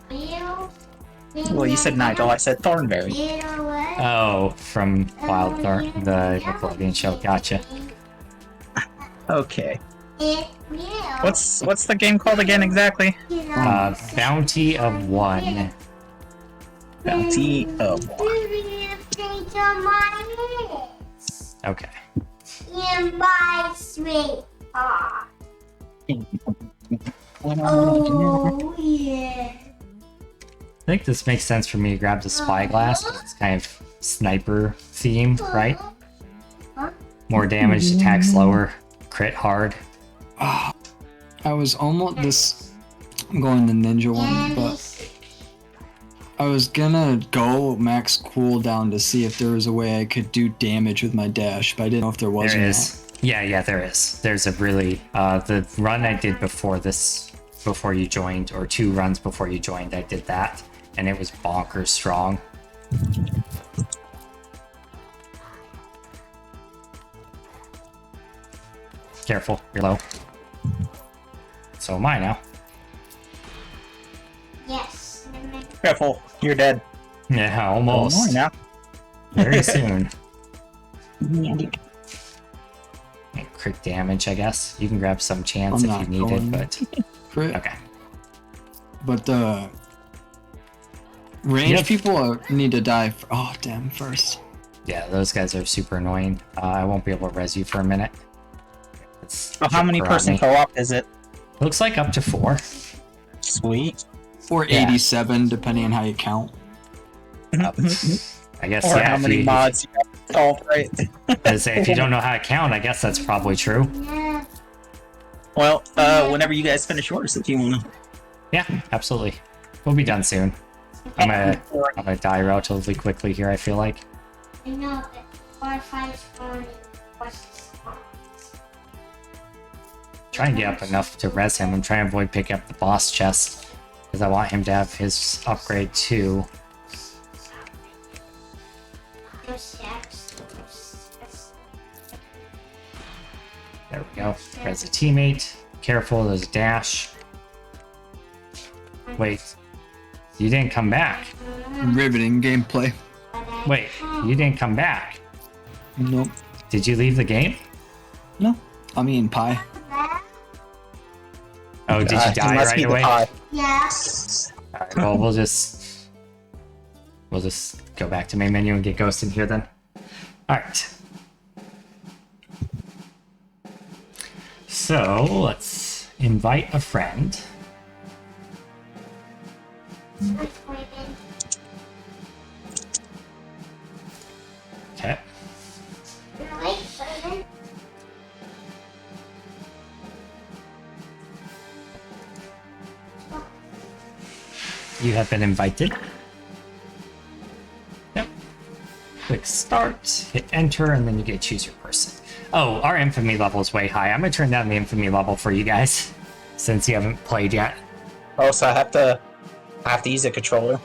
Well, you said Nigel, I said Thornberry. Oh, from Wild Thorn, the Nickelodeon show. Gotcha. Okay. What's the game called again exactly? Bounty of One. Bounty of One. Okay. Invite me. Oh, yeah. I think this makes sense for me to grab the spyglass. It's kind of sniper theme, right? More damage, attack slower, crit hard. I was almost this. I'm going the ninja one, but I was gonna go max cooldown to see if there was a way I could do damage with my dash, but I didn't know if there was. There or is. Yeah, there is. There's a really the run I did before this, before you joined, or 2 runs before you joined, I did that, and it was bonkers strong. Careful, you're low. So am I now. Yes. Careful, you're dead. Yeah, Oh, almost. now. Very soon. Crit damage, I guess. You can grab some chance I'm if not you need going. it, but Crit. okay. But the range Yep. people need to die. Oh damn! First. Yeah, those guys are super annoying. I won't be able to res you for a minute. It's So how many super on person me. co-op is it? Looks like up to 4. Sweet. Or Yeah. 87, depending on how you count. I guess, Or yeah. how If many you, mods you have installed, right? if you don't know how to count, I guess that's probably true. Well, whenever you guys finish yours, if you wanna. Yeah, absolutely. We'll be done soon. I'm gonna die relatively quickly here, I feel like. I know that 4 or 5 phone was Try and get up enough to res him. I'm trying to avoid picking up the boss chest, because I want him to have his upgrade too. There we go. Res a teammate. Careful, there's a dash. Wait. You didn't come back. Riveting gameplay. Wait, you didn't come back. Nope. Did you leave the game? No. I'm eating pie. Oh, did you die Must right be the away? pie. Yes. Alright, well, we'll just go back to main menu and get Ghost in here then. Alright. So, let's invite a friend. Okay. You have been invited. Yep. Click start, hit enter, and then you get to choose your person. Oh, our infamy level is way high. I'm gonna turn down the infamy level for you guys, since you haven't played yet. Oh, so I have to use a controller.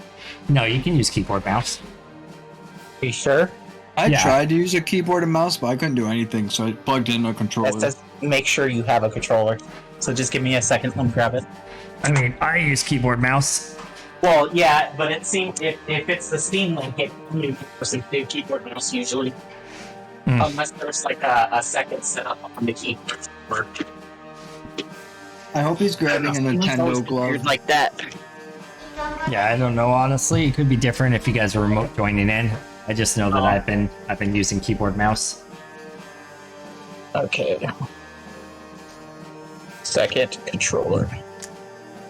No, you can use keyboard mouse. Are you sure? I Yeah. tried to use a keyboard and mouse, but I couldn't do anything, so I plugged in a controller. That says make sure you have a controller. So just give me a second. Let me grab it. I mean, I use keyboard mouse. Well, yeah, but it seems if it's the Steam link, it only person do keyboard mouse usually, unless there's like a second setup on the keyboard. I hope he's grabbing a Nintendo glove. like that. Yeah, I don't know honestly. It could be different if you guys are remote joining in. I just know that I've been using keyboard mouse. Okay. Second controller.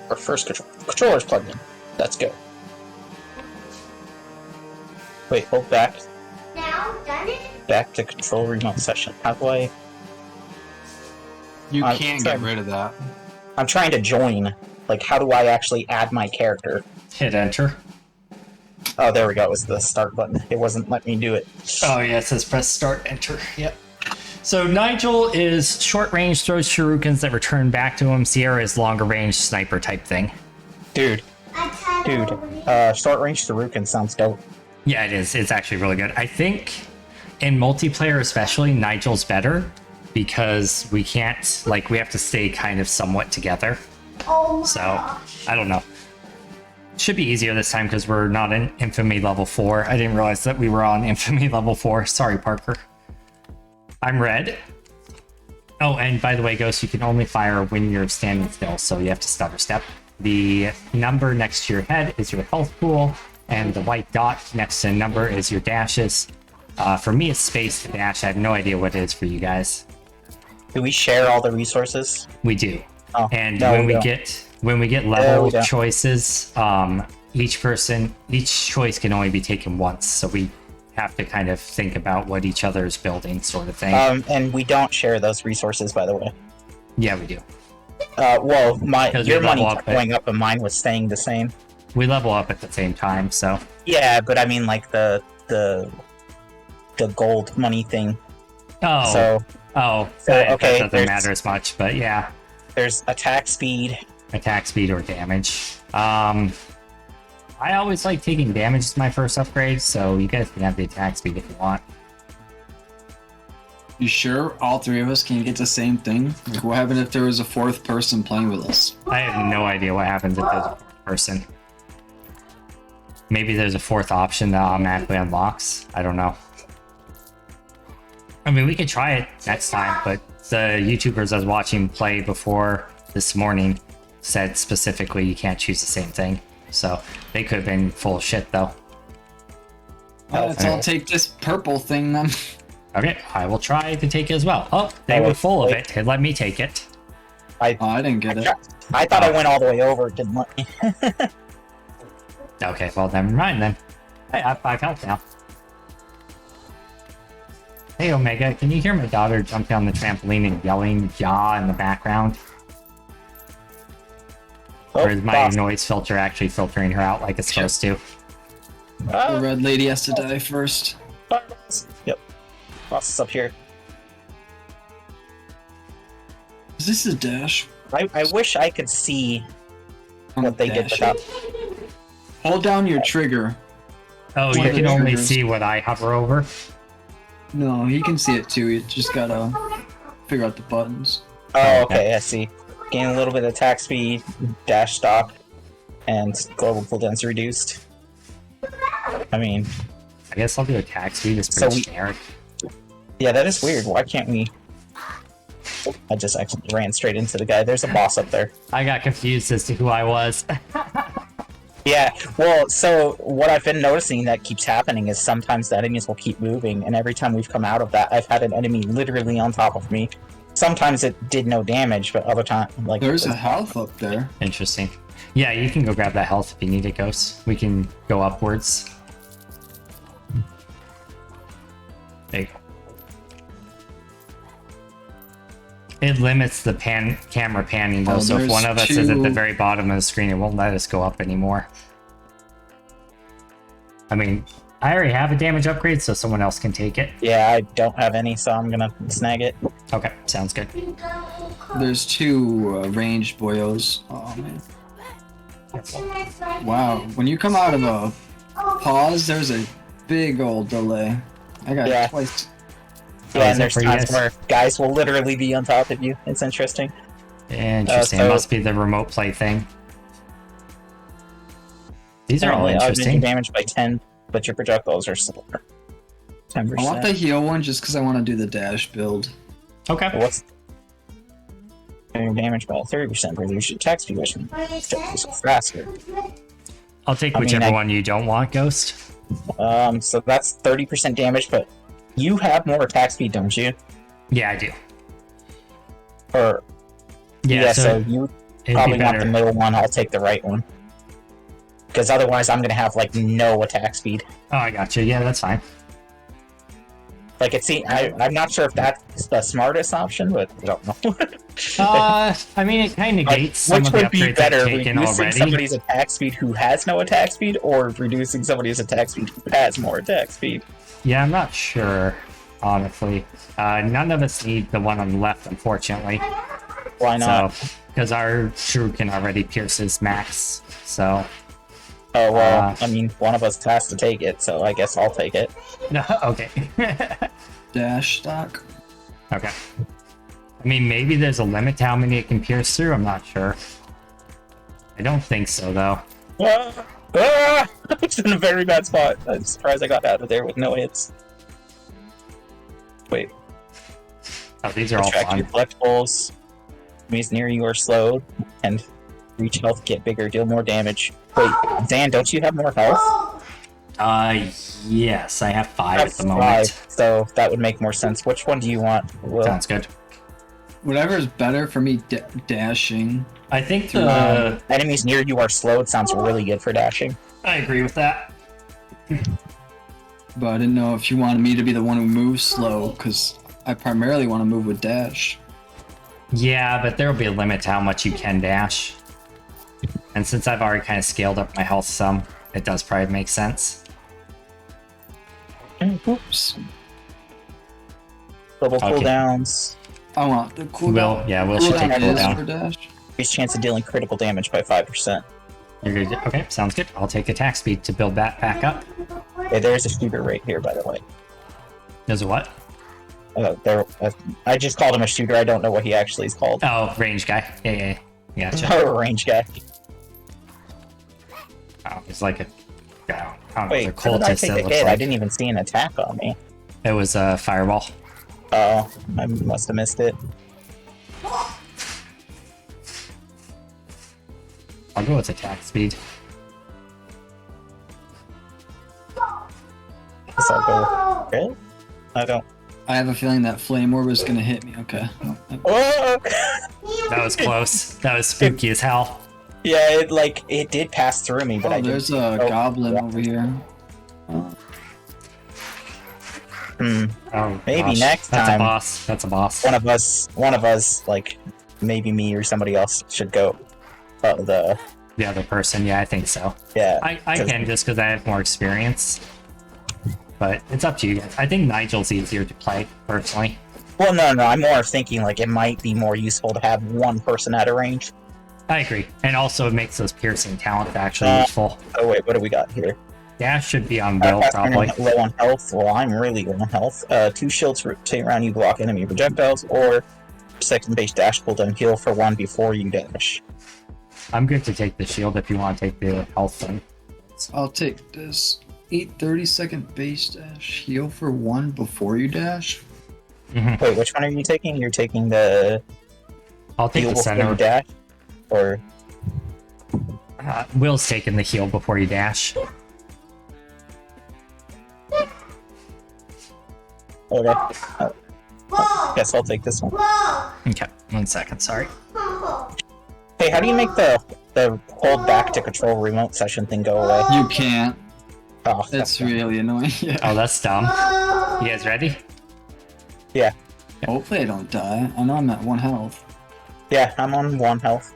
Or first controller. Controller's plugged in. Let's go. Wait, hold back. Now done it? Back to control remote session. How do I? You I'm can't sorry. get rid of that. I'm trying to join. Like, how do I actually add my character? Hit enter. Oh, there we go. It was the start button. It wasn't letting me do it. Oh yeah, it says press start enter. Yep. So Nigel is short range, throws shurikens that return back to him. Sierra is longer range, sniper type thing. Dude, short range Shuriken sounds dope. Yeah, it is. It's actually really good. I think in multiplayer especially, Nigel's better because we can't, like, we have to stay kind of somewhat together. Oh my So, gosh. I don't know. Should be easier this time because we're not in Infamy level 4. I didn't realize that we were on Infamy level 4. Sorry, Parker. I'm red. Oh, and by the way, Ghost, you can only fire when you're standing still, so you have to stutter step. The number next to your head is your health pool, and the white dot next to the number is your dashes. For me, it's space to dash. I have no idea what it is for you guys. Do we share all the resources? We do. Oh, And no, when we don't. get we level don't. choices, each choice can only be taken once, so we have to kind of think about what each other is building, sort of thing. And we don't share those resources, by the way. Yeah, we do. Well, Because we your money level kept up going up and mine was staying the same. We level up at the same time, so Yeah, but I mean, like the gold money thing. So So that okay, doesn't there's- matter as much, but yeah, there's attack speed. attack speed or damage. I always like taking damage as my first upgrade, so you guys can have the attack speed if you want. You sure all three of us can get the same thing? Like, what happened if there was a fourth person playing with us? I have no idea what happens if there's a fourth person. Maybe there's a fourth option that automatically unlocks. I don't know. I mean, we could try it next time, but the YouTubers I was watching play before this morning said specifically you can't choose the same thing. So they could have been full of shit, though. Let's all take this purple thing then. Okay, I will try to take it as well. Oh, they were full of it. Let me take it. Oh, I didn't get it. I thought I went all the way over. It didn't let me. Okay, well, never mind then. Hey, I have 5 health now. Hey, Omega, can you hear my daughter jumping on the trampoline and yelling "yaw" in the background? Or is my boss. noise filter actually filtering her out like it's supposed to? The red lady has to die first. Yep. Boss is up here. Is this a dash? I wish I could see I'm what they did dashing. without. Hold down your trigger. Oh, One you of the can only triggers. see what I hover over? No, he can see it too. You just gotta figure out the buttons. Oh, okay, I see. Gain a little bit of attack speed, dash stop, and global cooldowns reduced. I mean, I guess I'll do attack speed. It's So pretty we- generic. yeah, that is weird. Why can't we? I just actually ran straight into the guy. There's a boss up there. I got confused as to who I was. Yeah, well, so what I've been noticing that keeps happening is sometimes the enemies will keep moving, and every time we've come out of that, I've had an enemy literally on top of me. Sometimes it did no damage, but other times, like... There's a health up there. Interesting. Yeah, you can go grab that health if you need it, Ghost. We can go upwards. There you go. It limits the camera panning though, Oh, so if there's one of us is at the two- very bottom of the screen, it won't let us go up anymore. I mean, I already have a damage upgrade, so someone else can take it. Yeah, I don't have any, so I'm gonna snag it. Okay, sounds good. There's two ranged boyos. Oh man. Wow. When you come out of a pause, there's a big old delay. I got Yeah. it twice. Oh, Yeah, is and it there's for you times guys? where guys will literally be on top of you. It's interesting. Interesting. so- Must be the remote play thing. These are all Apparently, I'll make interesting. your damage by 10, but your projectiles are slower. 10%. I want the heal one just because I want to do the dash build. Okay. What's your damage by 30%, reduce your attack speed, which projectiles go faster. I'll take I mean, whichever I- one you don't want, Ghost. So that's 30% damage, but you have more attack speed, don't you? Yeah, I do. Or Yeah, so so you it'd be probably want the better. middle one. I'll take the right one. Because otherwise, I'm gonna have like no attack speed. Oh, I got you. Yeah, that's fine. Like I'm not sure if that's the smartest option, but I don't know. I mean, it kind of Like, negates some which of the would be upgrades better, I've taken reducing already. somebody's attack speed who has no attack speed, or reducing somebody's attack speed who has more attack speed? Yeah, I'm not sure. honestly. None of us need the one on the left, unfortunately. Why not? So, because our shuriken already pierces max, so... Oh, well, I mean, one of us has to take it, so I guess I'll take it. No, okay. Dash stock. Okay. I mean, maybe there's a limit to how many it can pierce through, I'm not sure. I don't think so, though. It's in a very bad spot. I'm surprised I got out of there with no hits. Wait. Oh, these are all Distract fun. your collectibles. Enemies near you are slowed, and reach health, get bigger, deal more damage. Wait, Dan, don't you have more health? Yes, I have 5 at the moment. 5, so that would make more sense. Which one do you want? Will? Sounds good. Whatever is better for me dashing. I think the... Enemies near you are slowed sounds really good for dashing. I agree with that. But I didn't know if you wanted me to be the one who moves slow, because I primarily want to move with dash. Yeah, but there will be a limit to how much you can dash. And since I've already kind of scaled up my health some, it does probably make sense. Oops. Double Okay. cooldowns. I want the cooldown. Will should take Cooldown is cooldown. for dash. Increased chance of dealing critical damage by 5%. You're good. Okay, sounds good. I'll take attack speed to build that back up. Hey, there's a shooter right here, by the way. There's a what? I just called him a shooter. I don't know what he actually is called. Oh, range guy. Yeah. Gotcha. A range guy. Oh, he's like a... I don't know, Wait, the how did I cultist take it a looks hit? I like. didn't even see an attack on me. It was a fireball. Oh, I must have missed it. I'll go with attack speed. Guess I'll go. Really? I don't. I have a feeling that flame orb is gonna hit me. Okay. Oh! That was close. That was spooky as hell. Yeah, it did pass through me, but I didn't. There's a goblin over here. Oh, Maybe gosh. next That's time. a boss. That's a boss. One of us, like maybe me or somebody else, should go. The other person, yeah, I think so. yeah. I can just because I have more experience. But it's up to you guys. I think Nigel's easier to play, personally. Well, no. I'm more thinking like it might be more useful to have one person at a range. I agree. And also it makes those piercing talents actually useful. Oh wait, what do we got here? Dash should be on Will, Fast probably. turning low on health. Well, I'm really low on health. 2 shields rotate around you, block enemy projectiles, or second base dash cooldown, heal for 1 before you dash. I'm good to take the shield if you want to take the health thing. I'll take this. 8 30-second base dash. Heal for 1 before you dash. Wait, which one are you taking? You're taking the I'll take heal the before you center. dash, or Will's taking the heal before you dash. okay. Guess I'll take this one. Okay, 1 second, sorry. Hey, how do you make the hold back to control remote session thing go away? You can't. Oh, It's really annoying. Yeah. Oh, that's dumb. You guys ready? yeah. Hopefully I don't die. I know I'm at 1 health. Yeah, I'm on 1 health.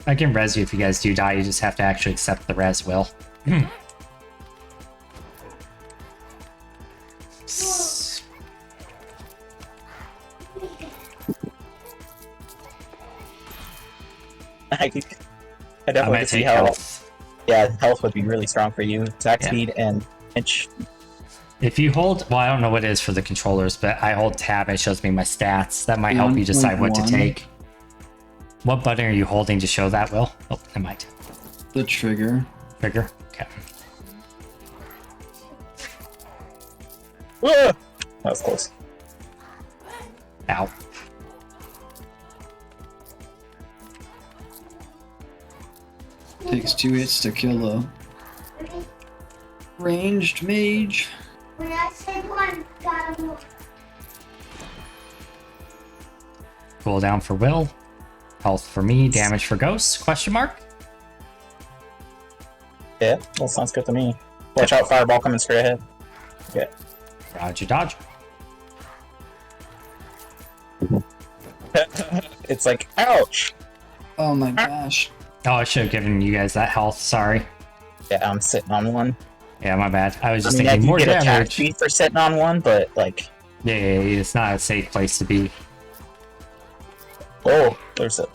I can res you if you guys do die, you just have to actually accept the res, Will. I I'm definitely gonna can see take how. health. Yeah, health would be really strong for you. Attack Yeah. speed and inch. If you hold, well, I don't know what it is for the controllers, but I hold tab, it shows me my stats. That might help you decide what to 1.1. take. What button are you holding to show that, Will? Oh, it might. The trigger. Trigger? Okay. That was close. Ow. Takes 2 hits to kill a ranged mage. When I say 1, gotta move. Cooldown for Will. Health for me. Damage for Ghosts? Question mark? Yeah, that sounds good to me. Watch out, fireball coming straight ahead. Yeah. Roger dodge. It's like, ouch! Oh my gosh. Oh, I should have given you guys that health. Sorry. Yeah, I'm sitting on 1. Yeah, my bad. I was I just mean, I thinking do more get attack damage. speed for sitting on 1, but, like, Yeah, it's not a safe place to be. Oh, there's a.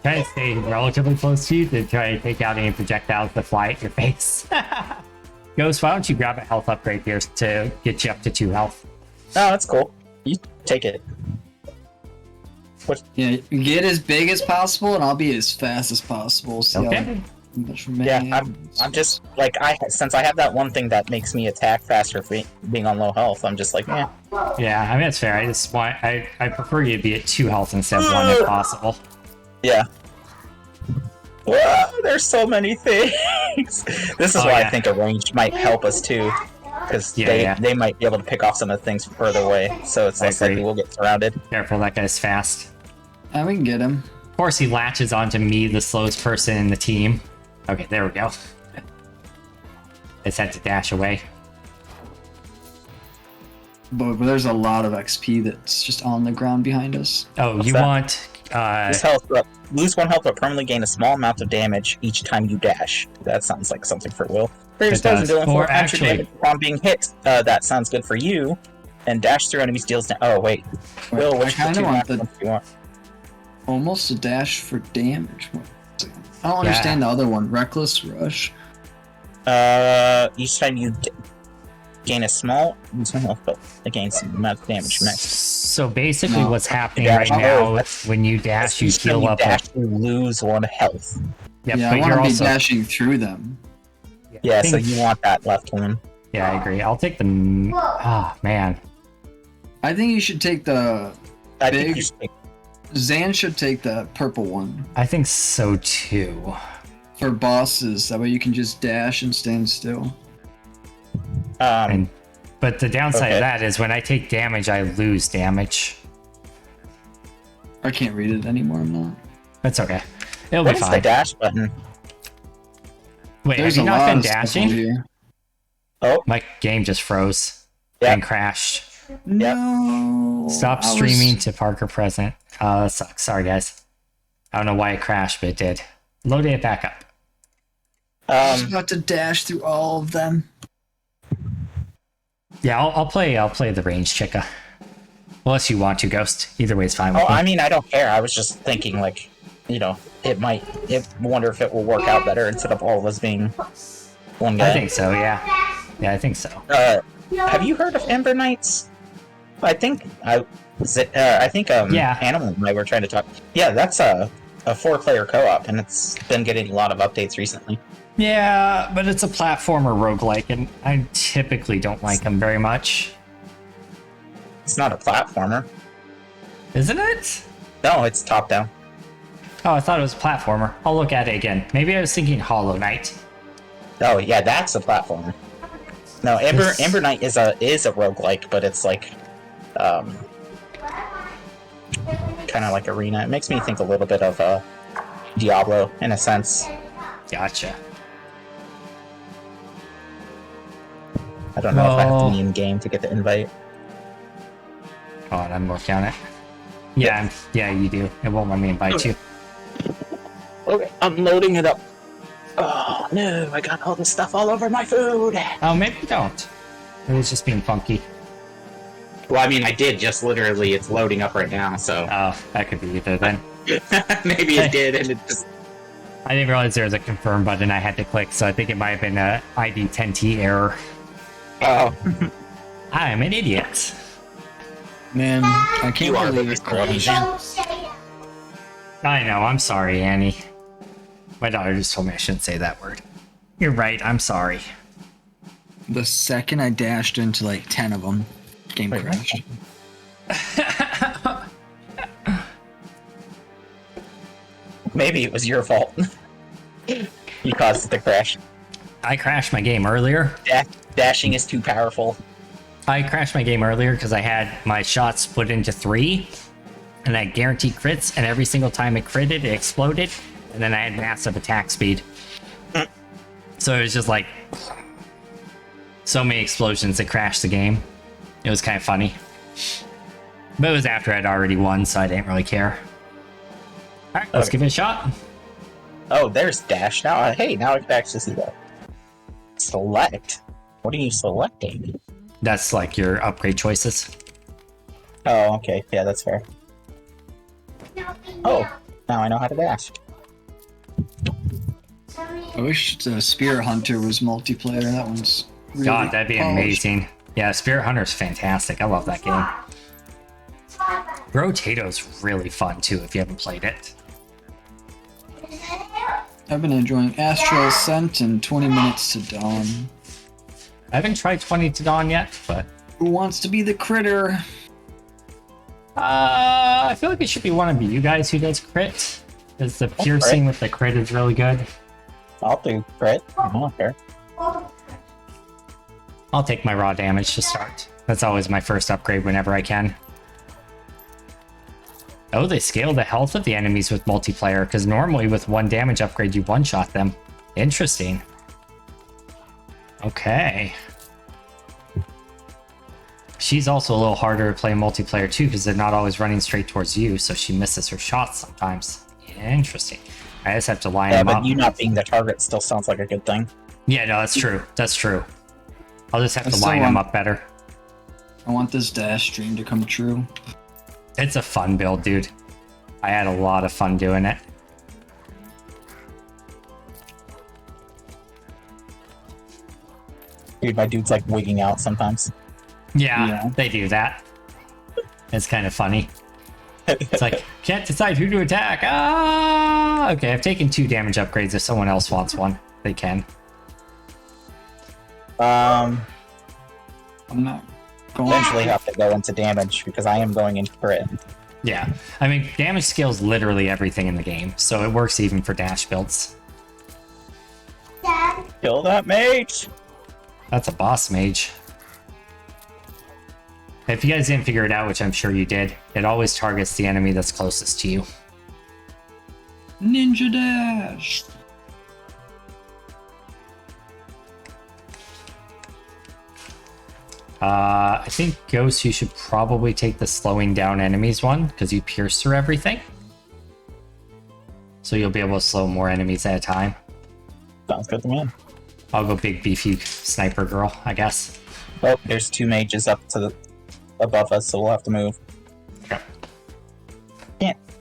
Try to stay relatively close to you to try to take out any projectiles that fly at your face. Ghost, why don't you grab a health upgrade here to get you up to 2 health? Oh, that's cool. You take it. Yeah, get as big as possible, and I'll be as fast as possible. So Okay. Yeah, I'm just like since I have that one thing that makes me attack faster for being on low health. I'm just like, yeah. Yeah, I mean, that's fair. I just want, I prefer you to be at 2 health instead of 1 if possible. Yeah. Whoa, there's so many things. This is why I think a range might help us too, because they might be able to pick off some of the things further away. So it's less likely we'll get surrounded. Careful, that guy's fast. We can get him. Of course, he latches onto me, the slowest person in the team. Okay, there we go. Just had to dash away. But there's a lot of XP that's just on the ground behind us. Oh, What's you that? want... Lose health, lose 1 health, but permanently gain a small amount of damage each time you dash. That sounds like something for Will. Previous does. dealing Or 4 extra actually- damage upon being hit. That sounds good for you. And dash through enemies deals. Oh wait, Will, which I the 2 want ones you want? almost a dash for damage. I don't understand the other one. Reckless Rush. Each time you gain a small health, but gain some amount of damage next. So basically, No. what's happening Dash. right now, Oh, when you dash, you Each time heal up. dash, you lose 1 health. Yep, Yeah, but I want you're to be also... dashing through them. Yeah, I so think- you want that left one. Yeah, I agree. I'll take the... Ah, man. I think you should take the... I Big. think you should take, Zan should take the purple one I think so, too. for bosses. That way you can just dash and stand still. But the downside Okay. of that is when I take damage, I lose damage. I can't read it anymore, I'm not. That's okay. It'll what be is the fine. dash button? Wait, There's have a you not lot been of stuff dashing? over here. Oh, My game just froze Yeah. and crashed. No. Stop I was- streaming to Parker present. That sucks. Sorry, guys. I don't know why it crashed, but it did. Load it back up. I was about to dash through all of them. Yeah, I'll play the range chica. Unless you want to, Ghost. Either way is fine with oh, me. I mean, I don't care. I was just thinking, like, you know, wonder if it will work out better instead of all of us being one guy. I think so, yeah. Yeah, I think so. Have you heard of Ember Knights? I think Yeah. Animal and I were trying to talk. Yeah, that's a 4-player co-op, and it's been getting a lot of updates recently. Yeah, but it's a platformer roguelike, and I typically don't like them very much. It's not a platformer. Isn't it? No, it's top-down. Oh, I thought it was a platformer. I'll look at it again. Maybe I was thinking Hollow Knight. Oh, yeah, that's a platformer. No, Ember Knight is a roguelike, but it's like, kind of like Arena. It makes me think a little bit of Diablo in a sense. Gotcha. I don't know if I have No. to be in game to get the invite. Oh, and I'm working on it. Yeah, yeah, you do. It won't let me invite you. Okay, I'm loading it up. Oh no, I got all this stuff all over my food. Oh, maybe you don't. It was just being funky. Well, I mean, I did just literally. It's loading up right now, so Oh, that could be either then. maybe it did, and it just. I didn't realize there was a confirm button I had to click, so I think it might have been a ID 10T error. Oh, I'm an idiot. Man, I can't You are believe the it's crazy. Don't say it. I know, I'm sorry, Annie. My daughter just told me I shouldn't say that word. You're right, I'm sorry. The second I dashed into like 10 of them, game crashed. maybe it was your fault. You caused it to crash. I crashed my game earlier. Dashing is too powerful. I crashed my game earlier because I had my shots split into 3, and I guaranteed crits, and every single time it critted, it exploded, and then I had massive attack speed. So it was just like so many explosions that crashed the game. It was kind of funny. But it was after I'd already won, so I didn't really care. Alright, let's Okay. give it a shot. Oh, there's dash now. Hey, now I can actually see that. Select. What are you selecting? That's like your upgrade choices. Oh, okay. Yeah, that's fair. No big Oh. deal. Now I know how to dash. Sorry. I wish the Spirit Hunter was multiplayer. That one's really God, that'd be polished. amazing. Yeah, Spirit Hunter's fantastic. I love that game. Rotato's really fun too if you haven't played it. I've been enjoying Astral Ascent and 20 Minutes to Dawn. I haven't tried 20 to Dawn yet, but Who wants to be the critter? I feel like it should be one of you guys who does crit. Because the piercing with the crit is really good. I'll do crit. I don't care. I'll take my raw damage to start. That's always my first upgrade whenever I can. Oh, they scale the health of the enemies with multiplayer, because normally with 1 damage upgrade you one-shot them. Interesting. Okay. She's also a little harder to play multiplayer too, because they're not always running straight towards you, so she misses her shots sometimes. Interesting. I just have to line Yeah, them but up. you not being the target still sounds like a good thing. Yeah, no, that's true. That's true. I'll just have I to still line them want- up better. I want this dash stream to come true. It's a fun build, dude. I had a lot of fun doing it. Dude, my dude's like wigging out sometimes. Yeah, Yeah. they do that. It's kind of funny. It's like, can't decide who to attack. Ah! Okay, I've taken 2 damage upgrades. If someone else wants one, they can. I'm not going Eventually have to go into damage because I am going into crit. Yeah, I mean, damage scales literally everything in the game, so it works even for dash builds. Dad, Kill that mage! That's a boss mage. If you guys didn't figure it out, which I'm sure you did, it always targets the enemy that's closest to you. Ninja Dash. I think Ghost, you should probably take the slowing down enemies one, because you pierce through everything. So you'll be able to slow more enemies at a time. Sounds good to me. I'll go big beefy sniper girl, I guess. Oh, there's 2 mages up to the above us, so we'll have to move. Okay.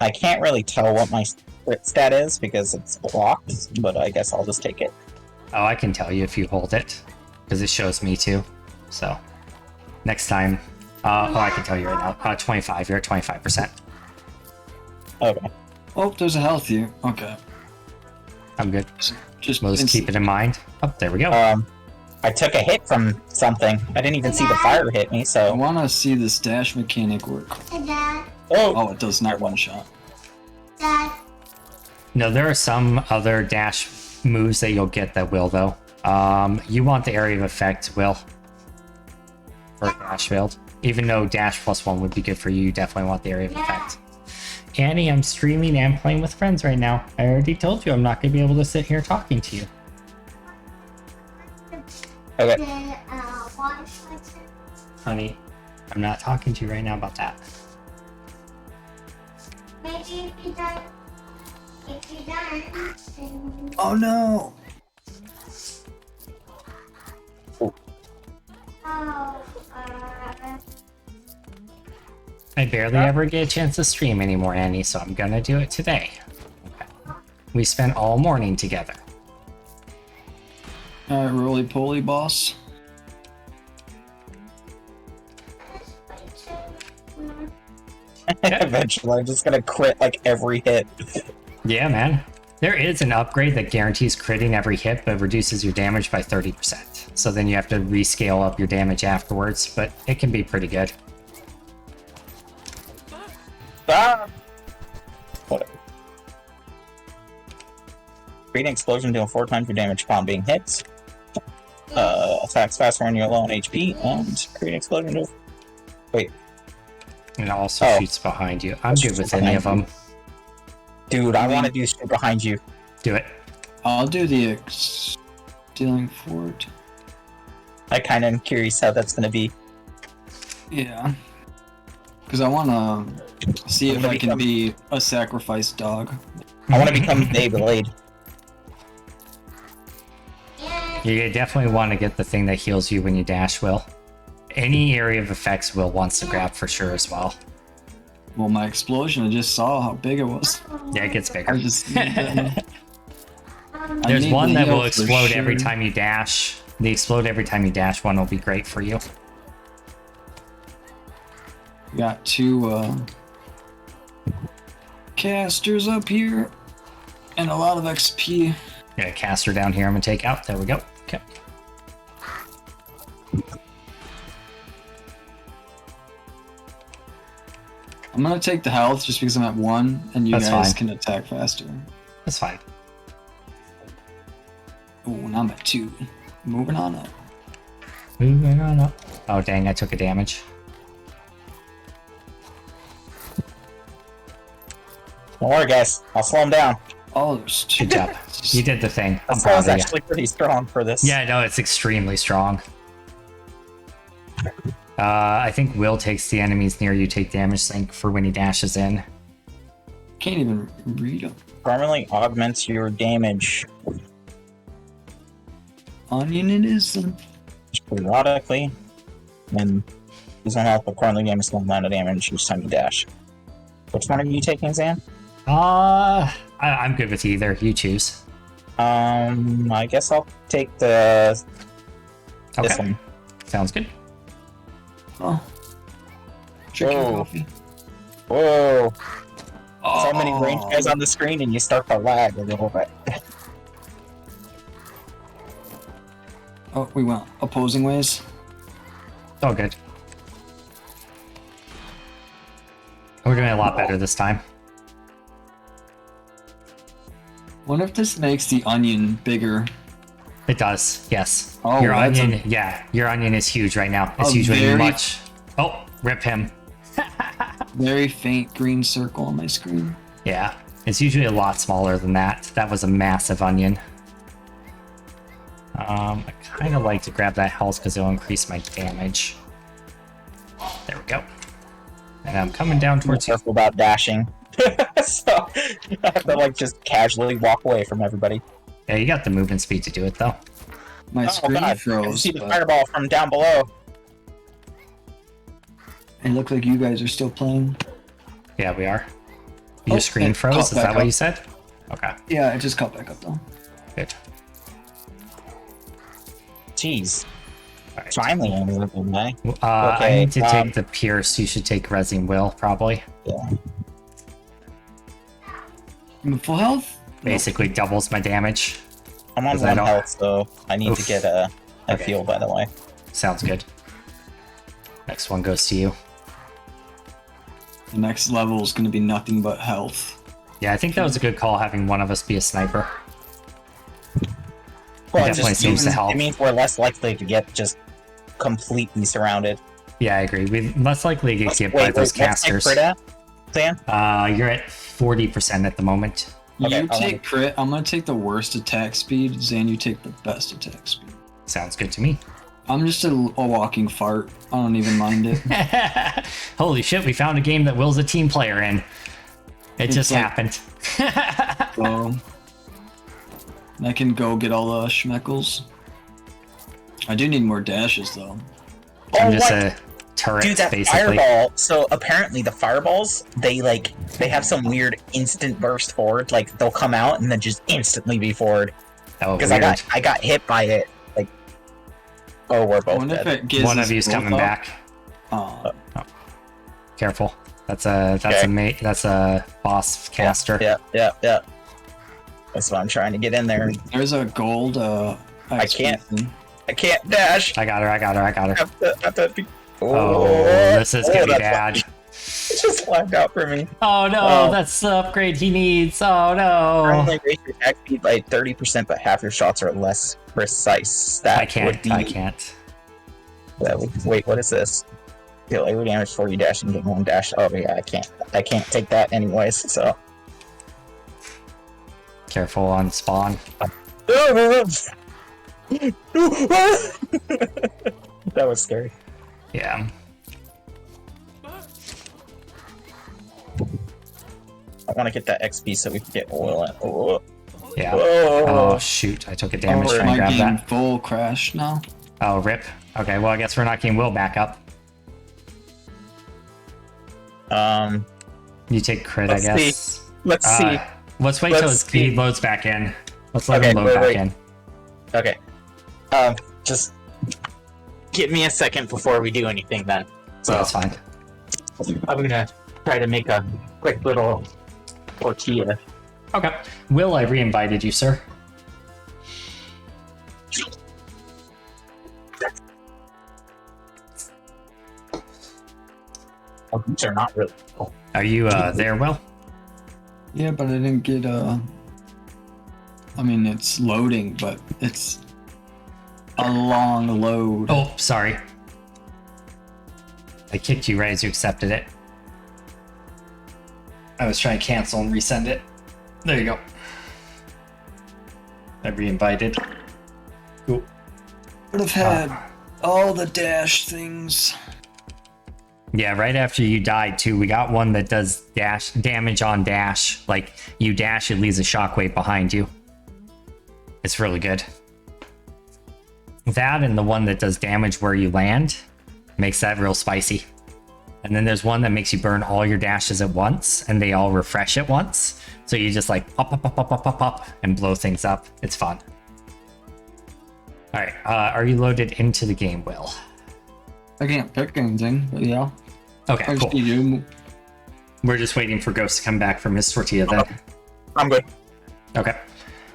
I can't really tell what my crit stat is because it's blocked, but I guess I'll just take it. Oh, I can tell you if you hold it, because it shows me too. So, next time, oh, I can tell you right now. 25, you're at 25%. Okay. Oh, there's a health here. Okay. I'm good. Just We'll just keep it in mind. Oh, there we go. I took a hit from something. I didn't even see the fire hit me, I so... want to see this dash mechanic work. Dad, Oh! Oh, it does not one shot. Dad. No, there are some other dash moves that you'll get that will, though. You want the area of effect, Will. For dash build. Even though dash +1 would be good for you, you definitely want the area of effect. Annie, I'm streaming and playing with friends right now. I already told you I'm not going to be able to sit here talking to you. Okay. The water slides. Honey, I'm not talking to you right now about that. Maybe if you're done. If you're done, then Oh no! oh, I barely ever get a chance to stream anymore, Annie, so I'm gonna do it today. Okay. We spent all morning together. Alright, roly poly boss. Eventually, I'm just gonna quit like every hit. Yeah, man. There is an upgrade that guarantees critting every hit, but reduces your damage by 30%. So then you have to rescale up your damage afterwards, but it can be pretty good. Ah! Whatever. Creating explosion deal 4 times your damage upon being hit. Attacks faster when you're low on HP, and creating explosion deal. Wait, And it also Oh. shoots behind you. I'm good Shoots with any of behind them. dude, I want to do shit behind you. Do it. I'll do the stealing fort. I kind of am curious how that's gonna be. Yeah. Because I want to see if gonna I can become- be a sacrifice dog. I want to become Beyblade. You definitely want to get the thing that heals you when you dash, Will. Any area of effects Will wants to grab for sure as well. Well, my explosion, I just saw how big it was. Yeah, it gets bigger. I just need that. There's need one the that will heal for explode every sure. time you dash. The explode every time you dash one will be great for you. Got 2 casters up here and a lot of XP. Yeah, caster down here I'm gonna take out. There we go. Okay. I'm gonna take the health just because I'm at 1 and you That's guys fine. can attack faster. That's fine. Oh, now I'm at 2. Moving on up. Moving on up. Oh dang, I took a damage. Don't worry, guys. I'll slow him down. Oh, there's 2. Good job. You did the thing. I'm That proud was of you. actually pretty strong for this. Yeah, no, it's extremely strong. I think Will takes the enemies near you take damage sync for when he dashes in. Can't even read them. Permanently augments your damage Onion it is. periodically, and use one health, but currently game is still amount of damage each time you dash. Which one are you taking, Zan? I'm good with either. You choose. I guess I'll take this Okay. one. Sounds good. Oh. Drink your Whoa. coffee. Whoa! Oh. So many range guys on the screen, and you start to lag a little bit. Oh, we went opposing ways. It's all good. We're doing a lot better this time. Wonder if this makes the onion bigger. It does, yes. Oh, your that's onion, yeah, your onion is huge right now. It's A usually very- much. Oh, rip him. Very faint green circle on my screen. Yeah, it's usually a lot smaller than that. That was a massive onion. I kind of like to grab that health because it'll increase my damage. There we go. And I'm coming down Be towards you. careful about dashing. So I have to like just casually walk away from everybody. Yeah, you got the movement speed to do it though. My Oh screen god! I can froze. see the But fireball from down below. it looked like you guys are still playing. Yeah, we are. Your Oh, screen it froze? popped Is that back what up. you said? Okay, Yeah, it just caught back up though. good. Jeez. Alright. Finally, everything, eh? I Okay, need to take the Pierce. You should take Resin Will, probably. Yeah. I'm at full health? Basically doubles my damage. I'm on Because I 1 don't- health, so I need to Oof. get a Okay. heal, by the way. Sounds good. Next one goes to you. The next level is going to be nothing but health. Yeah, I think that was a good call having one of us be a sniper. Well, it definitely just seems to means, help. it means we're less likely to get just completely surrounded. Yeah, I agree. We're less likely to get hit by Wait, those what's my casters. crit at, Sam? You're at 40% at the moment. Okay, You I'll take crit. I'm going to take the worst attack speed. Zan, you take the best attack speed. Sounds good to me. I'm just a walking fart. I don't even mind it. Holy shit, we found a game that Will's a team player in. It It's just like- happened. So I can go get all the schmeckles. I do need more dashes though. I'm just what? a turret, Dude, that basically. fireball. So apparently the fireballs, they have some weird instant burst forward. Like they'll come out and then just instantly be forward. Oh, Because weird. I got hit by it. Like, oh, we're I both wonder if dead. it gives One us of you's both coming up. back. Oh, Careful. That's a Okay. that's a boss caster. Yeah. That's why I'm trying to get in there. there's a gold. I can't. XP thing. I can't dash. I got her. Have to be... Oh, this is gonna be bad. It just lagged out for me. Oh no, Oh. that's the upgrade he needs. Oh no. Only raise your attack speed by 30%, but half your shots are less precise. That I can't. would be... I can't. Wait, what is this? Deal every damage before you dash and get 1 dash. Oh yeah, I can't take that anyways. So Careful on spawn. that was scary. Yeah. I want to get that XP so we can get oil. Oh, Yeah. whoa. Oh shoot! I took a damage Oh, trying to my grab game that. full crash now. Oh, rip. Okay, well, I guess we're not getting Will back up. You take crit, I guess. Let's see. Let's wait till he loads back in. Let's let him load back in. Okay. Just give me a second before we do anything then. So That's fine. I'm gonna try to make a quick little tortilla. Okay. Will, I re-invited you, sir. Oh, these are not really cool. Are you there, Will? Yeah, but I didn't get I mean, it's loading, but it's a long load. Oh, sorry. I kicked you right as you accepted it. I was trying to cancel and resend it. There you go. I re-invited. Cool. Would have had all the dash things. Yeah, right after you died too, we got one that does dash damage on dash. Like you dash, it leaves a shockwave behind you. It's really good. That and the one that does damage where you land makes that real spicy. And then there's one that makes you burn all your dashes at once, and they all refresh at once. So you just like pop, and blow things up. It's fun. All right, are you loaded into the game, Will? I can't pick anything, but yeah. Okay, I cool. see you. We're just waiting for Ghost to come back from his tortilla then. I'm good. Okay.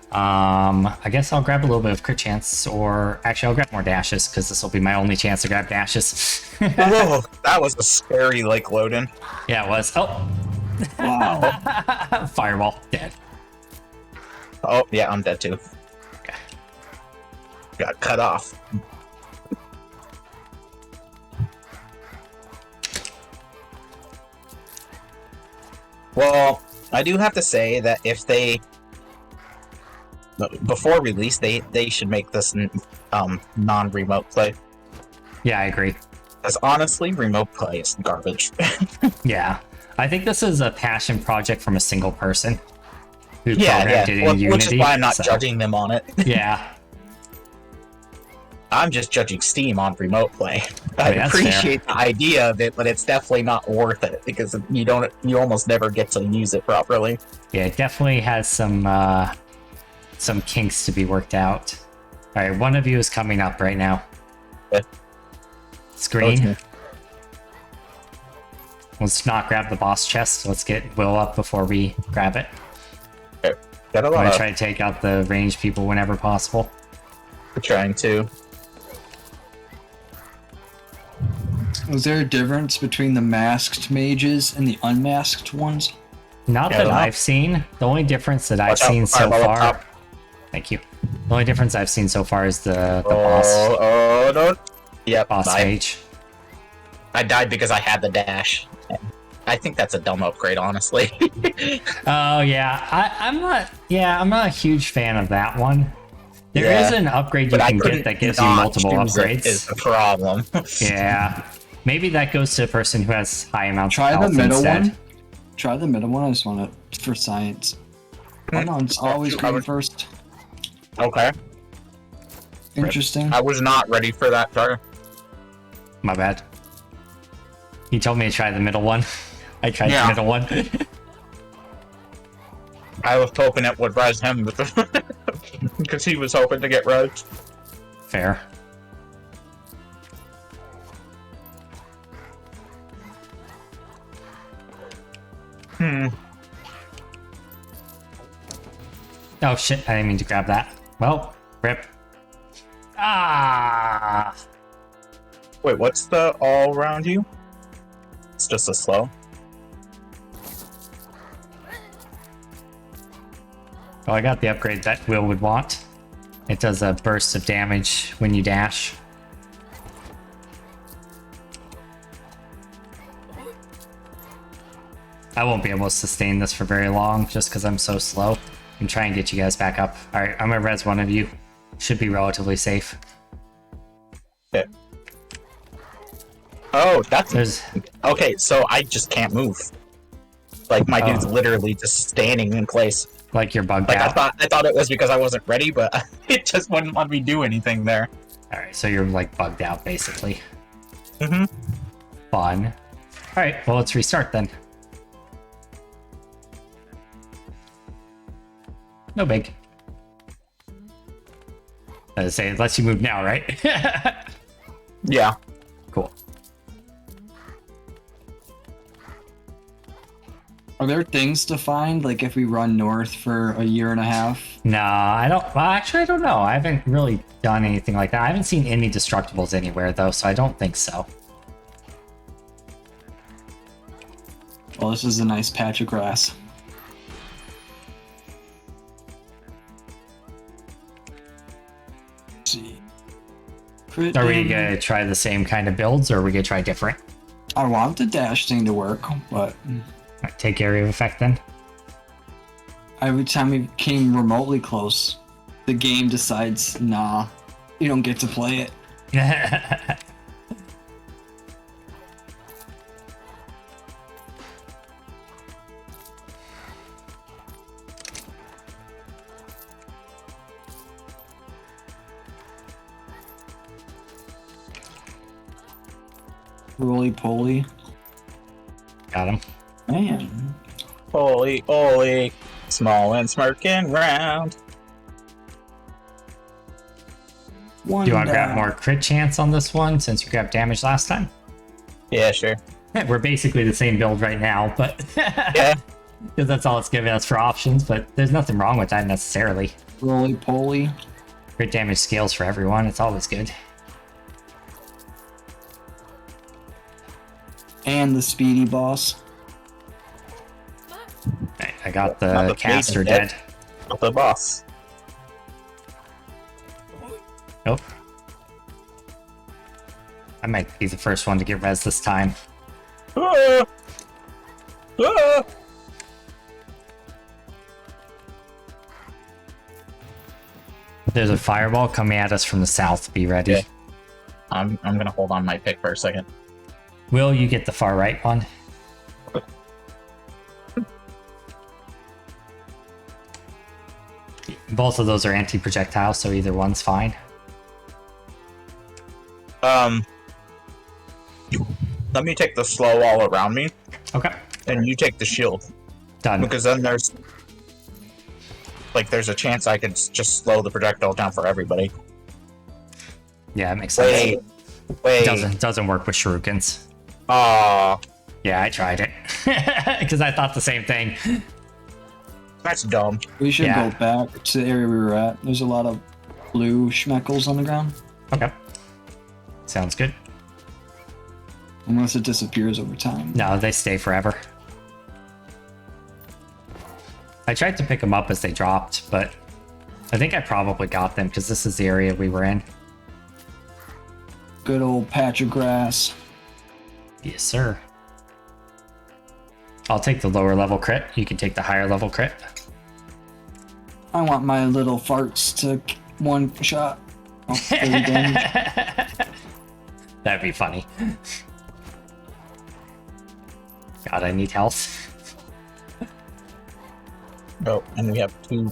I guess I'll grab a little bit of crit chance, or actually I'll grab more dashes, because this will be my only chance to grab dashes. Whoa, that was a scary, like, load-in. Yeah, it was. Oh! Wow. Fireball. Dead. Oh, yeah, I'm dead too. Okay. Got cut off. Well, I do have to say that if they... Before release, they should make this non-remote play. Yeah, I agree. Because honestly, remote play is garbage. Yeah. I think this is a passion project from a single person who Yeah, programmed it in Unity. which is why I'm not judging them on it. Yeah. I'm just judging Steam on remote play. I that's appreciate the idea of it, but it's definitely not worth it because you almost never get to use it properly. Yeah, it definitely has some kinks to be worked out. All right, one of you is coming up right now. Yeah. Screen. Okay. Let's not grab the boss chest. Let's get Will up before we grab it. Okay. Got a I'm lot gonna of try to take out the ranged people whenever possible. trying to. Was there a difference between the masked mages and the unmasked ones? Not Yeah, that they're not- I've seen. The only difference that I've Watch out, seen so fireball up far. top. Thank you. The only difference I've seen so far is the boss Oh, no. Yep, boss mage. I died because I had the dash. I think that's a dumb upgrade, honestly. Oh yeah, I'm not. Yeah, I'm not a huge fan of that one. There is Yeah, an upgrade you but I can couldn't get that gives you not multiple choose it upgrades. is the problem. Yeah, maybe that goes to a person who has high amounts Try of the health middle instead. one. Try the middle one. I just want it for science. Oh no, it's always I green would- first. Okay, Interesting. I was not ready for that turn. My bad. He told me to try the middle one. I tried Yeah. the middle one. I was hoping it would res him because he was hoping to get res. Fair. Oh shit, I didn't mean to grab that. Well, rip. Ah! Wait, what's the all around you? It's just a slow. Oh, I got the upgrade that Will would want. It does a burst of damage when you dash. I won't be able to sustain this for very long just because I'm so slow. I'm trying to get you guys back up. Alright, I'm gonna res one of you. Should be relatively safe. Okay. Oh, that's There's okay. So I just can't move. Like my dude's Oh. literally just standing in place. like you're bugged Like out. I thought it was because I wasn't ready, but it just wouldn't let me do anything there. Alright, so you're like bugged out basically. Mm-hmm. Fun. Alright, well let's restart then. No big. As I say, it lets you move now, right? Yeah. Cool. Are there things to find, like if we run north for a year and a half? No, I don't. Well, actually, I don't know. I haven't really done anything like that. I haven't seen any destructibles anywhere, though, so I don't think so. Well, this is a nice patch of grass. Let's see. Crit Are we damage. gonna try the same kind of builds, or are we gonna try different? I want the dash thing to work, but Alright, take area of effect then. every time we came remotely close, the game decides, nah, you don't get to play it. Roly poly. Got him. Man. Holy, holy, small and smirking round. One Do you want to grab down. more crit chance on this one since you grabbed damage last time? Yeah, sure. We're basically the same build right now, but Yeah. because that's all it's giving us for options. But there's nothing wrong with that necessarily. Roly poly. Crit damage scales for everyone. It's always good. And the speedy boss. Right, I got Not the the caster patient yet. dead. Not the boss. Nope. I might be the first one to get res this time. Ah! Ah! There's a fireball coming at us from the south. Be ready. Yeah. I'm gonna hold on my pick for a second. Will you get the far right one? Both of those are anti-projectile, so either one's fine. Let me take the slow all around me, Okay. and you take the shield, Done. because then there's a chance I could just slow the projectile down for everybody. Yeah, it makes sense. Wait. Doesn't work with shurikens. Aw, Yeah, I tried it. Because I thought the same thing. that's dumb. We should Yeah. go back to the area we were at. There's a lot of blue schmeckles on the ground. Okay. Sounds good. Unless it disappears over time. No, they stay forever. I tried to pick them up as they dropped, but I think I probably got them because this is the area we were in. Good old patch of grass. Yes, sir. I'll take the lower level crit. You can take the higher level crit. I want my little farts to one shot. Oh, 30 damage. That'd be funny. God, I need health. Oh, and we have two.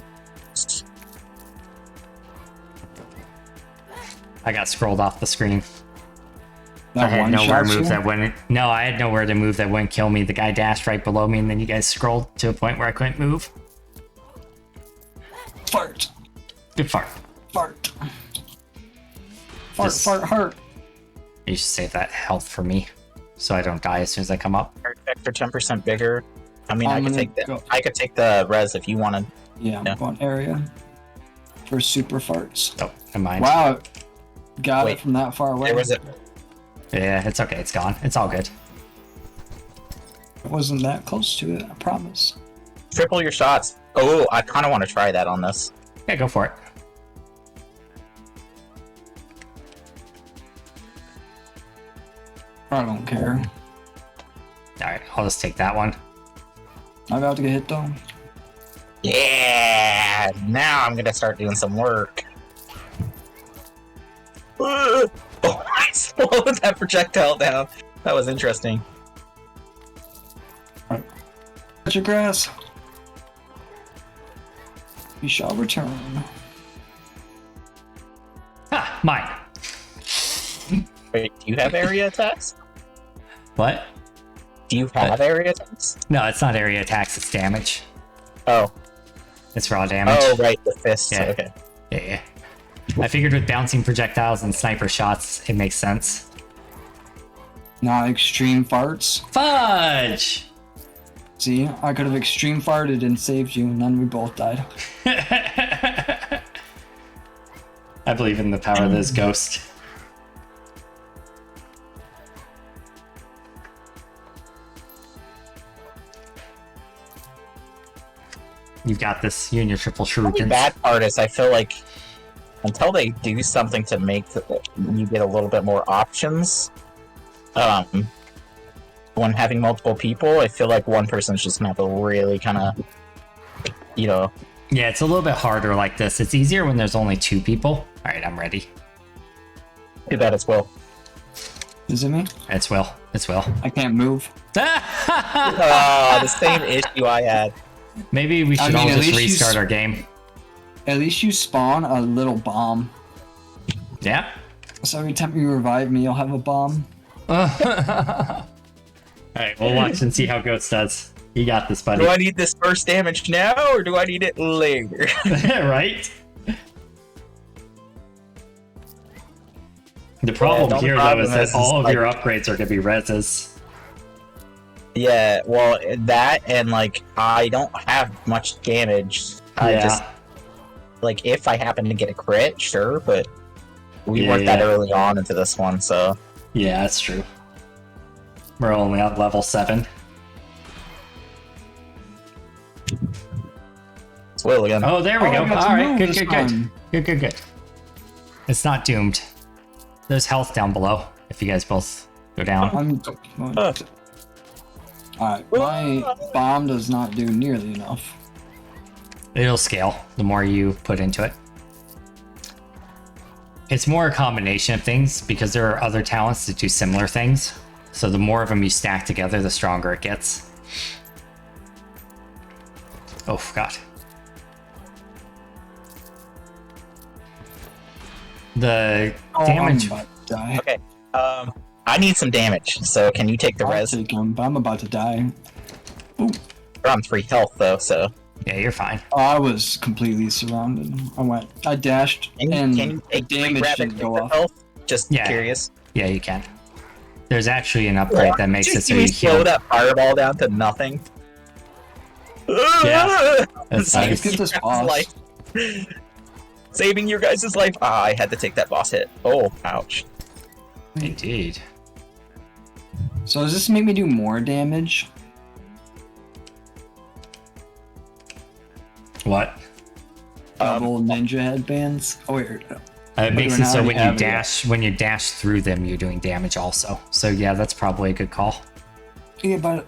I got scrolled off the screen. I That had one nowhere shot to move you? that wouldn't. No, I had nowhere to move that wouldn't kill me. The guy dashed right below me, and then you guys scrolled to a point where I couldn't move. Fart. Good fart. Fart. Fart, Just- fart, heart. You should save that health for me, so I don't die as soon as I come up. Extra 10% bigger. I mean, I'm I could gonna take the go- I could take the res if you wanted. Yeah, Yeah. one area for super farts. Oh, never mind. Wow. Got Wait, it from that far away. There was a Yeah, it's okay. It's gone. It's all good. It wasn't that close to it, I promise. triple your shots. Oh, I kind of want to try that on this. Yeah, go for it. I don't care. All right, I'll just take that one. I'm about to get hit though. Yeah, now I'm gonna start doing some work. Oh, I slowed that projectile down. That was interesting. Touch your grass. You shall return. Ah, mine. Wait, do you have area attacks? What? Do you have area attacks? No, it's not area attacks, it's damage. Oh. It's raw damage. Oh, right, the fists. Yeah. Okay. Yeah. I figured with bouncing projectiles and sniper shots, it makes sense. Not extreme farts. Fudge! See, I could have extreme farted and saved you, and then we both died. I believe in the power of this ghost. You've got this. You and your triple The shurikens. bad part is I feel like until they do something to make you get a little bit more options, when having multiple people, I feel like one person's just gonna have to really kind of, Yeah, it's a little bit harder like this. It's easier when there's only 2 people. All right, I'm ready. do that as well. Is it me? It's Will. It's Will. I can't move. The same issue I had. Maybe we should I mean, all at just least you restart our game. At least you spawn a little bomb. Yeah. So every time you revive me, you'll have a bomb. Alright, we'll watch and see how Ghost does. You got this, buddy. Do I need this first damage now, or do I need it later? Right? The problem the here, problem though, is is that all of like- your upgrades are going to be reses. Yeah, well, that and like I don't have much damage. I Yeah. just like if I happen to get a crit, sure, but we weren't that early on into this one, so Yeah, that's true. We're only at level 7. it's Will again. Oh, there we Oh, go. I got to Alright, move good, this good, good. time. Good. It's not doomed. There's health down below if you guys both go down. Alright, my bomb does not do nearly enough. It'll scale the more you put into it. It's more a combination of things because there are other talents that do similar things. So the more of them you stack together, the stronger it gets. Oh, God. The damage. I'm about to die. Okay, I need some damage, so can you take the I'll res? take him, but I'm about to die. We're on 3 health though, so Yeah, you're fine. Oh, I was completely surrounded. I dashed, can and you the take 3 damage rapid didn't go off. health? Just Yeah. curious. Yeah, you can. There's actually an upgrade that makes it Just so see me you slow heal. that fireball down to nothing. Yeah, that's Saving nice. Get this your boss. life. Saving your guys' life. Ah, I had to take that boss hit. Oh, ouch. Indeed. So does this make me do more damage? What? Double ninja headbands? Oh wait, It makes we're it so not when you having it. when you dash through them, you're doing damage also. So yeah, that's probably a good call. yeah, but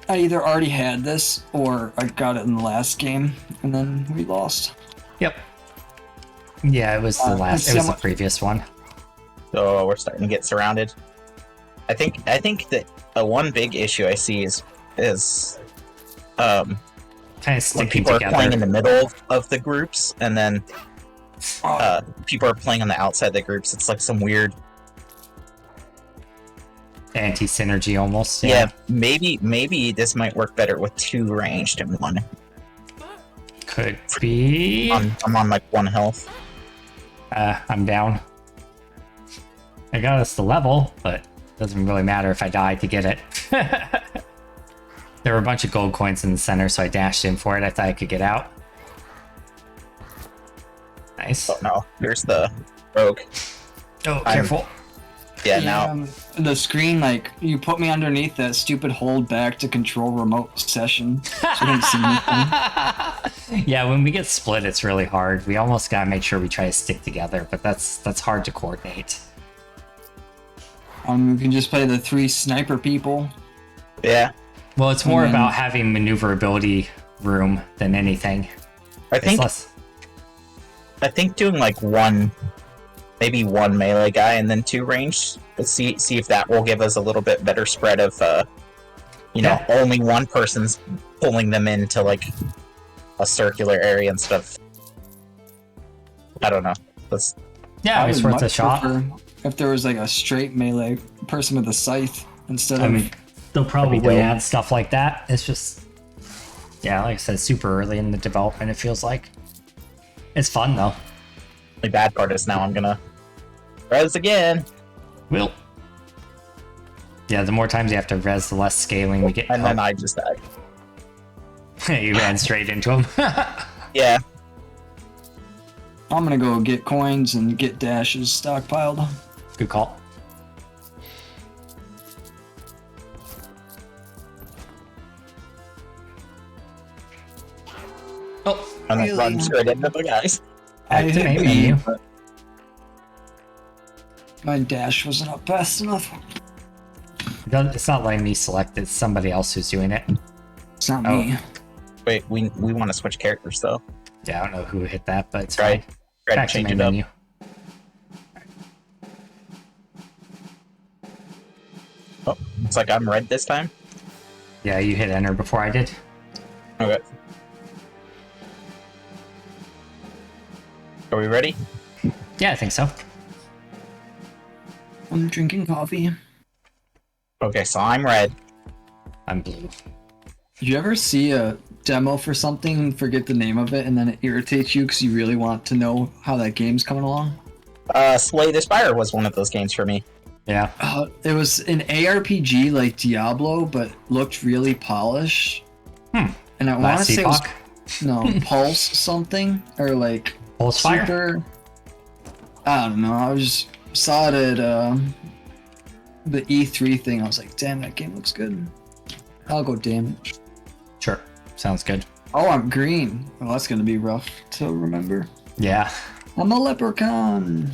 I either already had this or I got it in the last game, and then we lost. Yep. Yeah, it was the last. let's It was see the how previous one. Oh, we're starting to get surrounded. I think that one big issue I see is Kind of when sticking people are playing in together. the middle of the groups, and then Oh, people are playing on the outside of the groups. It's like some weird. Anti-synergy almost. Yeah, maybe this might work better with 2 ranged and 1. Could be. I'm on like 1 health. I'm down. I got us the level, but it doesn't really matter if I die to get it. There were a bunch of gold coins in the center, so I dashed in for it. I thought I could get out. Nice. Oh no, here's the rogue. Oh, careful. Yeah, now the screen, like, you put me underneath that stupid hold back to control remote session, so I don't see anything. Yeah, when we get split, it's really hard. We almost gotta make sure we try to stick together, but that's hard to coordinate. We can just play the 3 sniper people. yeah. Well, it's more And then- about having maneuverability room than anything. I It's think less. I think doing like maybe 1 melee guy and then 2 ranged. Let's see if that will give us a little bit better spread of only one person's pulling them into like a circular area instead of I don't know. Yeah, I it's would worth a much shot. prefer if there was like a straight melee person with a scythe instead I of. mean, they'll probably dope. add stuff like that. It's just, yeah, like I said, super early in the development, it feels like. It's fun, though. The bad part is now I'm gonna res again. Will. Yeah, the more times you have to res, the less scaling we get. And then I just died. You ran straight into him. Yeah. I'm gonna go get coins and get dashes stockpiled. Good call. Oh, And then Really? run straight into the guys. back to hit me, B, you. but my dash wasn't up fast enough. It's not letting me select. It's somebody else who's doing it. It's not Oh. me. Wait, we want to switch characters though. Yeah, I don't know who hit that, but it's Right. fine. Try to Back to change main it up. menu. Oh, looks like I'm red this time. Yeah, you hit enter before I did. Okay. Are we ready? Yeah, I think so. I'm drinking coffee. Okay, so I'm red. I'm blue. Did you ever see a demo for something, forget the name of it, and then it irritates you because you really want to know how that game's coming along? Slay the Spire was one of those games for me. Yeah. It was an ARPG like Diablo, but looked really polished. Hmm. And I want to Last say it was Epoch. Pulse something or like Pulse Fire. Super. I don't know. I was saw it at the E3 thing. I was like, damn, that game looks good. I'll go damage. Sure. Sounds good. Oh, I'm green. Well, that's gonna be rough to remember. Yeah. I'm a leprechaun.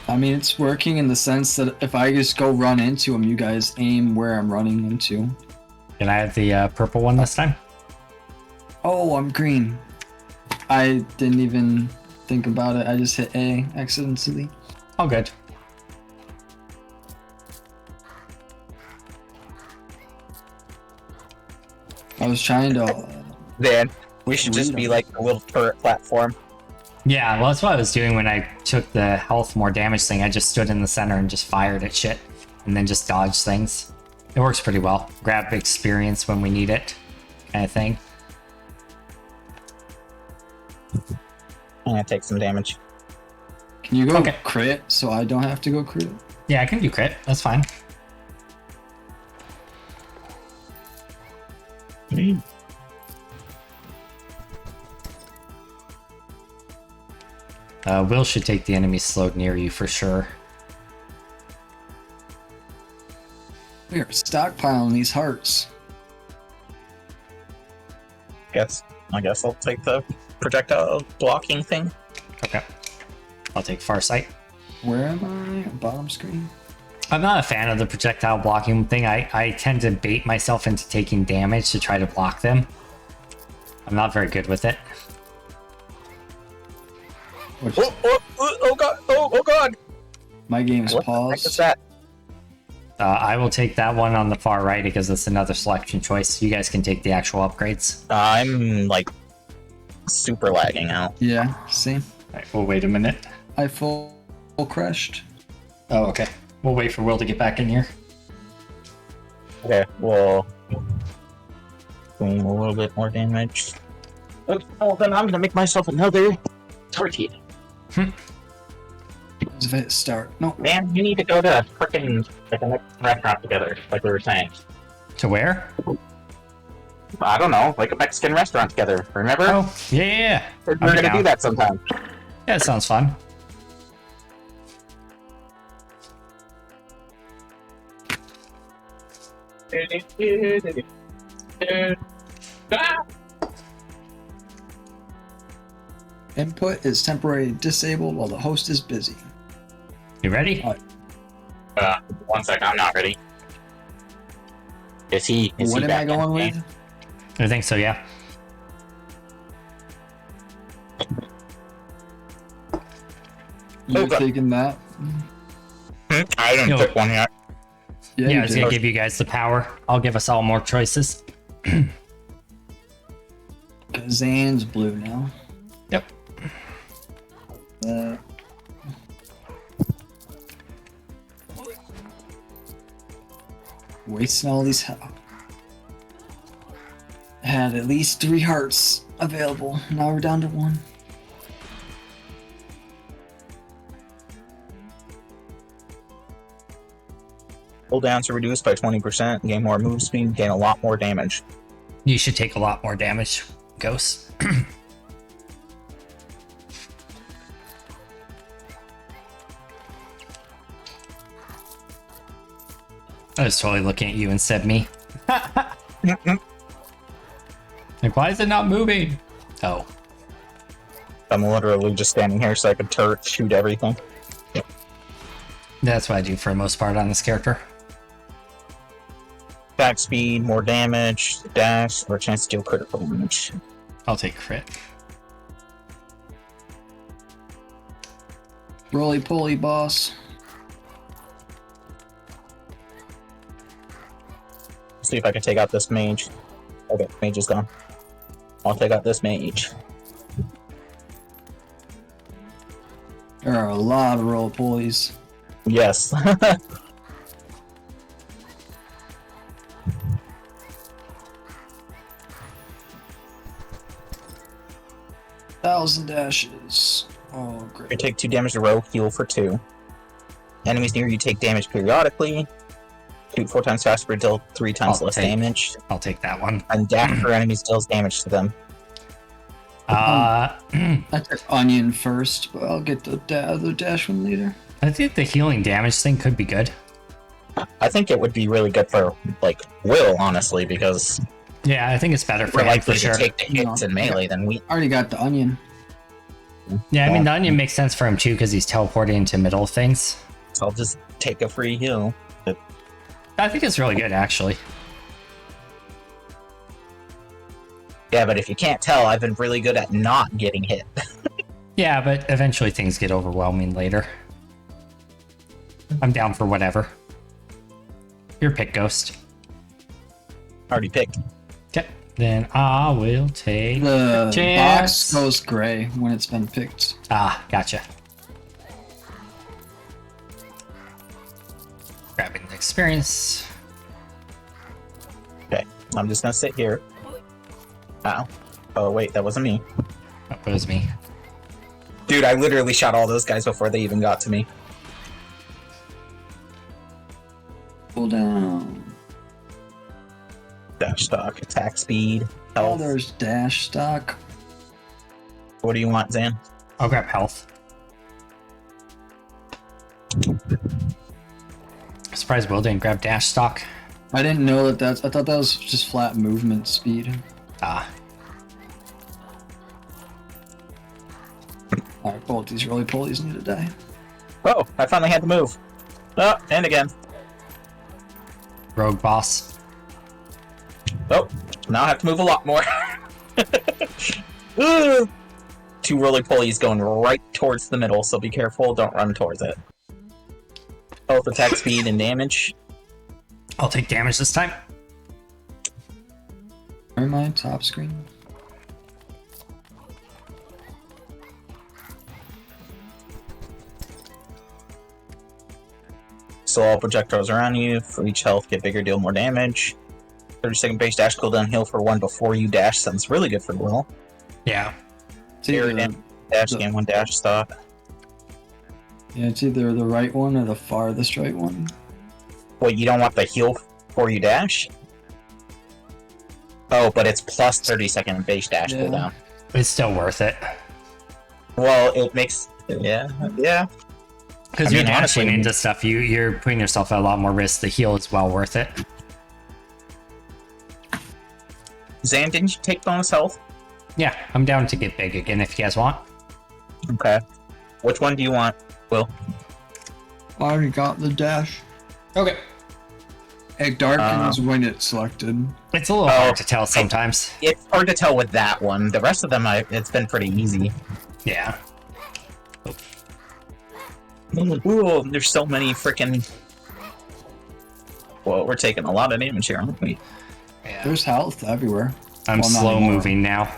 I mean, it's working in the sense that if I just go run into him, you guys aim where I'm running into. Can I have the purple one this time? Oh, I'm green. I didn't even think about it. I just hit A accidentally. Oh, good. I was trying to. Then we should just be like a little turret platform. Yeah, well, that's what I was doing when I took the health more damage thing. I just stood in the center and just fired at shit, and then just dodged things. It works pretty well. Grab experience when we need it, kind of thing. I'm gonna take some damage. Can you go Okay. crit so I don't have to go crit? Yeah, I can do crit. That's fine. Will should take the enemy slowed near you for sure. We are stockpiling these hearts. I guess I'll take the projectile blocking thing. Okay. I'll take Farsight. Where am I? Bottom screen? I'm not a fan of the projectile blocking thing. I tend to bait myself into taking damage to try to block them. I'm not very good with it. Which, Oh god! Oh god! my game's What the heck is paused. that? I will take that one on the far right because it's another selection choice. You guys can take the actual upgrades. I'm like super lagging out. Yeah, see? Alright, we'll wait a minute. I full crashed. Oh, okay. We'll wait for Will to get back in here. Okay, well, doing a little bit more damage. Oh, then I'm gonna make myself another tortilla. As if I hit start. No. Man, you need to go to frickin' like a restaurant together, like we were saying. To where? I don't know, like a Mexican restaurant together. Remember? Oh, yeah. We're I'll be gonna down. do that sometime. Yeah, it sounds fun. Input is temporarily disabled while the host is busy. You ready? 1 sec, I'm not ready. Is he? What am I going with? I think so, yeah. You're God. taking that? Hmm? I didn't Yo. pick one yet. Yeah, you it's did. gonna give you guys the power. I'll give us all more choices. Zan's blue now. Yep. Wasting all these had at least 3 hearts available. Now we're down to 1. Cooldowns are reduced by 20%. Gain more move speed. Gain a lot more damage. You should take a lot more damage, Ghost. I was totally looking at you and said me. Like, why is it not moving? Oh. I'm literally just standing here so I could turret shoot everything. That's what I do for the most part on this character. Attack speed, more damage, dash, or a chance to deal critical damage. I'll take crit. Roly poly, boss. See if I can take out this mage. Okay, mage is gone. I'll take out this mage. There are a lot of roly polies. Yes. 1,000 dashes. Oh, You great. take 2 damage to row, heal for 2. Enemies near you take damage periodically. Shoot 4 times faster, but deal 3 times I'll less take- damage. I'll take that one. And dash for enemies deals damage to them. Uh, I took onion first, but I'll get the other dash one later. I think the healing damage thing could be good. I think it would be really good for, like, Will, honestly, because Yeah, I think it's better for we're him likely for sure. to take the hits No. in melee than we. I already got the onion. Yeah, I mean, the onion makes sense for him too because he's teleporting into middle of things. So I'll just take a free heal. I think it's really good, actually. Yeah, but if you can't tell, I've been really good at not getting hit. Yeah, but eventually things get overwhelming later. I'm down for whatever. Your pick, Ghost. Already picked. Okay, then I will take... The Chance. box goes gray when it's been picked. Ah, gotcha. Grabbing the experience. Okay, I'm just gonna sit here. Ow. Oh, wait, that wasn't me. That was me. Dude, I literally shot all those guys before they even got to me. Pull down. Dash stock, attack speed, Oh, health. there's dash stock. What do you want, Zan? I'll grab health. I'm surprised Will didn't grab dash stock. I didn't know that that's. I thought that was just flat movement speed. Ah, Alright, both these roly polies need to die. Oh, I finally had to move. Oh, and again. rogue boss. Oh, now I have to move a lot more. Ugh. 2 roly-polies going right towards the middle, so be careful, don't run towards it. Health, attack speed, and damage. I'll take damage this time. Where am I? Top screen? So all projectiles around you. For each health, get bigger, deal more damage. 30-second base dash cooldown, heal for 1 before you dash. Sounds really good for Will. Yeah. It's either, Dash, The- gain 1 dash stock. yeah, it's either the right one or the farthest right one. Wait, you don't want the heal before you dash? Oh, but it's plus 30-second base dash Yeah. cooldown. It's still worth it. Well, it makes... Yeah. Because I you're mean, honestly, dashing into stuff, you're putting yourself at a lot more risk. The heal is well worth it. Zan, didn't you take bonus health? Yeah, I'm down to get big again if you guys want. Okay. Which one do you want, Will? I already got the dash. Okay. It darkens when it's selected. It's a little hard to tell sometimes. It's hard to tell with that one. The rest of them, it's been pretty easy. Yeah. Ooh, there's so many freaking. Well, we're taking a lot of damage here, aren't we? Yeah. There's health everywhere. I'm Well, not slow anymore. moving now.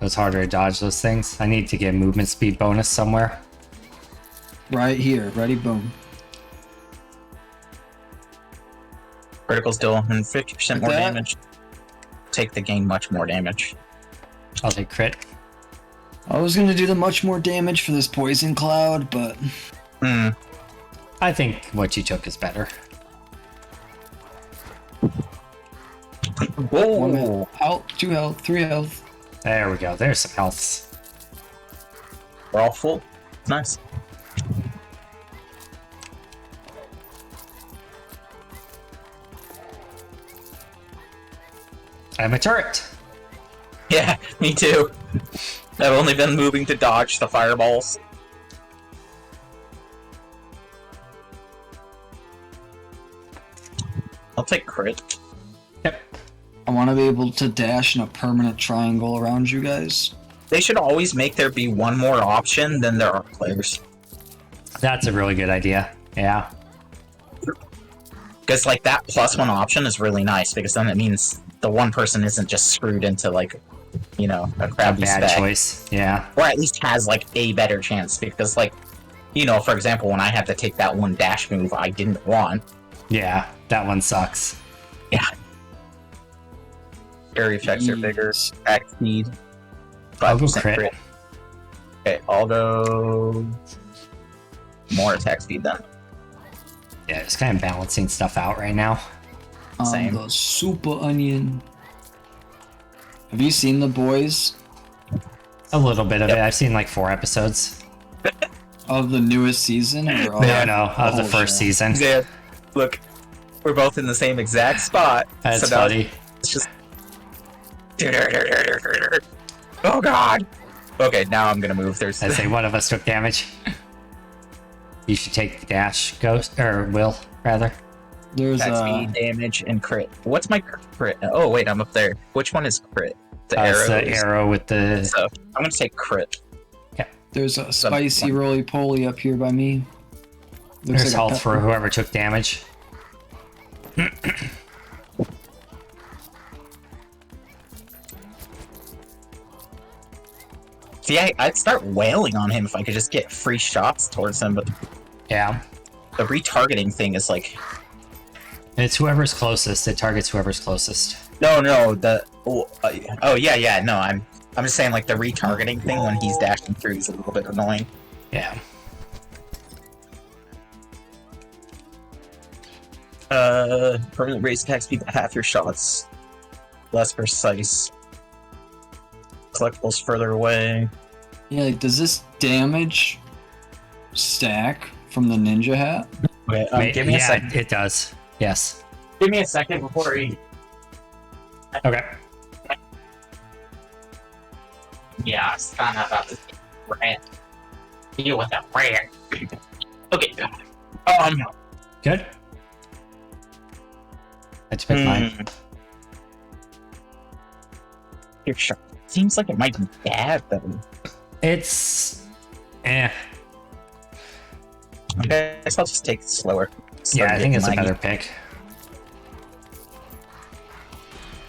It's harder to dodge those things. I need to get movement speed bonus somewhere. Right here. Ready? Boom. Critical's deal 150% more Like that? damage. Take the gain much more damage. I'll take crit. I was gonna do the much more damage for this poison cloud, but Hmm. I think what you took is better. one Whoa! minute. Health, 2 health, 3 health. There we go. There's some healths. We're all full. Nice. I'm a turret. Yeah, me too. I've only been moving to dodge the fireballs. I'll take crit. Yep. I want to be able to dash in a permanent triangle around you guys. They should always make there be one more option than there are players. That's a really good idea. Yeah. Because, like, that +1 option is really nice, because then it means the one person isn't just screwed into, like, you know, a A crappy bad spec. choice. Yeah. Or at least has, like, a better chance, because, like, you know, for example, when I had to take that one dash move I didn't want, Yeah. That one sucks. area effects are bigger, Jeez. attack speed, I'll go 5% crit. Okay, I'll go more attack speed then. Yeah, just kind of balancing stuff out right now. Same. The super onion. Have you seen The Boys? A little bit of Yep. it. I've seen like 4 episodes. Of the newest season? Or No, of the whole first show? season. Yeah, look, we're both in the same exact spot. That's now funny. It's just. Oh god. Okay, now I'm gonna move. There's. I say one of us took damage. You should take the dash, Ghost, or Will, rather. There's Attack speed, damage, and crit. What's my crit? Oh wait, I'm up there. Which one is crit? The It's arrow. the arrow with the. So I'm gonna take crit. there's a spicy roly poly up here by me. Looks There's like a health for pepper. whoever took damage. See, I'd start wailing on him if I could just get free shots towards him, but Yeah. the retargeting thing is like. It's whoever's closest. It targets whoever's closest. No, the. Oh yeah. No, I'm just saying like the retargeting thing when he's dashing through is a little bit annoying. Yeah. Permanent raise attack speed by half your shots. Less precise. Collectibles further away. Yeah, like, does this damage stack from the ninja hat? Okay, Wait, give me a yeah, second. it does. Yes. Give me a second before he. Okay. Yeah, I was kind of about to rat. Deal with that rat. Okay. Good. I just picked mine. Your shot seems like it might be bad though. It's. Eh. Okay, I guess I'll just take it slower. Yeah, I think it's a Start better getting pick.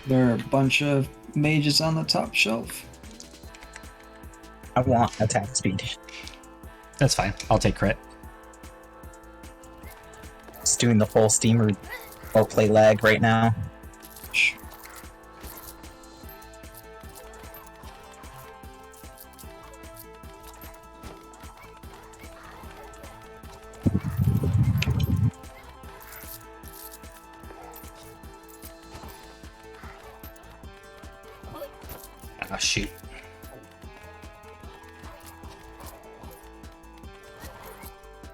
There are a bunch of mages on the top shelf. I want attack speed. That's fine. I'll take crit. Just doing the full Steam or play lag right now. Shh. Oh, shoot.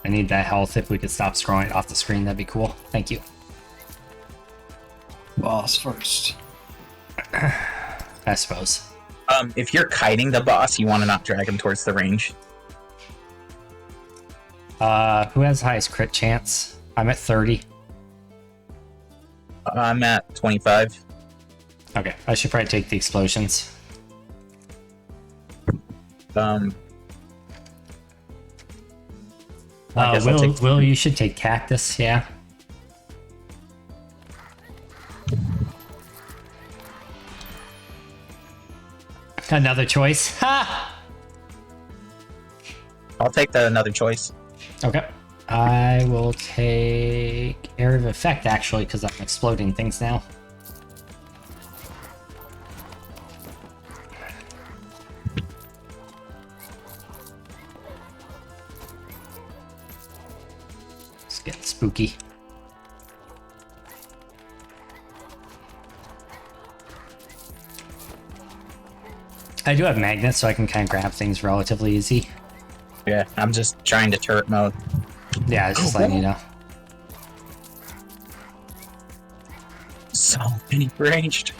I need that health. If we could stop scrolling it off the screen, that'd be cool. Thank you. Boss first. I suppose. If you're kiting the boss, you want to not drag him towards the range. Who has the highest crit chance? I'm at 30. I'm at 25. Okay, I should probably take the explosions. I guess I'll take Will, you should take cactus, yeah. Another choice. Ha! I'll take the another choice. Okay. I will take Area of Effect, actually, because I'm exploding things now. It's getting spooky. I do have magnets, so I can kind of grab things relatively easy. Yeah, I'm just trying to turret mode. Yeah, it's just letting you know. So many ranged.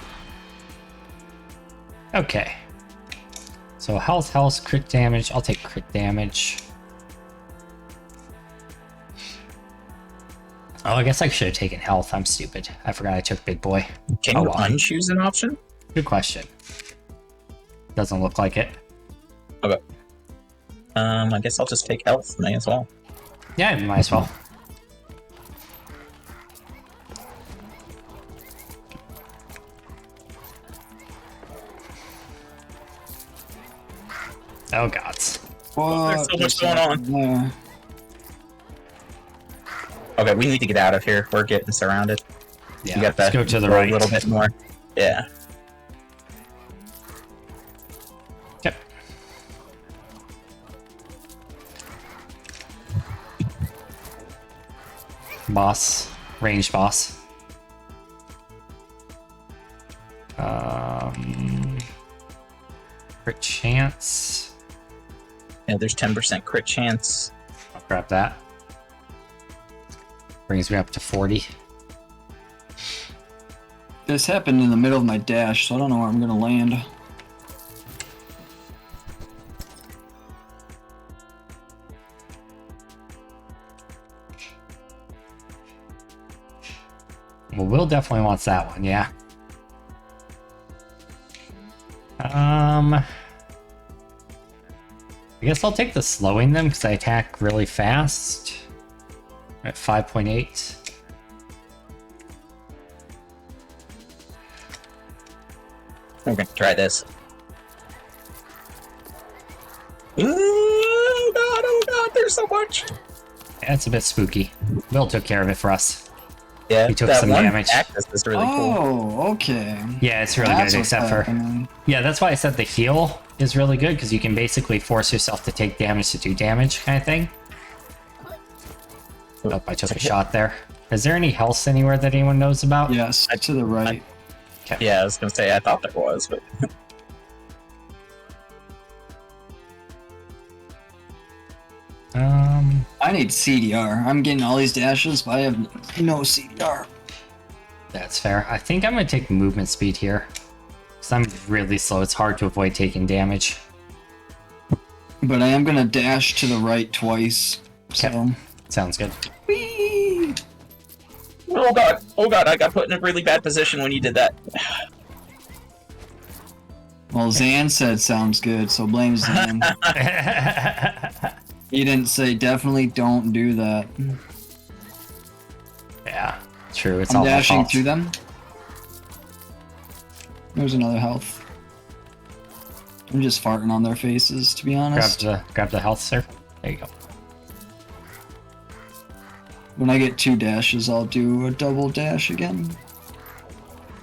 Okay. So health, crit damage. I'll take crit damage. Oh, I guess I should have taken health. I'm stupid. I forgot I took big boy. Can Oh, you well. unchoose an option? Good question. Doesn't look like it. Okay. I guess I'll just take health. May as well. Yeah, might as well. Oh gods. What? There's so much going on. Yeah. Okay, we need to get out of here. We're getting surrounded. Yeah, You got let's that? go to the Go right. A little bit more. Yeah. Yep. Boss. Ranged boss. Crit chance. Yeah, there's 10% crit chance. I'll grab that. Brings me up to 40. This happened in the middle of my dash, so I don't know where I'm gonna land. Well, Will definitely wants that one, yeah. I guess I'll take the slowing them because I attack really fast. At 5.8. Okay, try this. Oh god, there's so much. Yeah, it's a bit spooky. Will took care of it for us. Yeah, He took that some one damage. cactus is really cool. Oh, okay. Yeah, it's really That's good, what's except for... happening. Yeah, that's why I said the heal is really good, because you can basically force yourself to take damage to do damage, kind of thing. Oh, I took a shot there. Is there any health anywhere that anyone knows about? Yes, to the right. Yeah, I was gonna say I thought there was, but I need CDR. I'm getting all these dashes, but I have no CDR. That's fair. I think I'm going to take movement speed here. Because I'm really slow. It's hard to avoid taking damage. But I am gonna dash to the right twice. So. Sounds good. Whee! oh god, I got put in a really bad position when you did that. Well, Zan said sounds good, so blame Zan. He didn't say definitely don't do that. Yeah, true. It's I'm all my dashing fault. through them. There's another health. I'm just farting on their faces, to be honest. Grab the health, sir. There you go. When I get 2 dashes, I'll do a double dash again.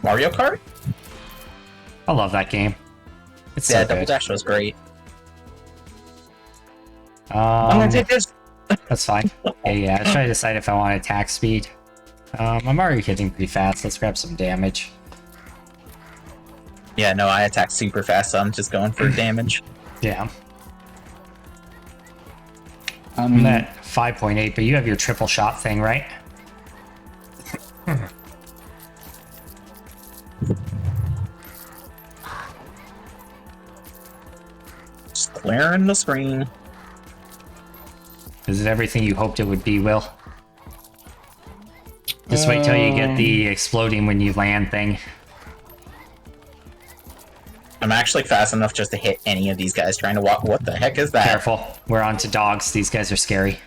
Mario Kart? I love that game. It's Yeah, so Double good. Dash was great. I'm gonna take this. That's fine. Yeah, I was trying to decide if I want attack speed. I'm already hitting pretty fast. Let's grab some damage. Yeah, no, I attack super fast, so I'm just going for damage. Yeah. I'm I'm at 5.8, but you have your triple shot thing, right? Just clearing the screen. Is it everything you hoped it would be, Will? Just wait till you get the exploding when you land thing. I'm actually fast enough just to hit any of these guys trying to walk. What the heck is that? Careful. We're on to dogs. These guys are scary.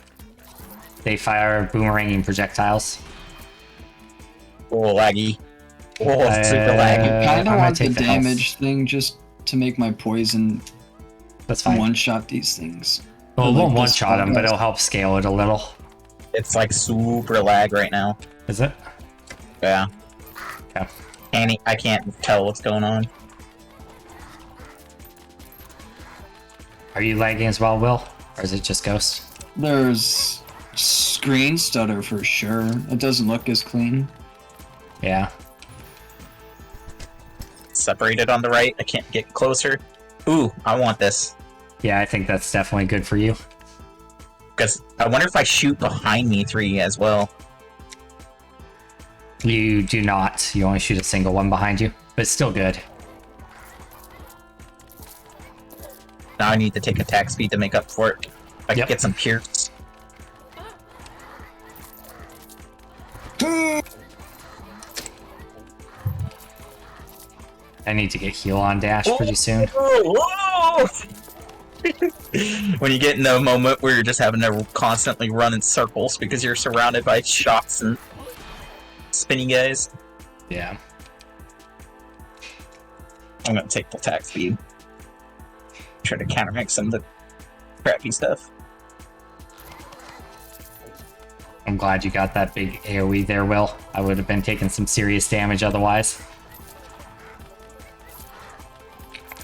They fire boomeranging projectiles. Oh, laggy. Oh, it's super laggy. Kind I of might want the take the health. damage thing just to make my poison That's fine. one-shot these things. Well, it Or, like, won't the one-shot them, but spell. it'll help scale it a little. It's like super lag right now. Is it? Yeah. Okay. I can't tell what's going on. Are you lagging as well, Will? Or is it just Ghost? There's screen stutter for sure. It doesn't look as clean. Yeah. Separated on the right. I can't get closer. Ooh, I want this. Yeah, I think that's definitely good for you. Because I wonder if I shoot behind me 3 as well. You do not. You only shoot a single one behind you, but it's still good. Now I need to take attack speed to make up for it. I can Yep. get some pierce. I need to get heal on dash pretty soon. When you get in a moment where you're just having to constantly run in circles because you're surrounded by shots and spinny guys. Yeah. I'm gonna take attack speed. Try to countermix some of the crappy stuff. I'm glad you got that big AoE there, Will. I would have been taking some serious damage otherwise.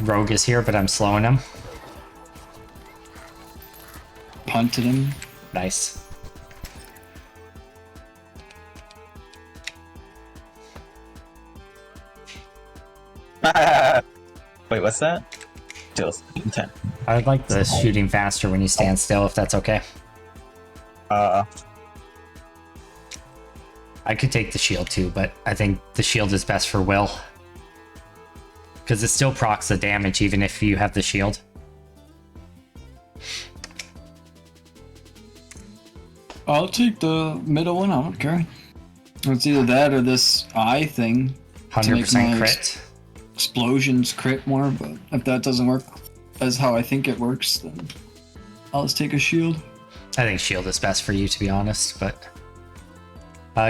Rogue is here, but I'm slowing him. Punted him. Nice. Wait, what's that? Deals 10. I would like the shooting faster when you stand still, if that's okay. I could take the shield too, but I think the shield is best for Will. Because it still procs the damage even if you have the shield. I'll take the middle one. I don't care. It's either that or this eye thing. To make 100% my crit. Explosions crit more, but if that doesn't work as how I think it works, then I'll just take a shield. I think shield is best for you, to be honest, but...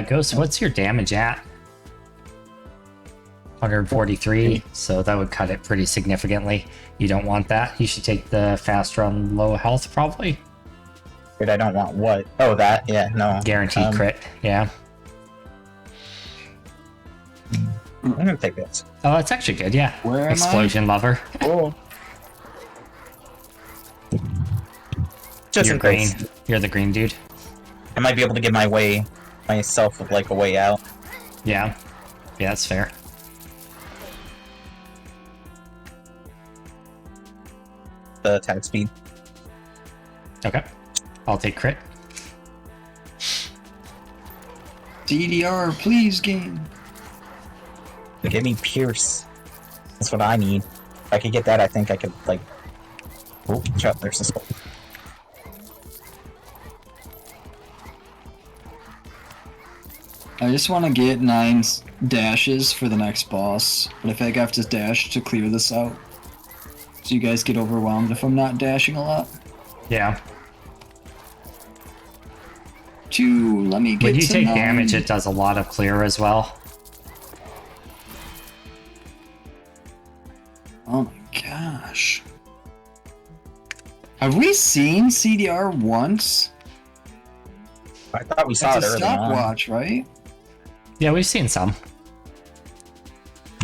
Ghost, what's your damage at? 143, so that would cut it pretty significantly. You don't want that. You should take the faster on low health, probably. Wait, I don't want what? Oh, that? Yeah, no. Guaranteed crit, yeah. I'm gonna take this. Oh, that's actually good, yeah. Where am I? Explosion lover. Cool. Just You're in green. case. You're the green dude. I might be able to get myself with like a way out. Yeah. Yeah, that's fair. The attack speed. Okay. I'll take crit. DDR, please, game. Give me pierce. That's what I need. If I could get that, I think I could like. Oh, shut. There's this one. I just want to get 9 dashes for the next boss, but I feel like I have to dash to clear this out. So you guys get overwhelmed if I'm not dashing a lot. Yeah. 2, let me get When you to take 9. damage, it does a lot of clear as well. Oh my gosh. Have we seen CDR once? I thought we saw it It's a early on. stopwatch, right? Yeah, we've seen some.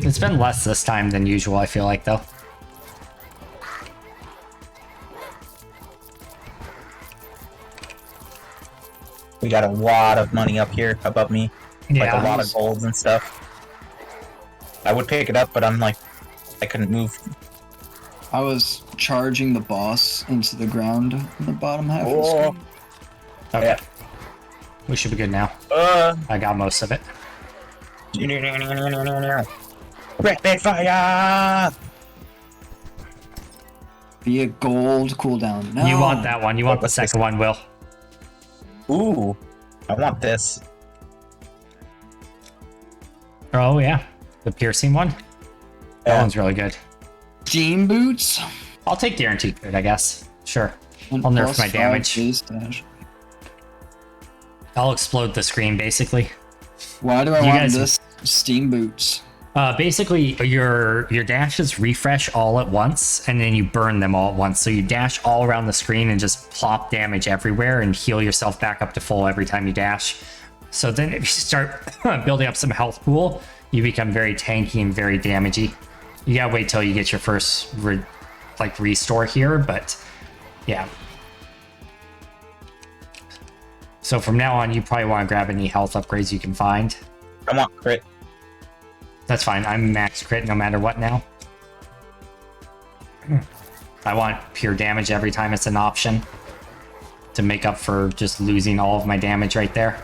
It's been less this time than usual, I feel like, though. We got a lot of money up here above me. Yeah. Like a lot of golds and stuff. I would pick it up, but I'm like, I couldn't move. I was charging the boss into the ground in the bottom half of the Oh. screen. Okay. Yeah. We should be good now. Uh. I got most of it. Rapid fire! Be a gold cooldown. No. You want that one. You want the What's this? second one, Will. Ooh, I want this. Oh, yeah. The piercing one. That Yeah. one's really good. Steam boots. I'll take guaranteed crit, I guess. Sure. And I'll nerf plus my 5 damage. base dash. I'll explode the screen basically. Why do I You want guys- this steam boots? Basically, your dashes refresh all at once, and then you burn them all at once. So you dash all around the screen and just plop damage everywhere and heal yourself back up to full every time you dash. So then if you start building up some health pool, you become very tanky and very damagey. You gotta wait till you get your first restore here, but yeah. So from now on, you probably want to grab any health upgrades you can find. I want crit. That's fine. I'm max crit no matter what now. I want pure damage every time it's an option to make up for just losing all of my damage right there.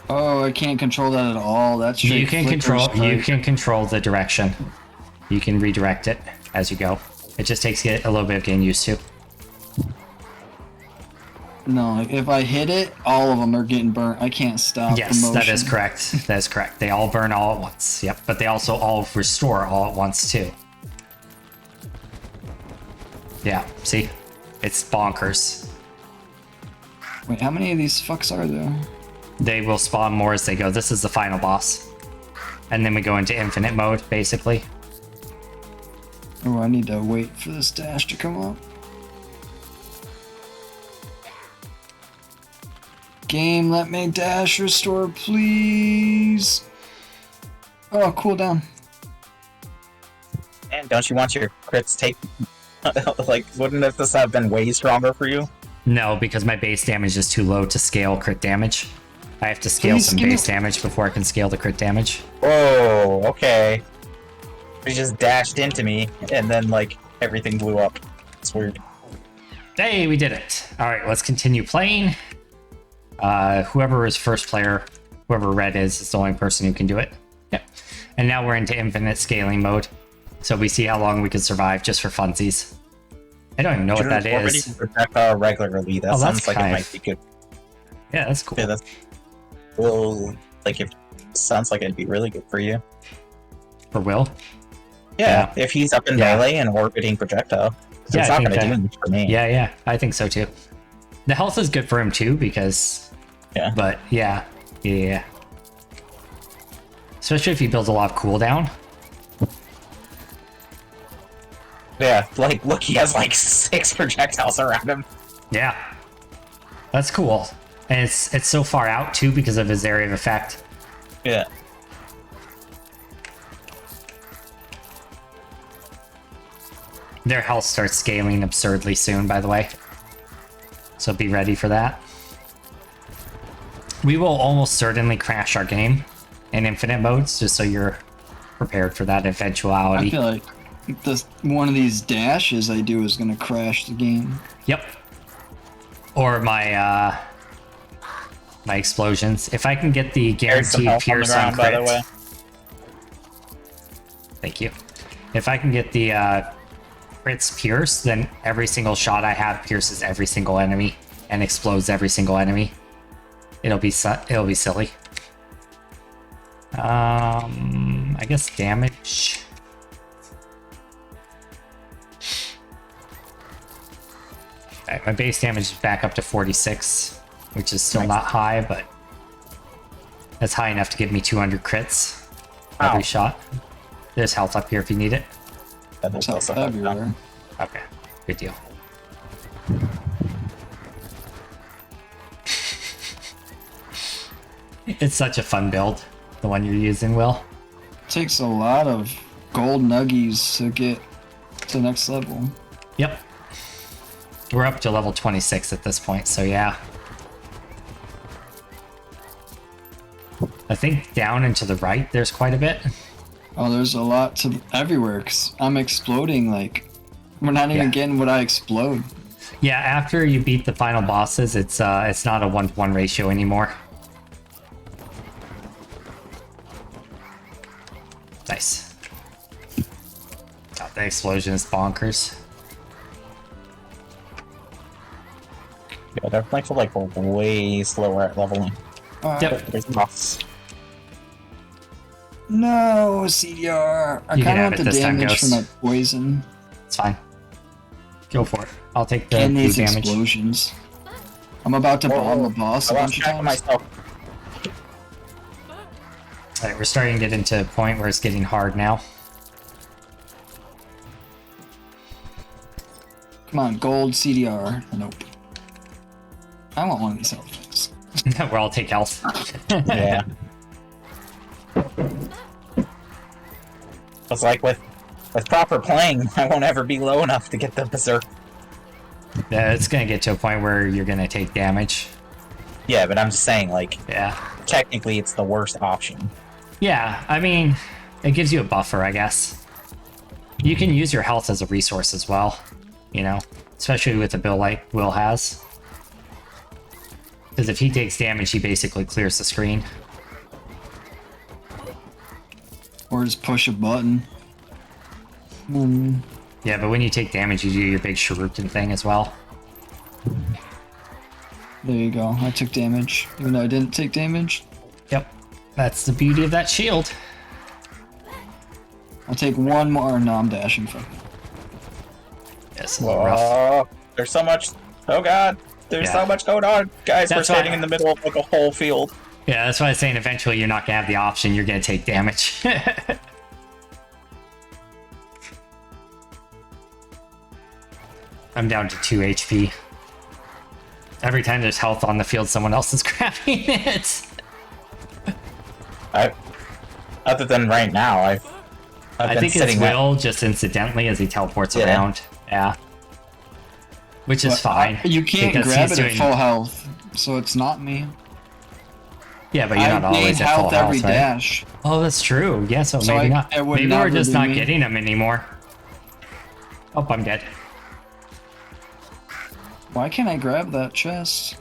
Oh, I can't control that at all. That's You can control the direction. You can redirect it as you go. It just takes a little bit of getting used to. No, like if I hit it, all of them are getting burnt. I can't stop the Yes, motion. that is correct. That is correct. They all burn all at once. Yep, but they also all restore all at once too. Yeah, see? It's bonkers. Wait, how many of these fucks are there? They will spawn more as they go. This is the final boss. And then we go into infinite mode, basically. Oh, I need to wait for this dash to come up. Game, let me dash restore, please. Oh, cooldown. And don't you want your crits take... like, wouldn't this have been way stronger for you? No, because my base damage is too low to scale crit damage. I have to scale Please some give me- base damage before I can scale the crit damage. Oh, okay. You just dashed into me, and then, like, everything blew up. It's weird. Hey, we did it. All right, let's continue playing. Whoever is first player, whoever red is the only person who can do it. Yep. And now we're into infinite scaling mode. So we see how long we can survive just for funsies. I don't even know what that is. Projectile regularly. That Oh, that's sounds like it kind might of- be good. Yeah, that's cool. Yeah, that's... Well, like, it sounds like it'd be really good for you. For Will? Yeah, if he's up in Yeah. melee and orbiting projectile. 'Cause Yeah, it's I not think going to that- do much for me. Yeah, I think so too. The health is good for him too because... Yeah. But yeah. Especially if he builds a lot of cooldown. Yeah, like, look, he has like 6 projectiles around him. Yeah. That's cool. And it's so far out too because of his area of effect. Yeah. Their health starts scaling absurdly soon, by the way. So be ready for that. We will almost certainly crash our game in infinite modes, just so you're prepared for that I eventuality. feel like one of these dashes I do is gonna crash the game. Yep. Or my my explosions. If I can get the There's some guaranteed health on the pierce on ground, by the crit. way. Thank you. If I can get the crits pierce, then every single shot I have pierces every single enemy and explodes every single enemy. It'll be silly. I guess damage. Alright, my base damage is back up to 46, which is still not high, but that's high enough to give me 200 crits every Ow. shot. There's health up here if you need it. That is It's also everywhere. Okay, good deal. It's such a fun build, the one you're using, Will. Takes a lot of gold nuggies to get to the next level. Yep. We're up to level 26 at this point, so yeah. I think down and to the right, there's quite a bit. Oh, there's a lot to everywhere, 'cause I'm exploding, like, we're not even Yeah. getting what I explode. Yeah, after you beat the final bosses, it's not a 1-to-1 ratio anymore. Nice. God, the explosion is bonkers. Yeah, they're like way slower at leveling. Yep. There's boss. No, CDR. I You can kind of have want it the this time, damage from Ghost. that poison It's fine. Go for it. I'll take the and blue these damage. explosions. I'm about to bomb the Whoa, boss I a lost bunch of track of times. myself. Alright, we're starting to get into a point where it's getting hard now. Come on, gold CDR. Nope. I want one of these outfits. We're all take health. Yeah. It's like with proper playing, I won't ever be low enough to get the berserk. Yeah, it's gonna get to a point where you're gonna take damage. Yeah, but I'm just saying, like, Yeah. technically it's the worst option. Yeah, I mean, it gives you a buffer, I guess. You can use your health as a resource as well, you know, especially with a build like Will has. Because if he takes damage, he basically clears the screen. Or just push a button. Yeah, but when you take damage, you do your big shuriken thing as well. There you go. I took damage. Even though I didn't take damage. Yep, that's the beauty of that shield. I'll take one more. No, I'm dashing. Fuck. It's a little rough. Oh, there's so much. Oh god, there's Yeah. so much going on. Guys, we're That's standing why- in the middle of like a whole field. Yeah, that's why I was saying eventually you're not gonna have the option, you're gonna take damage. I'm down to 2 HP. Every time there's health on the field, someone else is grabbing it. Other than right now, I've I been think it's sitting there. Will just incidentally as he teleports Yeah. around. Yeah. Which is But fine. You can't because grab he's it doing- at full health, so it's not me. Yeah, but you're I not gain always at full health every health, right? dash. Oh, that's true. Yeah, so So maybe I- not. it would Maybe we're never just be not me. getting them anymore. Oh, I'm dead. Why can't I grab that chest?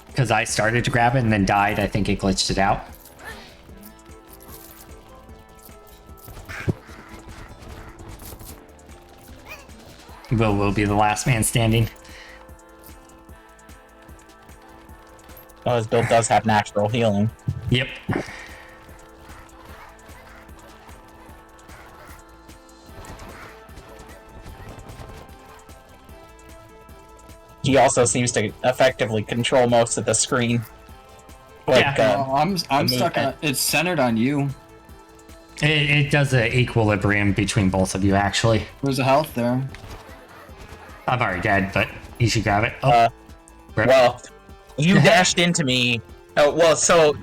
Because I started to grab it and then died. I think it glitched it out. Will be the last man standing. Oh, his build does have natural healing. Yep. He also seems to effectively control most of the screen. Like, Yeah. Oh, I'm stuck on. movement. It's centered on you. It does an equilibrium between both of you, actually. There's a health there. I'm already dead, but you should grab it. Oh, rip. well, you dashed into me. Oh, well, so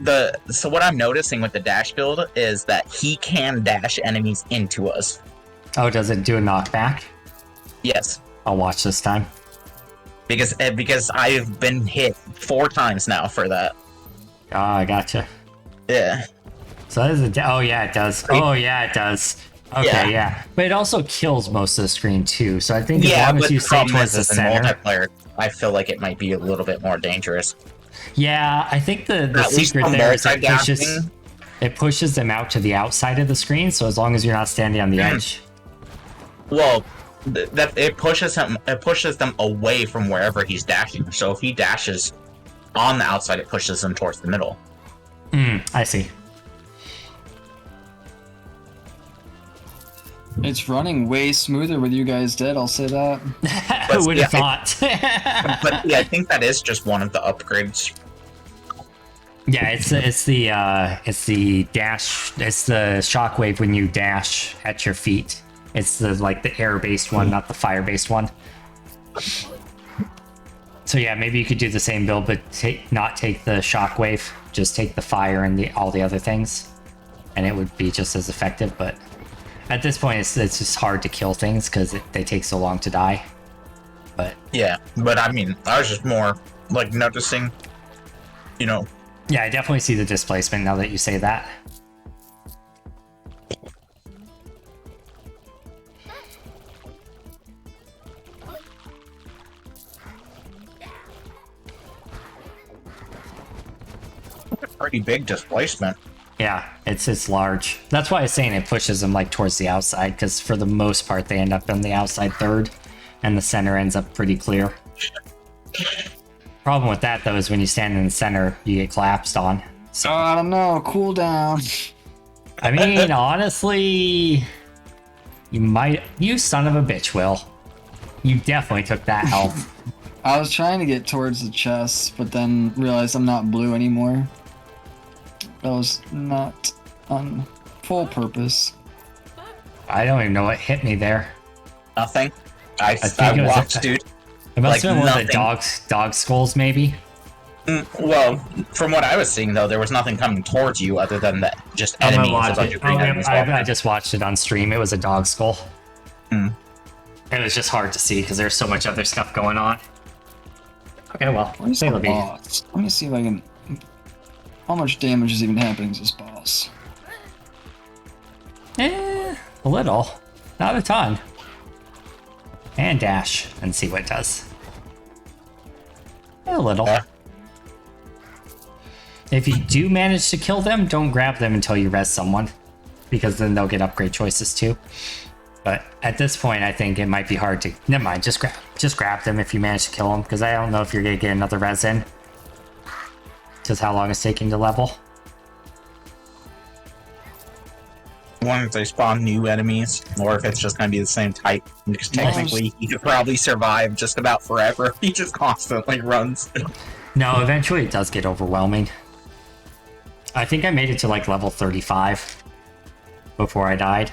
what I'm noticing with the dash build is that he can dash enemies into us. Oh, does it do a knockback? Yes, I'll watch this time. because I've been hit 4 times now for that. Oh, I gotcha. Yeah. So that is oh yeah, it does. Oh yeah, it does. Okay, Yeah. yeah. But it also kills most of the screen too. So I think as Yeah, long but as you the stay problem towards the is in center. multiplayer, I feel like it might be a little bit more dangerous. Yeah, I think the At least secret from there is multi-dashing. it pushes them out to the outside of the screen. So as long as you're not standing on the edge. Well, that it pushes them away from wherever he's dashing. So if he dashes on the outside, it pushes him towards the middle. I see. It's running way smoother with you guys dead. I'll say that. I would have yeah, thought. But yeah, I think that is just one of the upgrades. Yeah, it's the dash. It's the shockwave when you dash at your feet. It's the air based one, not the fire based one. So yeah, maybe you could do the same build, but not take the shockwave. Just take the fire and all the other things, and it would be just as effective. But at this point, it's just hard to kill things because they take so long to die. But Yeah, but I mean, I was just more like noticing, you know. yeah, I definitely see the displacement now that you say that. Pretty big displacement. Yeah, it's large. That's why I was saying it pushes them like towards the outside, because for the most part they end up on the outside third, and the center ends up pretty clear. Problem with that though is when you stand in the center, you get collapsed on. So I don't know. Cool down. I mean, honestly, you son of a bitch, Will. You definitely took that health. I was trying to get towards the chest, but then realized I'm not blue anymore. That was not on full purpose. I don't even know what hit me there. Nothing. I think it was watched, dude. It must have been one of the nothing. dog skulls, maybe. Well, from what I was seeing, though, there was nothing coming towards you other than that just enemies. A bunch of green enemies walking. I just watched it on stream. It was a dog skull. Hmm. It was just hard to see because there's so much other stuff going on. Okay, well, Where's the it'll be. boss? Let me see if I can. How much damage is even happening to this boss? A little. Not a ton. And dash and see what it does. A little. If you do manage to kill them, don't grab them until you res someone, because then they'll get upgrade choices too. But at this point, I think it might be hard to. Never mind, just grab them if you manage to kill them, because I don't know if you're gonna get another res in. Just how long it's taking to level. One, if they spawn new enemies, or if it's just going to be the same type. Because technically, he could probably survive just about forever. He just constantly runs. No, eventually it does get overwhelming. I think I made it to like level 35 before I died.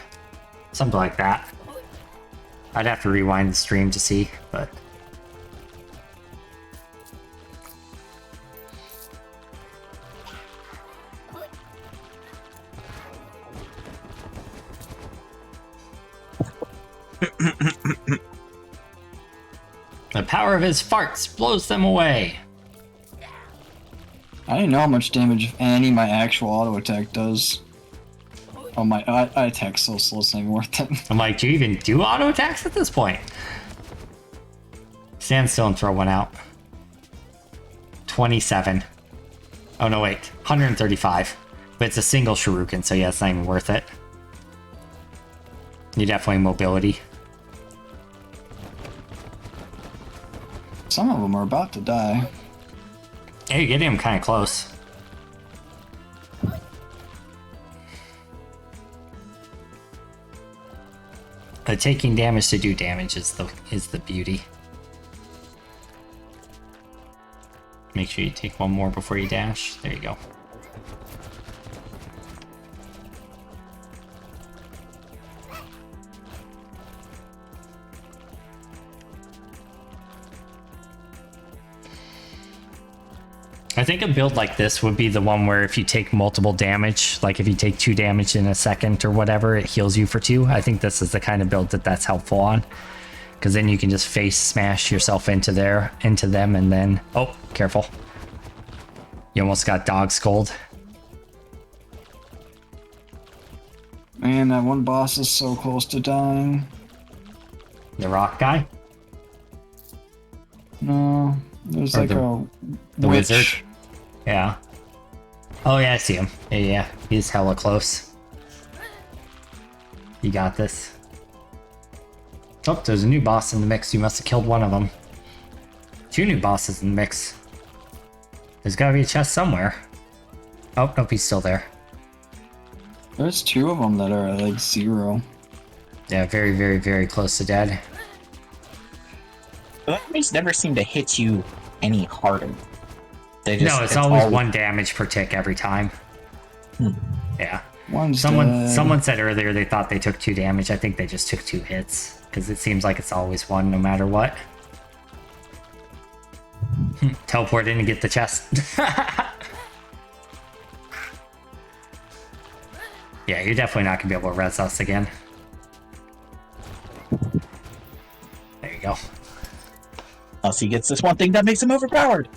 Something like that. I'd have to rewind the stream to see, but... The power of his farts blows them away. I didn't know how much damage, if any, my actual auto attack does. Oh, my I attack so slow, it's not even worth it. I'm like, do you even do auto attacks at this point? Stand still and throw one out. 27. Oh no, wait. 135. But it's a single shuriken, so yeah, it's not even worth it. You definitely mobility. Some of them are about to die. Yeah, you're getting him kind of close. Taking damage to do damage is the beauty. Make sure you take one more before you dash. There you go. I think a build like this would be the one where if you take multiple damage, like if you take 2 damage in a second or whatever, it heals you for 2. I think this is the kind of build that's helpful on. Because then you can just face smash yourself into them, and then... Oh, careful. You almost got dog skulled. Man, that one boss is so close to dying. The rock guy? No, there's Or like the witch. wizard? Yeah. Oh yeah, I see him. Yeah, he's hella close. You got this. Oh, there's a new boss in the mix. You must have killed one of them. 2 new bosses in the mix. There's gotta be a chest somewhere. Oh, nope, he's still there. There's 2 of them that are at like 0. Yeah, very, very, very close to dead. The enemies never seem to hit you any harder. They just, No, it's always 1 damage per tick every time. Yeah. One's Someone said earlier they thought they took 2 damage. I think they just took 2 hits. Because it seems like it's always 1 no matter what. Teleport in and get the chest. Yeah, you're definitely not going to be able to res us again. There you go. Unless he gets this one thing that makes him overpowered.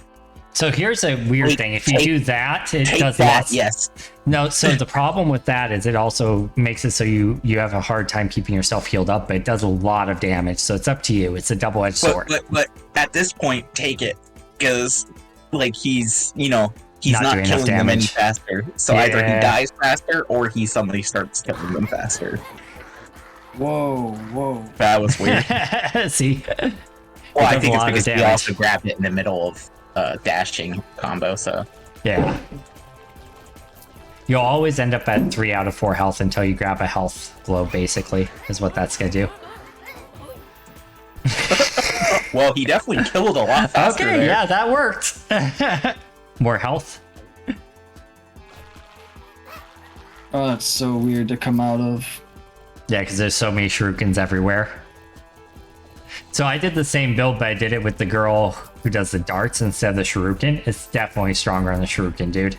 So here's a weird thing. If you do that, it does lots. Yes. No, so the problem with that is it also makes it so you have a hard time keeping yourself healed up, but it does a lot of damage. So it's up to you. It's a double-edged sword. But at this point, take it. Because, like, he's not doing killing them any damage. faster. So either he dies faster, or somebody starts killing them faster. Whoa. That was weird. See? Well, I does think a it's lot of because he damage. also grabbed it in the middle of dashing combo, so... Yeah. You'll always end up at 3 out of 4 health until you grab a health globe, basically, is what that's gonna do. Well, he definitely killed a lot faster Okay, there. yeah, that worked. More health. Oh, that's so weird to come out of. Yeah, because there's so many shurikens everywhere. So I did the same build, but I did it with the girl who does the darts instead of the shuriken. It's definitely stronger on the shuriken, dude.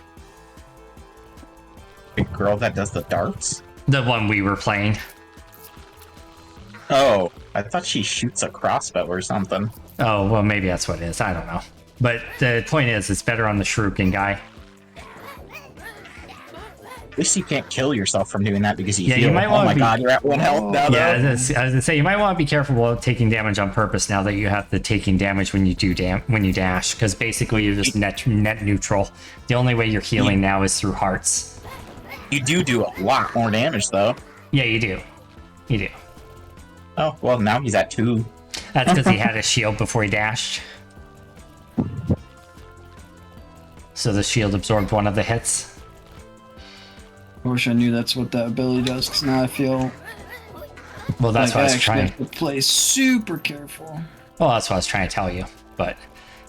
The girl that does the darts? The one we were playing. Oh, I thought she shoots a crossbow or something. Oh, well, maybe that's what it is. I don't know. But the point is, it's better on the shuriken guy. At least you can't kill yourself from doing that because you Yeah, heal. you might Oh wanna my be- god, you're at 1 health now, though. Yeah, I was gonna say, you might want to be careful about taking damage on purpose now that you have the taking damage when you do when you dash, because basically you're just net neutral. The only way you're healing now is through hearts. You do a lot more damage, though. Yeah, you do. You do. Oh, well, now he's at 2. That's because he had a shield before he dashed. So the shield absorbed one of the hits. I wish I knew that's what that ability does, because now I feel Well, that's like what I I was actually trying. have to play super careful. Well, that's what I was trying to tell you. But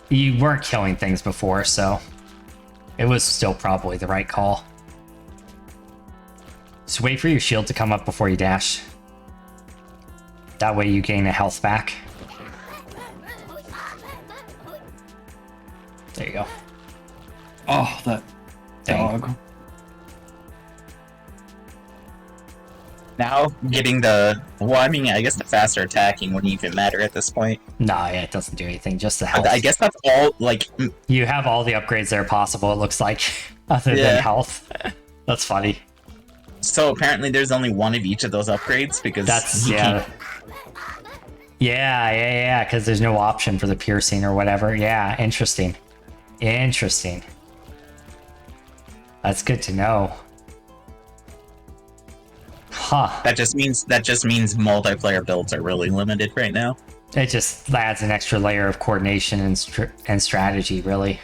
you weren't killing things before, so it was still probably the right call. Just wait for your shield to come up before you dash. That way you gain a health back. There you go. Oh, that Dang. dog. Now, getting the... Well, I mean, I guess the faster attacking wouldn't even matter at this point. Nah, yeah, it doesn't do anything. Just the health. I guess that's all, like... You have all the upgrades that are possible, it looks like, other than Yeah. health. That's funny. So apparently there's only one of each of those upgrades, because... That's, you yeah. can't- Yeah, because there's no option for the piercing or whatever. Yeah, interesting. Interesting. That's good to know. Huh. That just means multiplayer builds are really limited right now. It just adds an extra layer of coordination and strategy, really.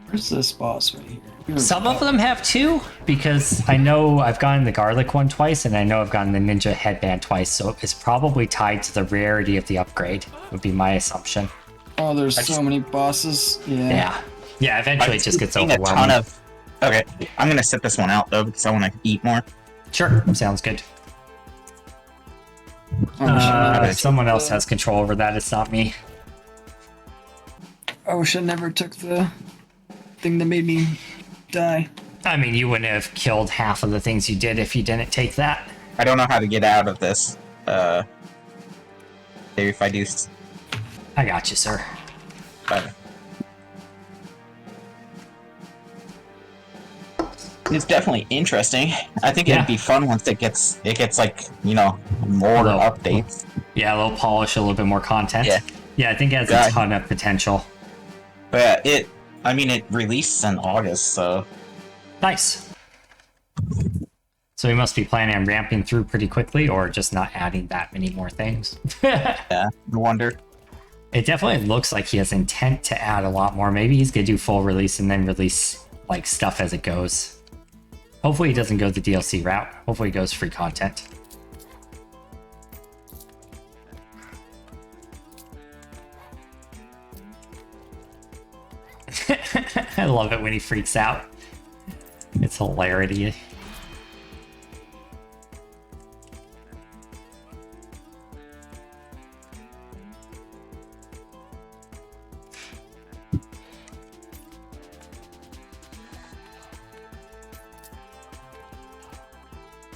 Where's this boss right here? Some of them have two, because I know I've gotten the garlic one twice, and I know I've gotten the ninja headband twice, so it's probably tied to the rarity of the upgrade, would be my assumption. Oh, there's I so just- many bosses. Yeah. Yeah. Yeah, eventually it just gets Seeing overwhelming. Okay, I'm gonna sit this one out, though, because I want to eat more. Sure, sounds good. I wish I never took Someone else the- has control over that, it's not me. I wish I never took the thing that made me die. I mean, you wouldn't have killed half of the things you did if you didn't take that. I don't know how to get out of this. Maybe if I do... I got you, sir. But it's definitely interesting. I think Yeah. it'd be fun once it gets like, you know, more Hello. updates. Yeah, a little polish, a little bit more content. Yeah. Yeah, I think it has Yeah. a ton of potential. But it released in August, so Nice. So we must be planning on ramping through pretty quickly, or just not adding that many more things. yeah, no wonder. It definitely looks like he has intent to add a lot more. Maybe he's gonna do full release and then release like stuff as it goes. Hopefully he doesn't go the DLC route. Hopefully he goes free content. I love it when he freaks out. It's hilarity.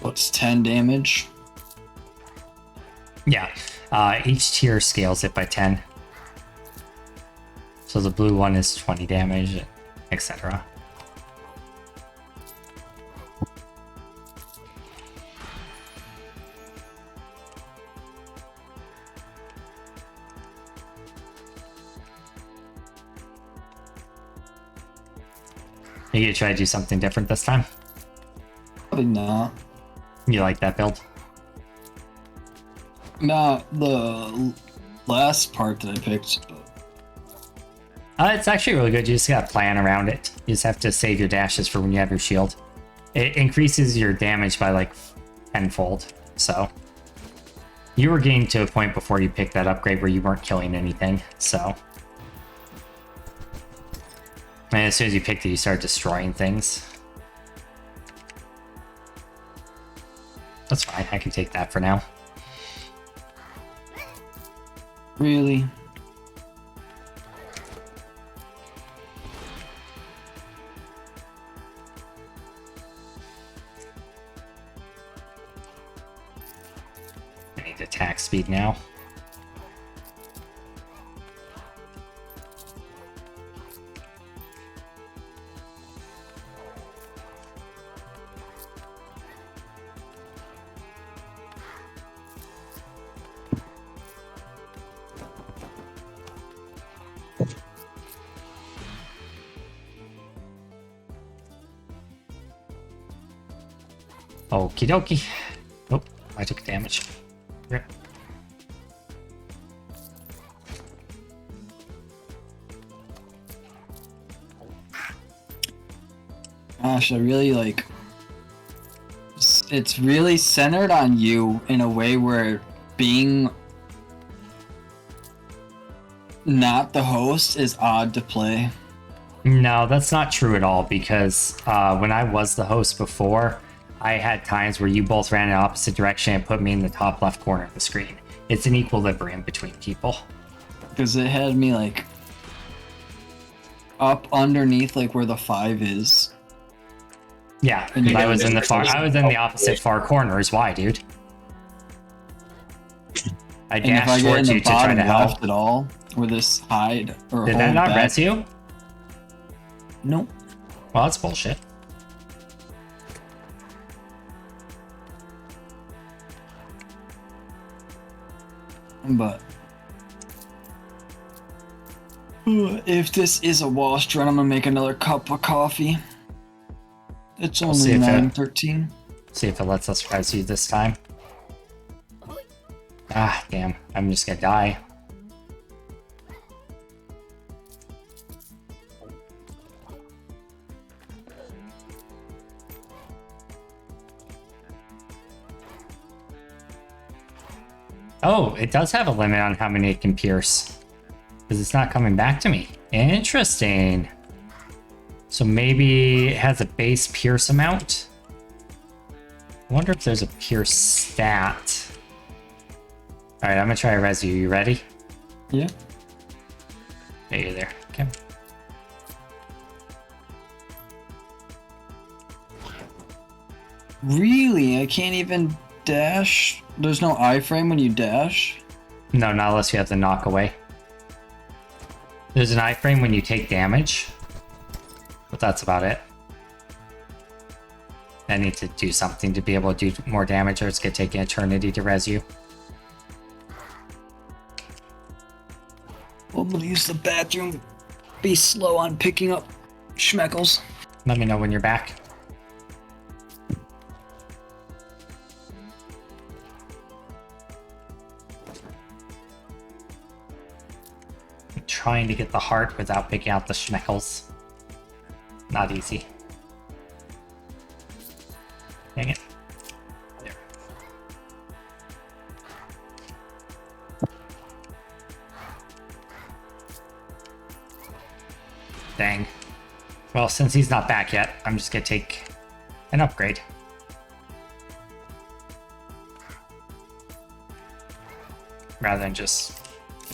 What's 10 damage? Yeah, each tier scales it by 10. So the blue one is 20 damage, etc. You gonna try to do something different this time? Probably not. You like that build? Not the last part that I picked, but It's actually really good. You just gotta plan around it. You just have to save your dashes for when you have your shield. It increases your damage by like tenfold. So You were getting to a point before you picked that upgrade where you weren't killing anything, so. And as soon as you picked it, you started destroying things. That's fine, I can take that for now. Really? I need attack speed now. Okie dokie. Oh, I took damage. Yeah. Gosh, I really like. It's really centered on you in a way where being not the host is odd to play. No, that's not true at all, because when I was the host before, I had times where you both ran in the opposite direction and put me in the top left corner of the screen. It's an equilibrium between people. Because it had me like up underneath like where the 5 is. Yeah, And you I got was in the different far. I was in the opposite far corners. Why, dude? I And if I dashed get in towards the you to try bottom to help. left at all, where this hide or Did hold that not back, res you? Nope. Well, that's bullshit. But if this is a wash run, I'm gonna make another cup of coffee. It's We'll see only if it- 9:13. See if it lets us res you this time. Ah, damn. I'm just gonna die. Oh, it does have a limit on how many it can pierce. Because it's not coming back to me. Interesting. So maybe it has a base pierce amount? I wonder if there's a pierce stat. Alright, I'm gonna try a res you. You ready? Yeah. Yeah, you're there. Okay. Really? I can't even dash? There's no iframe when you dash? No, not unless you have the knock away. There's an iframe when you take damage. But that's about it. I need to do something to be able to do more damage, or it's gonna take an eternity to res you. Well, I'm gonna use the bathroom. Be slow on picking up schmeckles. Let me know when you're back. I'm trying to get the heart without picking out the schmeckles. Not easy. Dang it. There. Dang. Well, since he's not back yet, I'm just gonna take an upgrade. Rather than just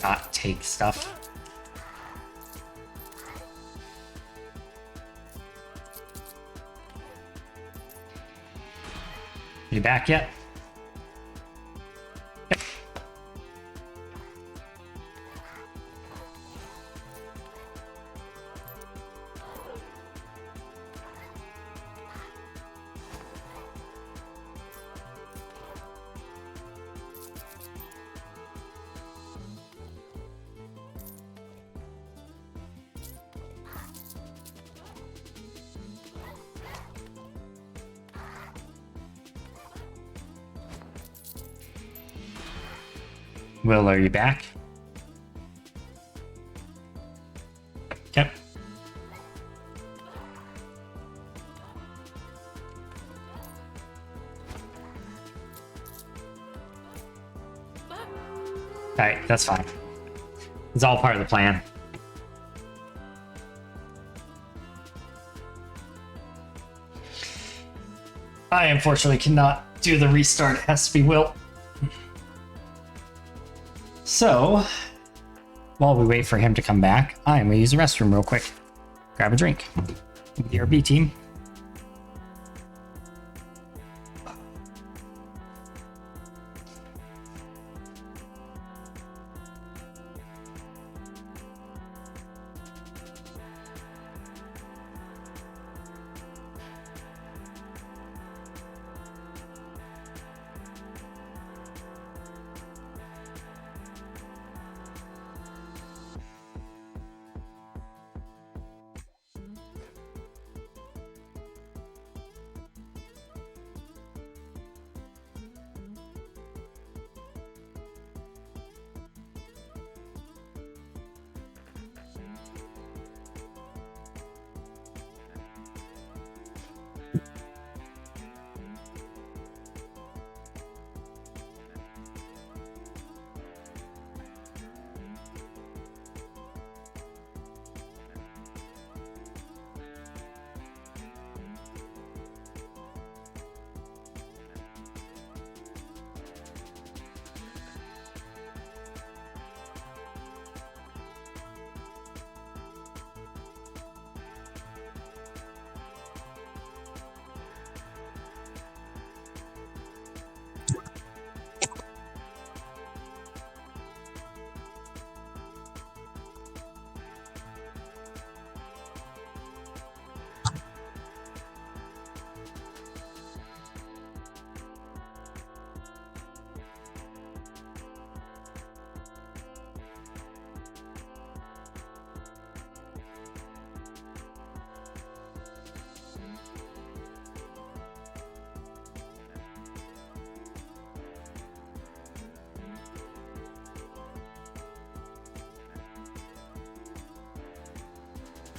not take stuff. You back yet? Yep. Will, are you back? Yep. Alright, that's fine. It's all part of the plan. I unfortunately cannot do the restart. It has to be Will. So, while we wait for him to come back, I'm gonna use the restroom real quick. Grab a drink. DRB team.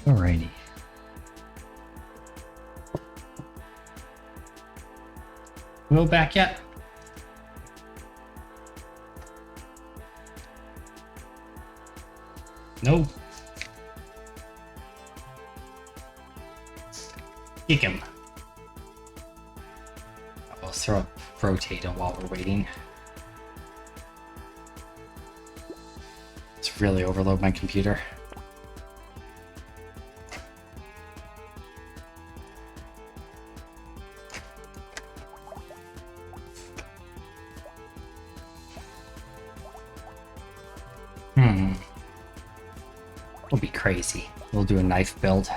Alrighty. Will back yet? No. Kick him. I'll throw a rotate on while we're waiting. Let's really overload my computer. We'll be crazy. We'll do a knife build.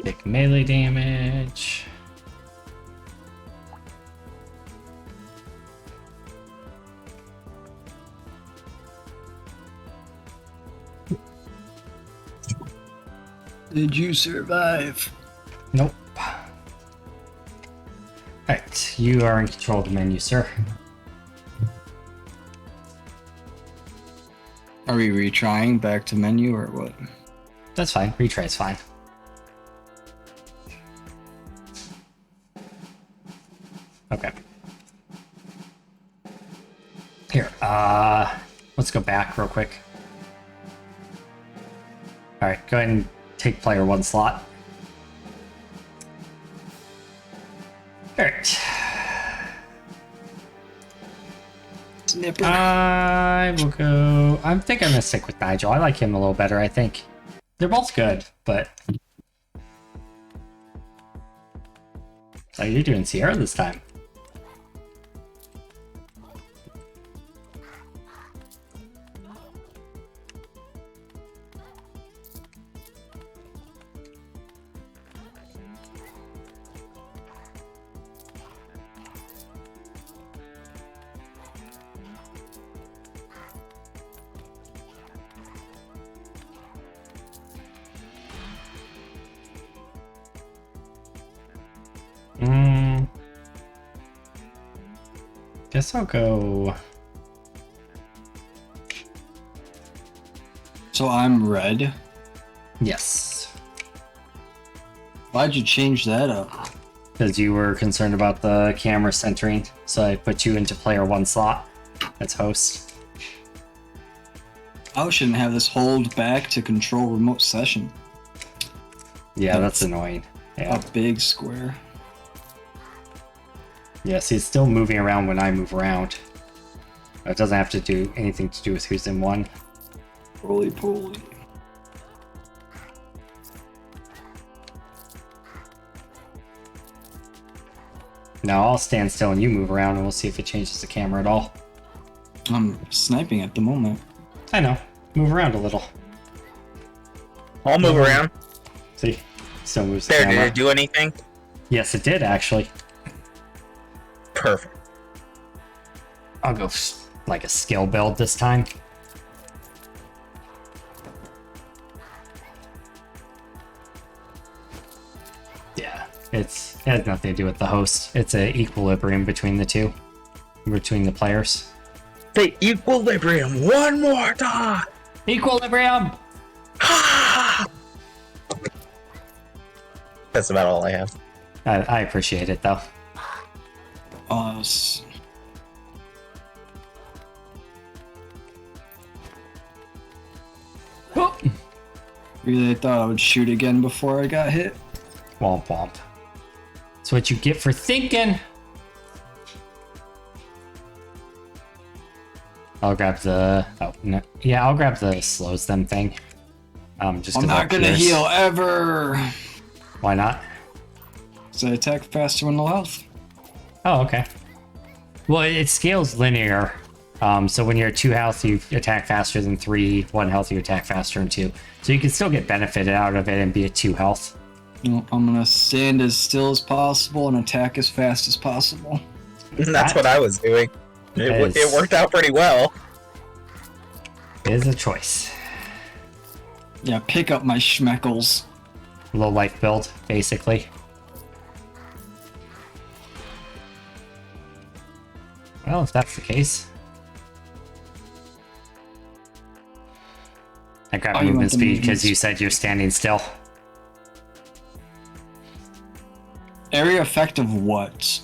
Big melee damage. Did you survive? Nope. Alright, you are in control of the menu, sir. Are we retrying back to menu or what? That's fine. Retry is fine. Okay. Here, let's go back real quick. Alright, go ahead and take player 1 slot. Alright. Snipper. I will go... I think I'm gonna stick with Nigel. I like him a little better, I think. They're both good, but... So you're doing Sierra this time. Guess I'll go. So I'm red. Yes. Why'd you change that up? Because you were concerned about the camera centering, so I put you into player 1 slot as host. I shouldn't have this hold back to control remote session. Yeah, that's annoying. Yeah. A big square. Yeah, see, it's still moving around when I move around. It doesn't have to do anything to do with who's in one. Roly poly. Now I'll stand still and you move around and we'll see if it changes the camera at all. I'm sniping at the moment. I know. Move around a little. I'll move around. See? Still moves the There, did camera. it do anything? Yes, it did, actually. Perfect. I'll go like a skill build this time. Yeah, it has nothing to do with the host. It's an equilibrium between the two, between the players. The equilibrium one more time. Equilibrium! That's about all I have. I appreciate it, though. Oh. Really thought I would shoot again before I got hit. Womp womp. That's what you get for thinking. I'll grab the... Oh, no. Yeah, I'll grab the slows them thing. Just I'm not gonna heal ever. Why not? So I attack faster when low health. Oh, okay. Well, it scales linear. So when you're at 2 health, you attack faster than 3. 1 health, you attack faster than 2. So you can still get benefited out of it and be at 2 health. No, I'm gonna stand as still as possible and attack as fast as possible. That's what I was doing. It worked out pretty well. It is a choice. Yeah, pick up my schmeckles. Low life build, basically. Well, if that's the case. I grabbed you movement want the speed because movement you said you're standing still. Area effect of what?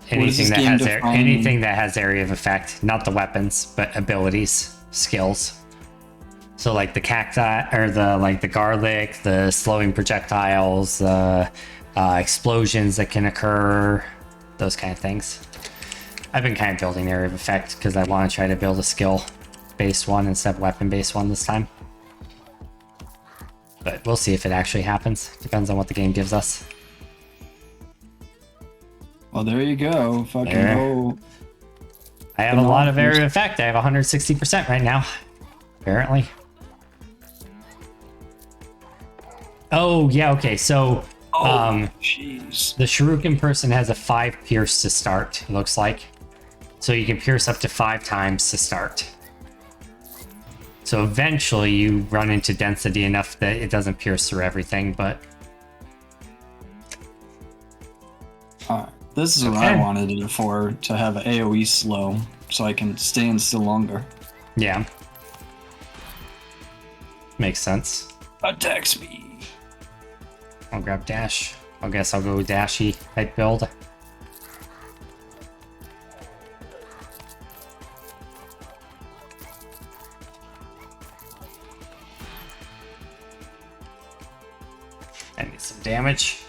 Anything this that game has define? anything that has area of effect, not the weapons, but abilities, skills. So like the cacti or the garlic, the slowing projectiles, explosions that can occur, those kind of things. I've been kind of building area of effect because I want to try to build a skill-based one instead of weapon-based one this time. But we'll see if it actually happens. Depends on what the game gives us. Well, there you go. Fucking There. go. I have a lot of area of effect. I have 160% right now, apparently. Oh, yeah, okay, so... Jeez. The Shuriken person has a 5 pierce to start, it looks like. So you can pierce up to 5 times to start. So eventually you run into density enough that it doesn't pierce through everything, but... Alright, this is what I wanted it for, to have AoE slow, so I can stand still longer. Yeah. Makes sense. Attack speed. I'll grab dash. I guess I'll go dashy type build. I need some damage.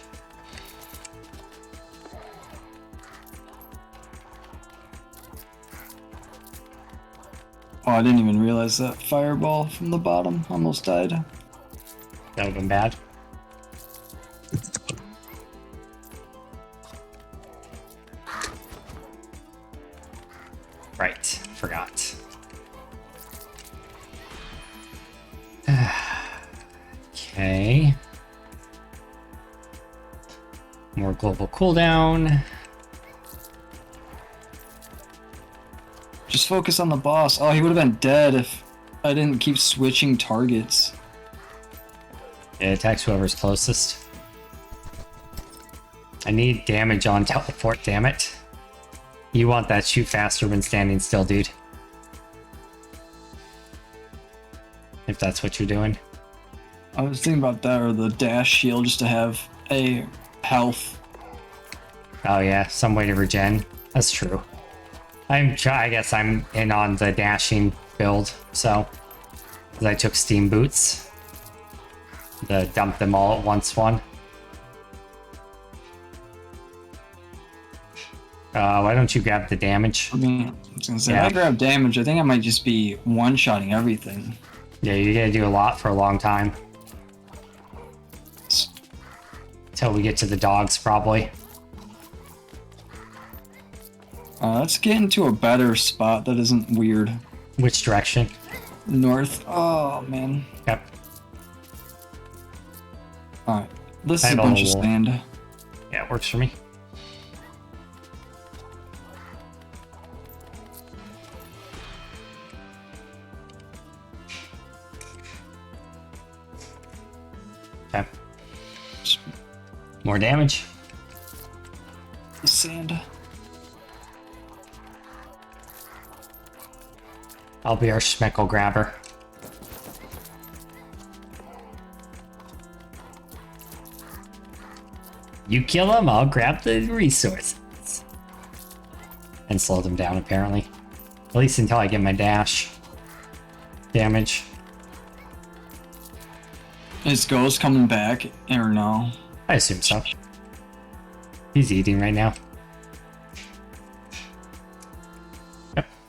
Oh, I didn't even realize that fireball from the bottom almost died. That would have been bad. Right, forgot. Okay. More global cooldown. Just focus on the boss. Oh, he would have been dead if I didn't keep switching targets. It attacks whoever's closest. I need damage on teleport, damn it. You want that shoot faster when standing still, dude. If that's what you're doing. I was thinking about that, or the dash shield, just to have a health. Oh yeah, some way to regen. That's true. I guess I'm in on the dashing build, so... Because I took steam boots. The dump them all at once one. Why don't you grab the damage? I mean, I was gonna say, Yeah. if I grab damage, I think I might just be one-shotting everything. Yeah, you're gonna do a lot for a long time. Till we get to the dogs, probably. Let's get into a better spot that isn't weird. Which direction? North. Oh, man. Yep. Alright. This I is a have a bunch of little- sand. Yeah, it works for me. Okay. More damage. Sand. I'll be our schmeckle grabber. You kill them, I'll grab the resources. And slow them down, apparently. At least until I get my dash damage. Is Ghost coming back, or no? I assume so. He's eating right now.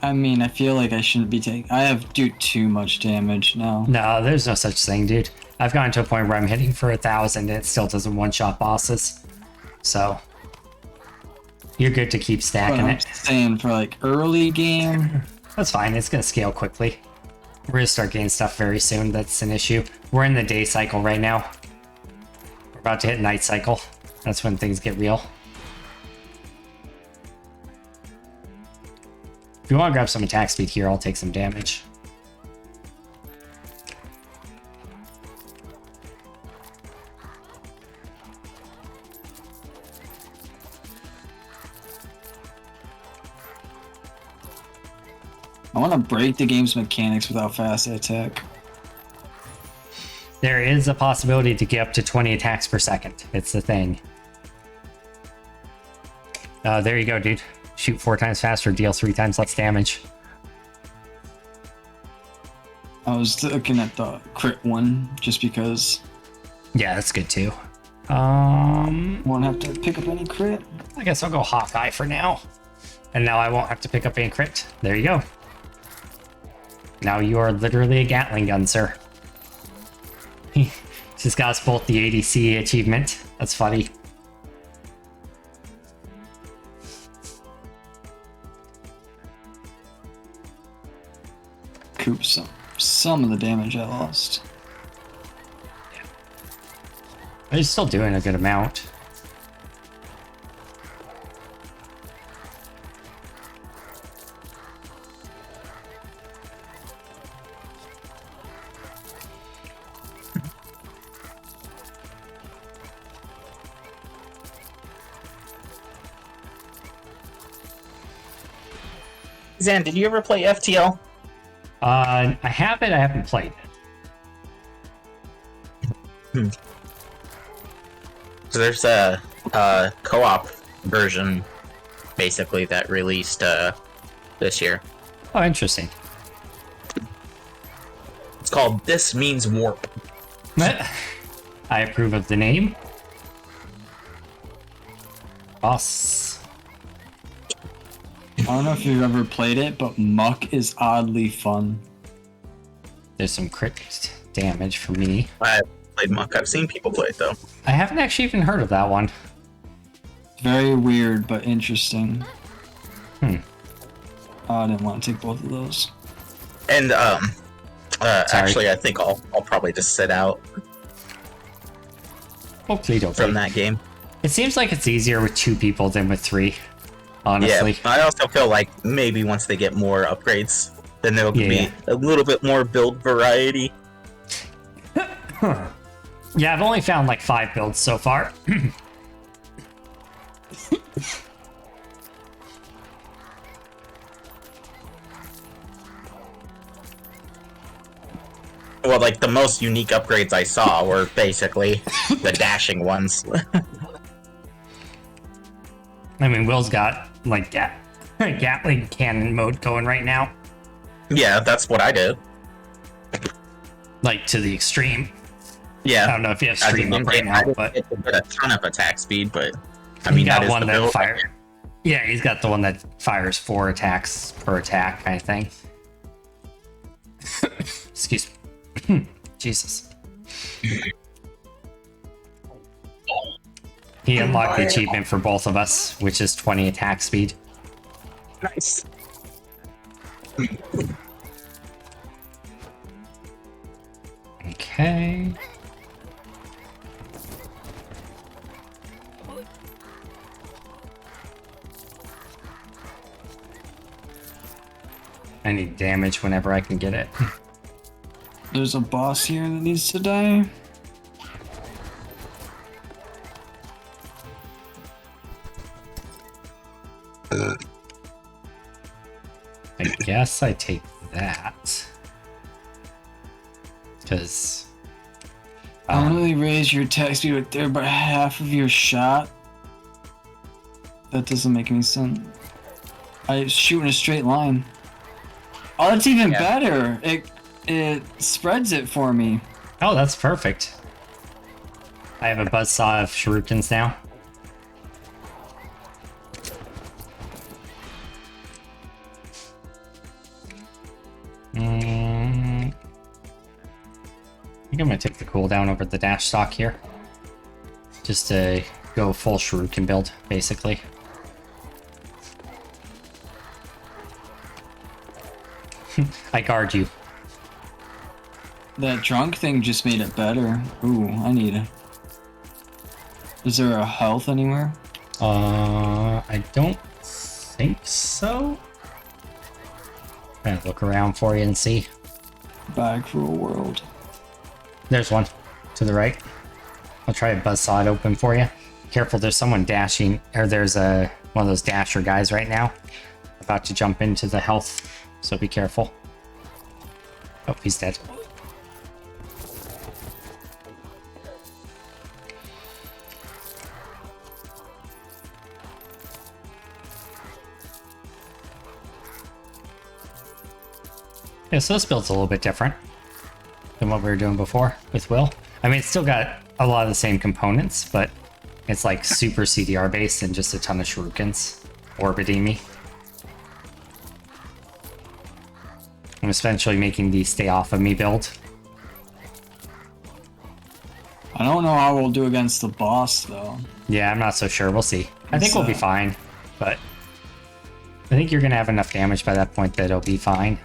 I mean, I feel like I shouldn't be taking... I have do too much damage now. No, there's no such thing, dude. I've gotten to a point where I'm hitting for 1,000 and it still doesn't one-shot bosses. So, you're good to keep But stacking I'm it. saying for like early game, That's fine, it's gonna scale quickly. We're gonna start getting stuff very soon, that's an issue. We're in the day cycle right now. We're about to hit night cycle. That's when things get real. If you want to grab some attack speed here, I'll take some damage. I want to break the game's mechanics without fast attack. There is a possibility to get up to 20 attacks per second. It's the thing. There you go, dude. Shoot 4 times faster, deal 3 times less damage. I was looking at the crit one just because Yeah, that's good too. I won't have to pick up any crit. I guess I'll go Hawkeye for now. And now I won't have to pick up any crit. There you go. Now you are literally a Gatling gun, sir. Just got us both the ADC achievement. That's funny. Coop some of the damage I lost. But he's still doing a good amount. Zan, did you ever play FTL? I have it, I haven't played it. So there's a co-op version, basically, that released this year. Oh, interesting. It's called This Means Warp. I approve of the name. Boss. I don't know if you've ever played it, but Muck is oddly fun. There's some crit damage for me. I played Muck. I've seen people play it, though. I haven't actually even heard of that one. Very weird, but interesting. Hmm. Oh, I didn't want to take both of those. And, actually, I think I'll probably just sit out Hopefully, don't from that game. It seems like it's easier with 2 people than with 3. Honestly. Yeah, I also feel like maybe once they get more upgrades, then there'll be a little bit more build variety. Yeah, I've only found like 5 builds so far. Well, like the most unique upgrades I saw were basically the dashing ones. I mean, Will's got like Gatling cannon mode going right now, Yeah, that's what I did. like to the extreme. Yeah. I don't know if you have stream up right now, but get a ton of attack speed, but I he mean got that is one the that build. fires. Yeah, he's got the one that fires 4 attacks per attack, kind of thing. Excuse me. Jesus. He unlocked the achievement for both of us, which is 20 attack speed. Nice. Okay. I need damage whenever I can get it. There's a boss here that needs to die. I guess I take that. Because... Only raise your attack speed with there by half of your shot. That doesn't make any sense. I shoot in a straight line. Oh, that's even better. It spreads it for me. oh, that's perfect. I have a buzzsaw of shurikens now. I think I'm gonna take the cooldown over the dash stock here. Just to go full shuriken build, basically. I guard you. That drunk thing just made it better. Ooh, I need it. Is there a health anywhere? I don't think so. I'm gonna look around for you and see. Back for a world. There's one to the right. I'll try to buzzsaw it open for you. Careful, there's someone dashing, or there's one of those dasher guys right now about to jump into the health, so be careful. Oh, he's dead. Yeah, so this build's a little bit different than what we were doing before with Will. I mean, it's still got a lot of the same components, but it's like super CDR based and just a ton of shurikens orbiting me. I'm essentially making the stay off of me build. I don't know how we'll do against the boss though. Yeah, I'm not so sure. We'll see. I think we'll be fine, but I think you're gonna have enough damage by that point that it'll be fine.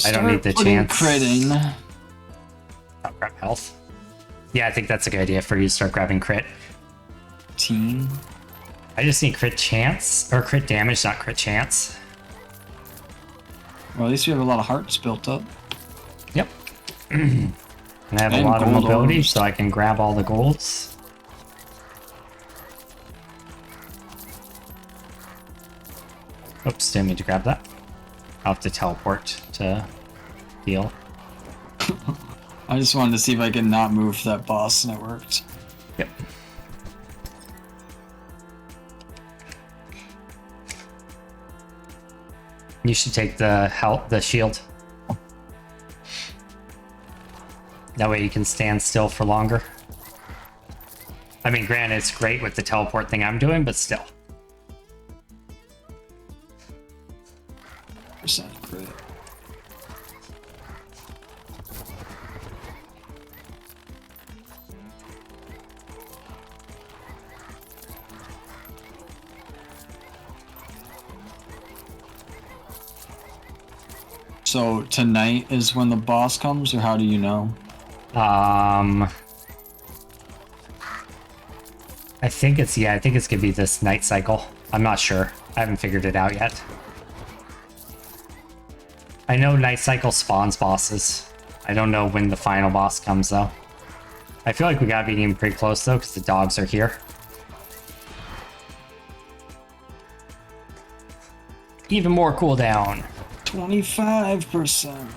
I don't need the chance. Critting. Oh, grab health. Yeah, I think that's a good idea for you to start grabbing crit. Team. I just need crit chance, or crit damage, not crit chance. Well, at least we have a lot of hearts built up. Yep. And I have a And lot of gold mobility, orbs. so I can grab all the golds. Oops, didn't mean to grab that. I'll have to teleport to heal. I just wanted to see if I could not move that boss, and it worked. Yep. You should take the shield. That way you can stand still for longer. I mean, granted, it's great with the teleport thing I'm doing, but still. Percent crit. So tonight is when the boss comes, or how do you know? I think it's gonna be this night cycle. I'm not sure. I haven't figured it out yet. I know night cycle spawns bosses. I don't know when the final boss comes though. I feel like we gotta be getting pretty close though, because the dogs are here. Even more cooldown. 25%.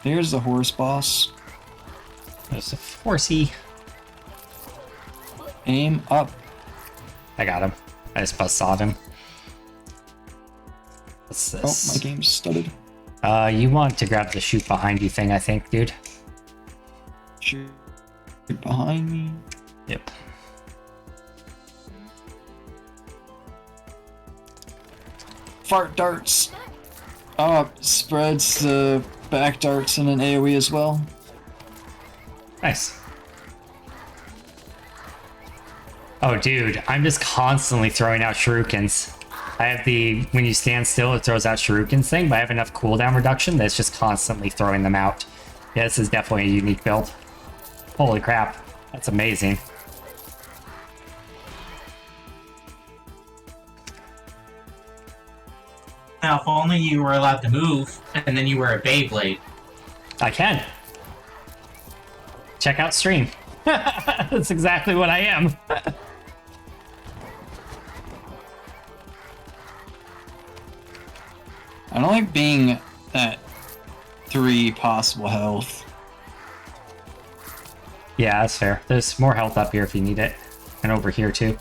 There's the horse boss. There's a Forcey. Aim up. I got him. I just buzzsawed him. What's Oh, this? my game's stuttered. You want to grab the shoot behind you thing, I think, dude. Shoot behind me. Yep. Fart darts. Spreads the back darts in an AoE as well. Nice. Oh, dude, I'm just constantly throwing out shurikens. I have the, when you stand still, it throws out shurikens thing, but I have enough cooldown reduction that's just constantly throwing them out. Yeah, this is definitely a unique build. Holy crap, that's amazing. Now, if only you were allowed to move, and then you were a Beyblade. I can. Check out stream. That's exactly what I am. I don't like being at 3 possible health. Yeah, that's fair. There's more health up here if you need it. And over here too.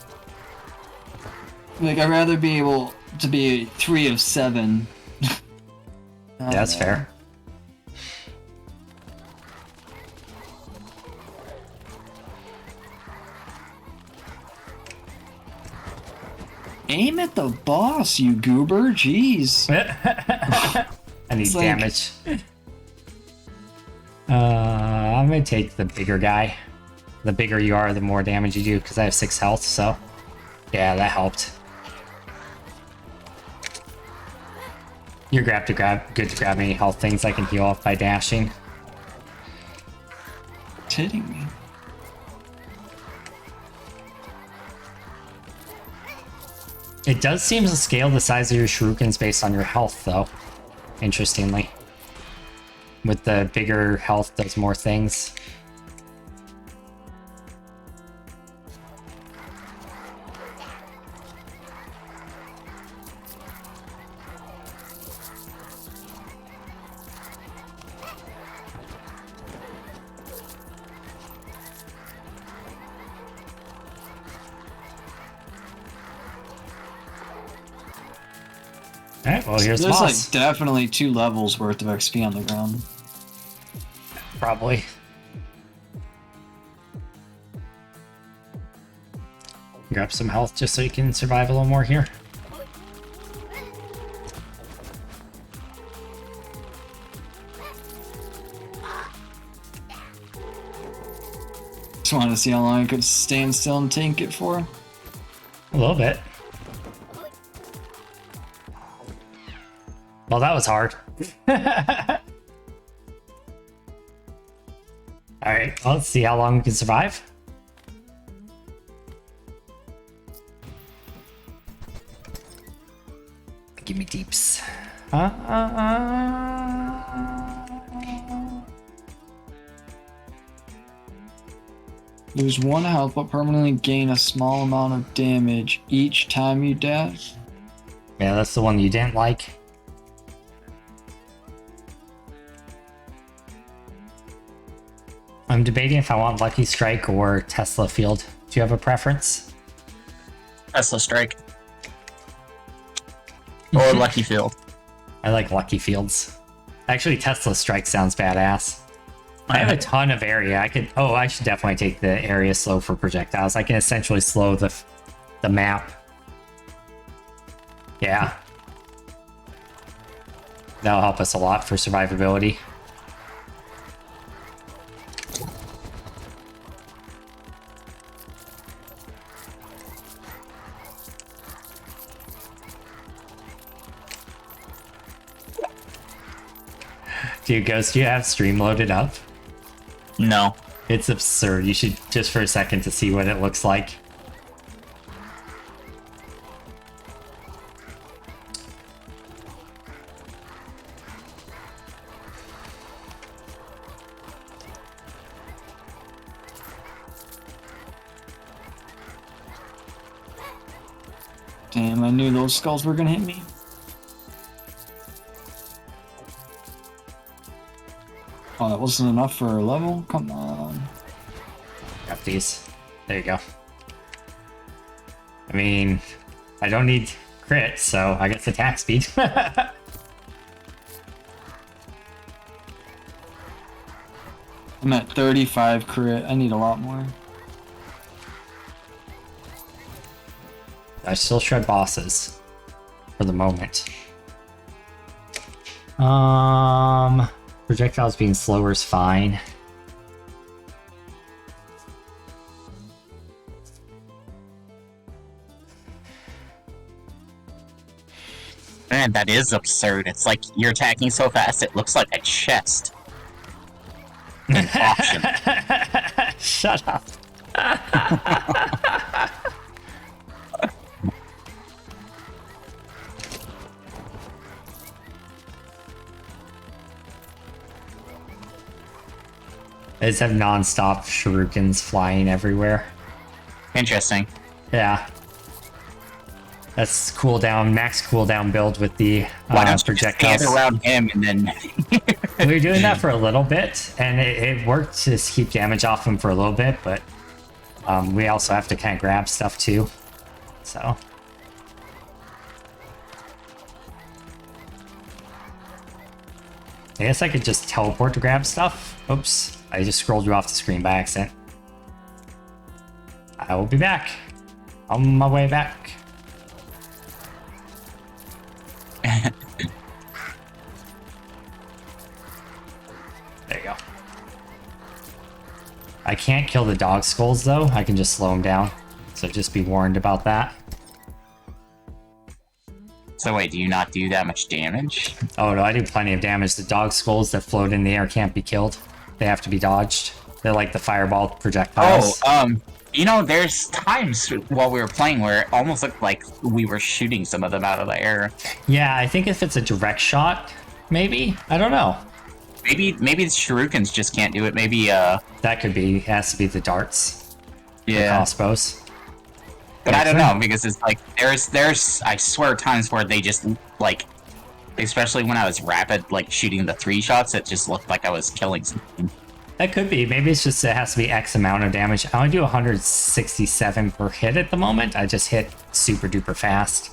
Like, I'd rather be able to be 3 of 7. Yeah, that's fair. Aim at the boss, you goober. Jeez. I need It's like- damage. I'm gonna take the bigger guy. The bigger you are, the more damage you do, because I have 6 health, so... Yeah, that helped. You're good to grab any health things I can heal off by dashing. It's hitting me. It does seem to scale the size of your shurikens based on your health, though. Interestingly. With the bigger health does more things. Alright, well here's the There's boss. like definitely 2 levels worth of XP on the ground. Probably. Grab some health just so you can survive a little more here. Just wanted to see how long I could stand still and tank it for. A little bit. Well, that was hard. Alright, well, let's see how long we can survive. Give me deeps. Lose 1 health but permanently gain a small amount of damage each time you dash. Yeah, that's the one you didn't like. I'm debating if I want Lucky Strike or Tesla Field. Do you have a preference? Tesla Strike. Or Lucky Field. I like Lucky Fields. Actually, Tesla Strike sounds badass. I have a ton of area. I should definitely take the area slow for projectiles. I can essentially slow the map. Yeah. That'll help us a lot for survivability. Dude, Ghost, do you have stream loaded up? No. It's absurd. You should just for a second to see what it looks like. Damn, I knew those skulls were gonna hit me. Oh, that wasn't enough for a level? Come on. Grab these. There you go. I mean, I don't need crit, so I guess attack speed. I'm at 35 crit. I need a lot more. I still shred bosses for the moment. Projectiles being slower is fine. Man, that is absurd. It's like you're attacking so fast it looks like a chest. An auction. Shut up. I just have non-stop shurikens flying everywhere. Interesting. Yeah. That's cooldown, max cooldown build with the Why don't you projectiles. stand around him and then... We were doing that for a little bit, and it worked to just keep damage off him for a little bit, but we also have to kind of grab stuff too. So. I guess I could just teleport to grab stuff. Oops, I just scrolled you off the screen by accident. I will be back. On my way back. There you go. I can't kill the dog skulls though. I can just slow them down. So just be warned about that. So wait, do you not do that much damage? Oh no, I do plenty of damage. The dog skulls that float in the air can't be killed. They have to be dodged. They're like the fireball projectiles. You know, there's times while we were playing where it almost looked like we were shooting some of them out of the air. Yeah, I think if it's a direct shot, maybe? I don't know. Maybe the shurikens just can't do it. Maybe That could be, it has to be the darts. The crossbows. But I don't know, because it's like there's I swear times where they just like, especially when I was rapid like shooting the 3 shots, it just looked like I was killing something. That could be. Maybe it's just it has to be X amount of damage. I only do 167 per hit at the moment. I just hit super duper fast.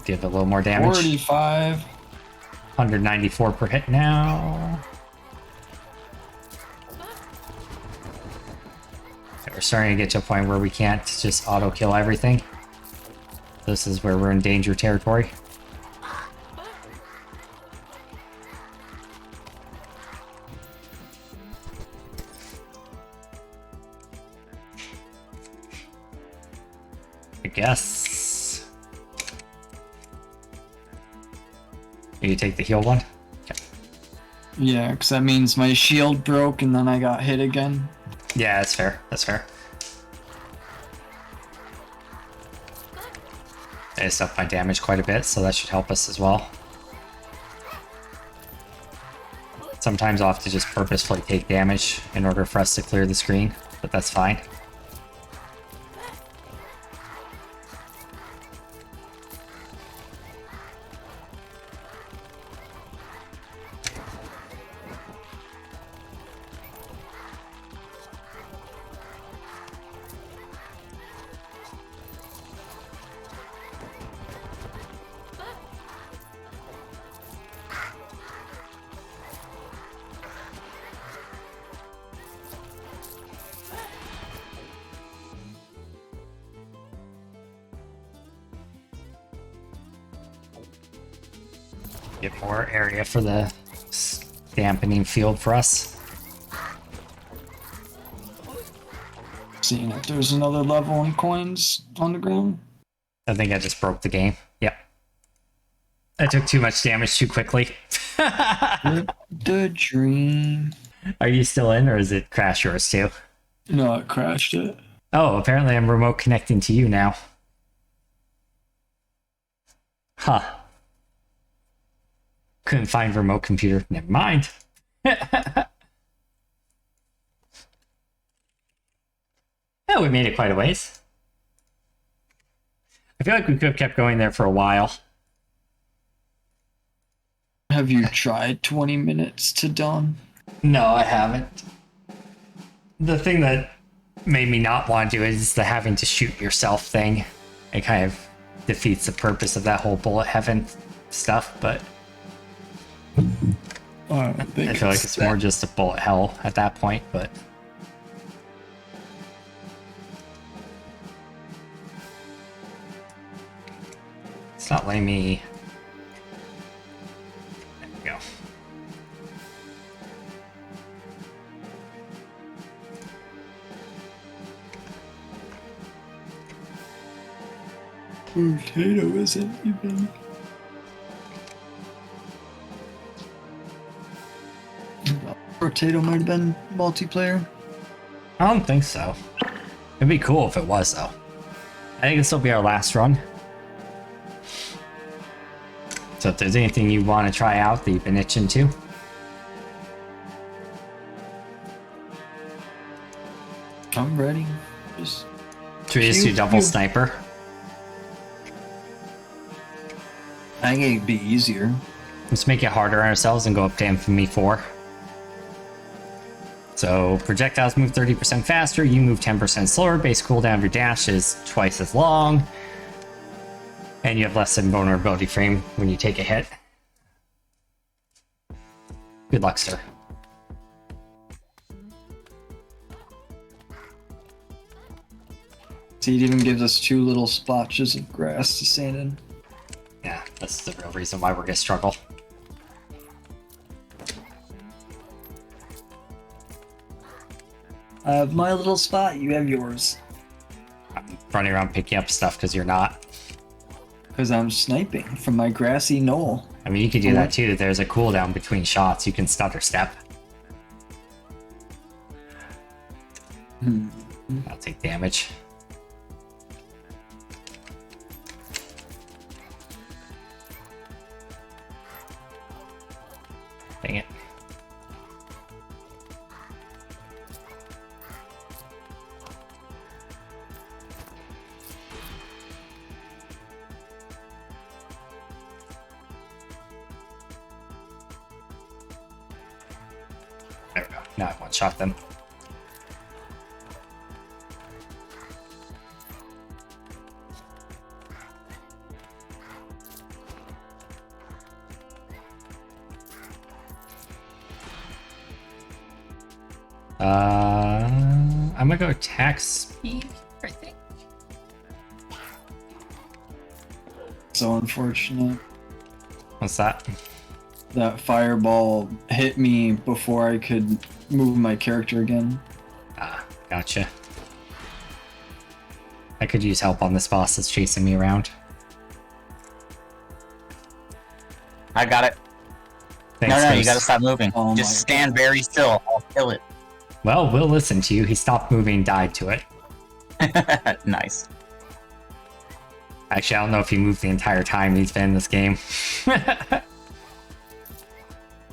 Give it a little more damage. 45. 194 per hit now. Okay, we're starting to get to a point where we can't just auto kill everything. This is where we're in danger territory. I guess. You take the heal one? Okay. Yeah, because that means my shield broke and then I got hit again. Yeah, that's fair. That's fair. I just upped my damage quite a bit, so that should help us as well. Sometimes I'll have to just purposefully take damage in order for us to clear the screen, but that's fine. Get more area for the dampening field for us. Seeing if there's another level in coins on the ground. I think I just broke the game. Yep. I took too much damage too quickly. The dream. Are you still in, or is it crash yours too? No, it crashed it. Oh, apparently I'm remote connecting to you now. Huh. Couldn't find remote computer. Never mind. Yeah, we made it quite a ways. I feel like we could have kept going there for a while. Have you tried 20 minutes to dawn? No, I haven't. The thing that made me not want to do it is the having to shoot yourself thing. It kind of defeats the purpose of that whole bullet heaven stuff, but I I feel like it's more just a bullet hell at that point, but it's not letting me. There we go. Potato isn't even. Potato might have been multiplayer. I don't think so. It'd be cool if it was, though. I think this will be our last run. So if there's anything you want to try out that you've been itching to. I'm ready. Just Should we just do double sniper? I think it'd be easier. Let's make it harder on ourselves and go up to Infamy 4. So projectiles move 30% faster, you move 10% slower, base cooldown of your dash is twice as long, and you have less invulnerability frame when you take a hit. Good luck, sir. See, it even gives us 2 little splotches of grass to stand in. Yeah, that's the real reason why we're gonna struggle. I have my little spot, you have yours. I'm running around picking up stuff because you're not. Because I'm sniping from my grassy knoll. I mean, you could do that too. There's a cooldown between shots. You can stutter step. I'll take damage. Dang it. There we go. Now I one-shot them. I'm gonna go attack speed, I think. So unfortunate. What's that? That fireball hit me before I could move my character again. Ah, gotcha. I could use help on this boss that's chasing me around. I got it. Thanks, No, you Ghost. gotta stop moving. Oh Just my stand very still. I'll kill it. Well, we'll listen to you. He stopped moving, died to it. Nice. Actually, I don't know if he moved the entire time he's been in this game.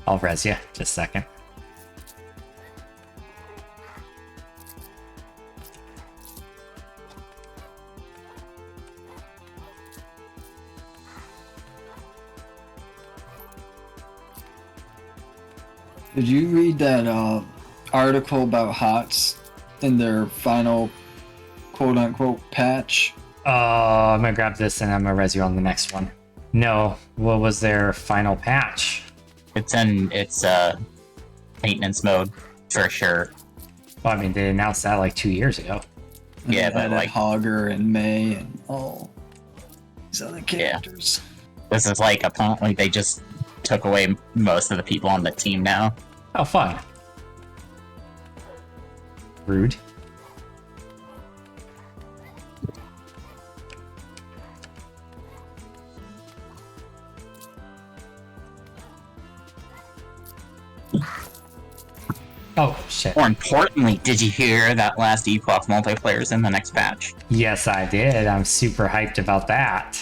I'll res you. Just a second. Did you read that article about HOTS in their final quote-unquote patch? I'm gonna grab this and I'm gonna res you on the next one. No, what was their final patch? It's in maintenance mode for sure. Well, I mean, they announced that like 2 years ago. And Yeah, they but added like Hogger and May and all these other characters. this is like apparently they just took away most of the people on the team now. Oh, fun. Rude. Oh, shit. More importantly, did you hear that last Epoch multiplayer is in the next patch? Yes, I did. I'm super hyped about that.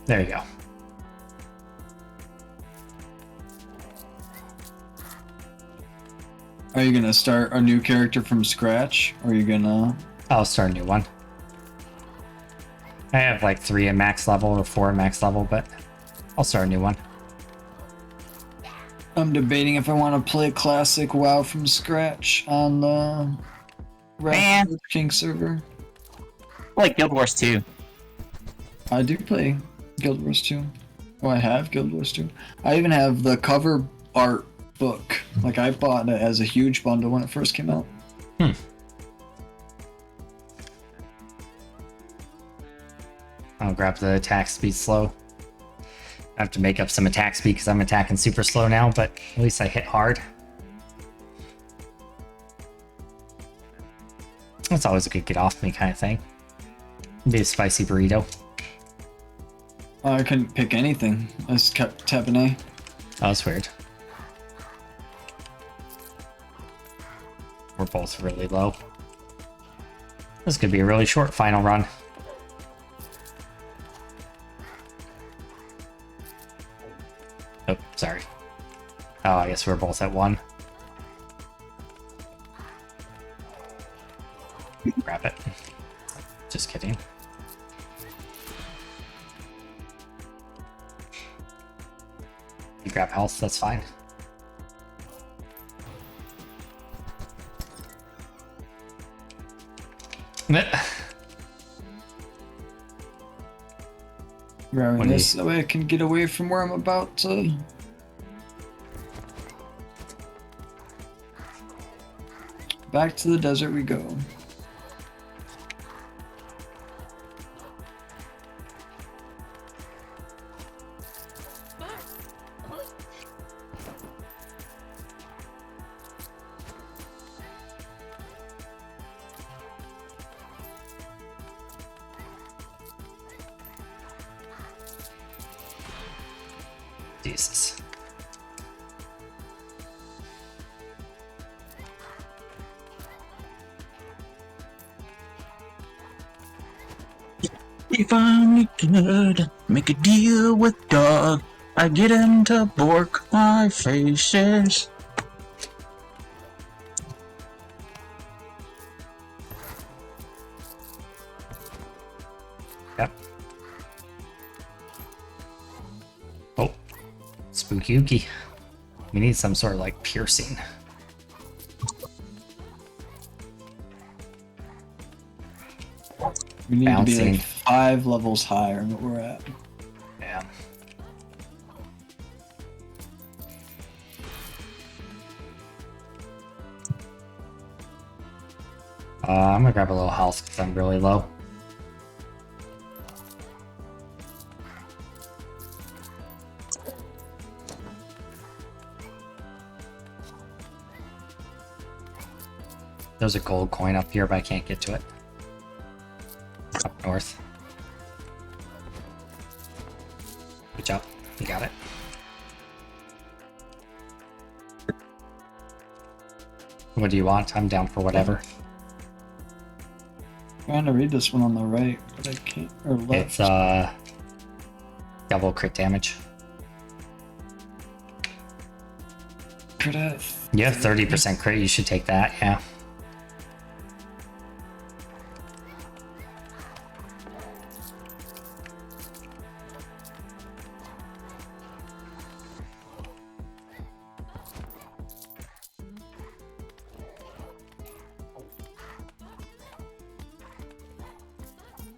There you go. Are you gonna start a new character from scratch? Or are you gonna... I'll start a new one. I have like 3 at max level or 4 at max level, but I'll start a new one. I'm debating if I want to play classic WoW from scratch on the Man. Wrath of the King server. Like Guild Wars 2. I do play Guild Wars 2. Oh, I have Guild Wars 2. I even have the cover art book. Like, I bought it as a huge bundle when it first came out. I'll grab the attack speed slow. I have to make up some attack speed because I'm attacking super slow now, but at least I hit hard. That's always a good get off me kind of thing. Be a spicy burrito. I couldn't pick anything. I just kept tapping A. Oh, that's weird. We're both really low. This could be a really short final run. Oh, sorry. Oh, I guess we're both at 1. Grab it. Just kidding. You grab health, that's fine. Grabbing What do this so I can get away from where I'm about to. Back to the desert we go. Jesus. If I'm good, make a deal with dog. I get him to bork my faces. Yep. Oh. Spooky ooky. We need some sort of like piercing. We need to be Bouncing. like 5 levels higher than what we're at. Yeah. I'm gonna grab a little health because I'm really low. There's a gold coin up here, but I can't get to it. Up north. Good job. You got it. What do you want? I'm down for whatever. Trying to read this one on the right, but I can't. Or left. It's double crit damage. Crit. You have 30% crit, you should take that, yeah.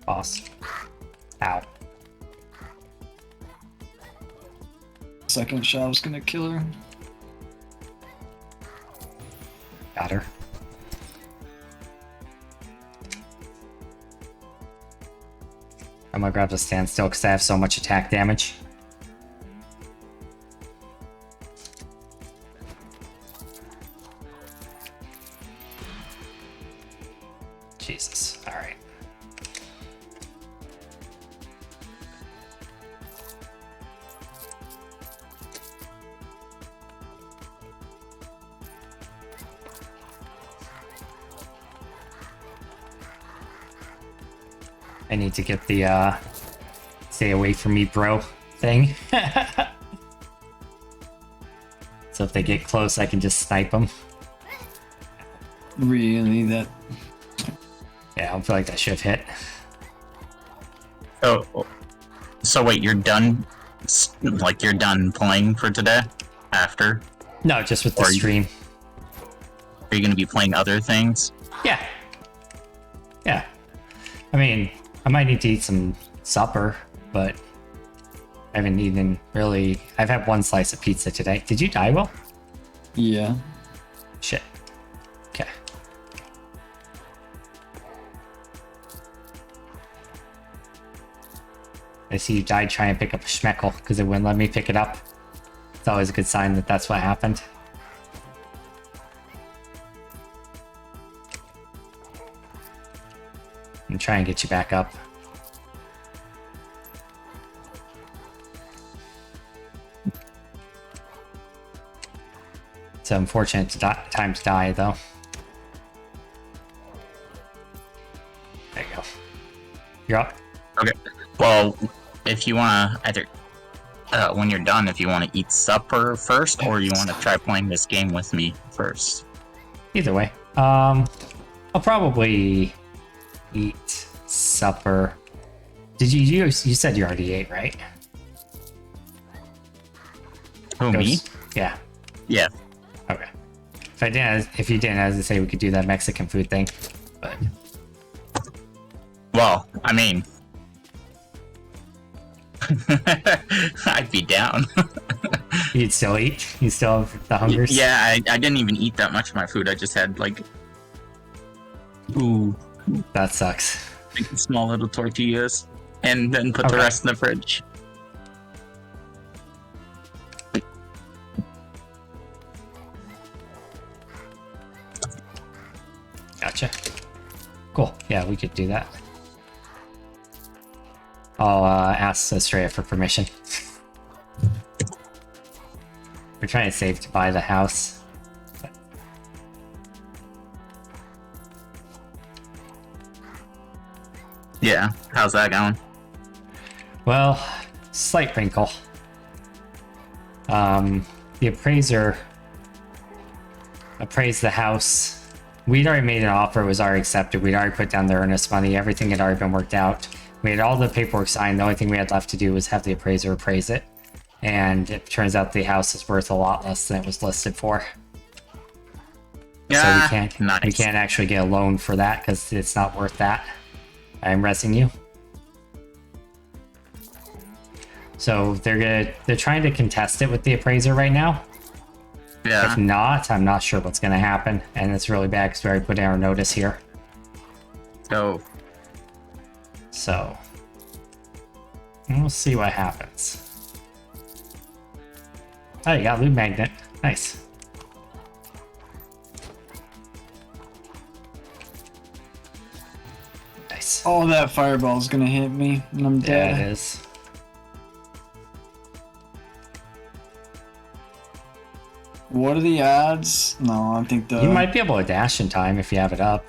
Boss. Ow. Second shot was gonna kill her. Got her. I'm gonna grab the standstill because I have so much attack damage. Jesus. Alright. I need to get the stay away from me, bro thing. So if they get close, I can just snipe them. Really, that Yeah, I feel like that should have hit. So wait, you're done? Like you're done playing for today? After? No, just with the Or you- stream. Are you going to be playing other things? Yeah. Yeah. I mean, I might need to eat some supper, but I haven't eaten really. I've had one slice of pizza today. Did you die, Will? yeah. Shit. Okay. I see you died trying to pick up a schmeckle because it wouldn't let me pick it up. It's always a good sign that that's what happened. I'm trying to get you back up. It's an unfortunate time to die, though. There you go. You're up. Okay. Well, if you want to either, when you're done, if you want to eat supper first, or you want to try playing this game with me first. Either way. I'll probably eat supper. Did you said you already ate, right? Who, me? Yeah. Yeah. Okay. If you didn't, as I say, we could do that Mexican food thing. But Well, I mean, I'd be down. you'd still eat? You still have the hungers? Yeah, I didn't even eat that much of my food. I just had like, That sucks. like small little tortillas, and then put the Okay. rest in the fridge. Gotcha. Cool. Yeah, we could do that. I'll ask Estrella for permission. We're trying to save to buy the house. Yeah, how's that going? Well, slight wrinkle. The appraiser appraised the house. We'd already made an offer, it was already accepted. We'd already put down the earnest money, everything had already been worked out. We had all the paperwork signed, the only thing we had left to do was have the appraiser appraise it. And it turns out the house is worth a lot less than it was listed for. Yeah, So we nice. can't actually get a loan for that because it's not worth that. I'm resing you. So they're trying to contest it with the appraiser right now. Yeah. If not, I'm not sure what's going to happen, and it's really bad because we already put in our notice here. So, So we'll see what happens. Oh, you got loot magnet. Nice. Nice. Oh, that fireball's gonna hit me, and I'm Yeah, dead. it is. What are the odds? No, I think the. You might be able to dash in time if you have it up.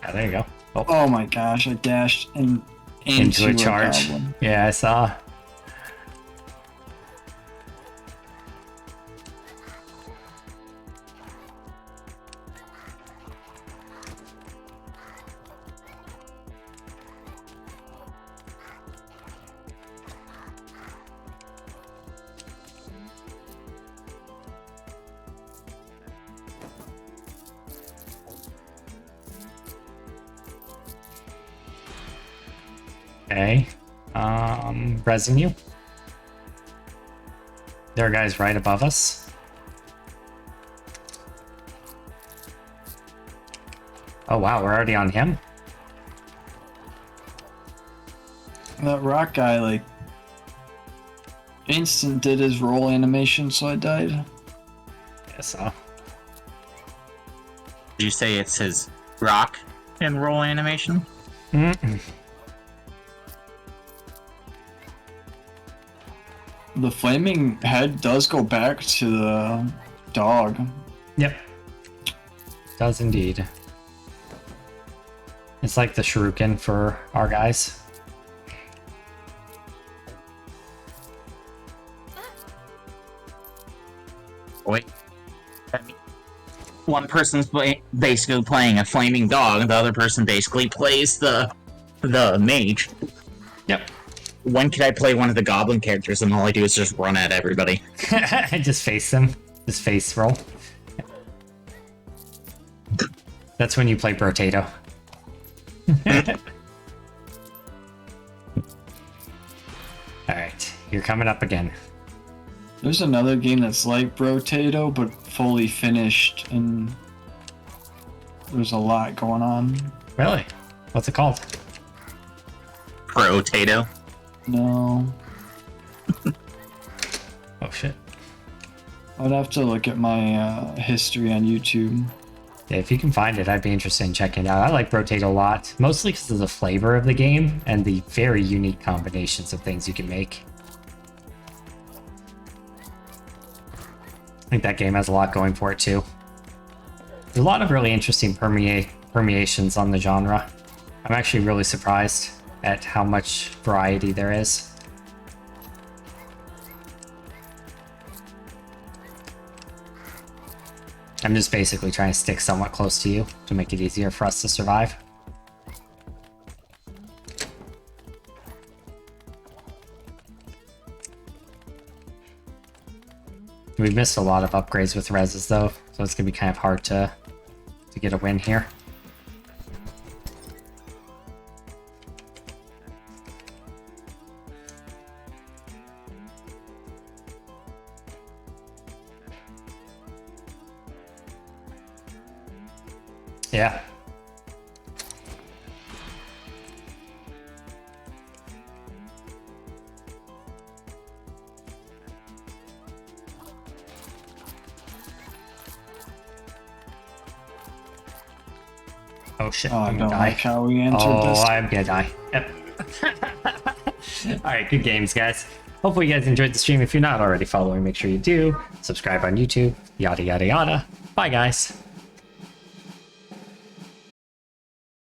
Yeah, there you go. Oh, Oh my gosh! I dashed into a charge. goblin. Yeah, I saw. Okay. Resing you. There are guys right above us. Oh wow, we're already on him? That rock guy, like, instant did his roll animation, so I died. Yeah, so. did you say it's his rock and roll animation? Mm-mm. The flaming head does go back to the dog. Yep. Does indeed. It's like the shuriken for our guys. Wait. Let me- one person's basically playing a flaming dog, the other person basically plays the mage. Yep. When could I play one of the goblin characters and all I do is just run at everybody? Just face them. Just face roll. That's when you play Brotato. Alright, you're coming up again. There's another game that's like Brotato, but fully finished, and there's a lot going on. Really? What's it called? Potato. No. Oh shit. I'd have to look at my history on YouTube. Yeah, if you can find it, I'd be interested in checking it out. I like Brotato a lot, mostly because of the flavor of the game and the very unique combinations of things you can make. I think that game has a lot going for it too. There's a lot of really interesting permeations on the genre. I'm actually really surprised at how much variety there is. I'm just basically trying to stick somewhat close to you to make it easier for us to survive. We've missed a lot of upgrades with reses though, so it's gonna be kind of hard to get a win here. Yeah. Oh shit, Oh, I I'm don't gonna die. like how we entered this. I'm gonna die. Yep. Alright, good games, guys. Hopefully you guys enjoyed the stream. If you're not already following, make sure you do. Subscribe on YouTube, yada yada yada. Bye, guys.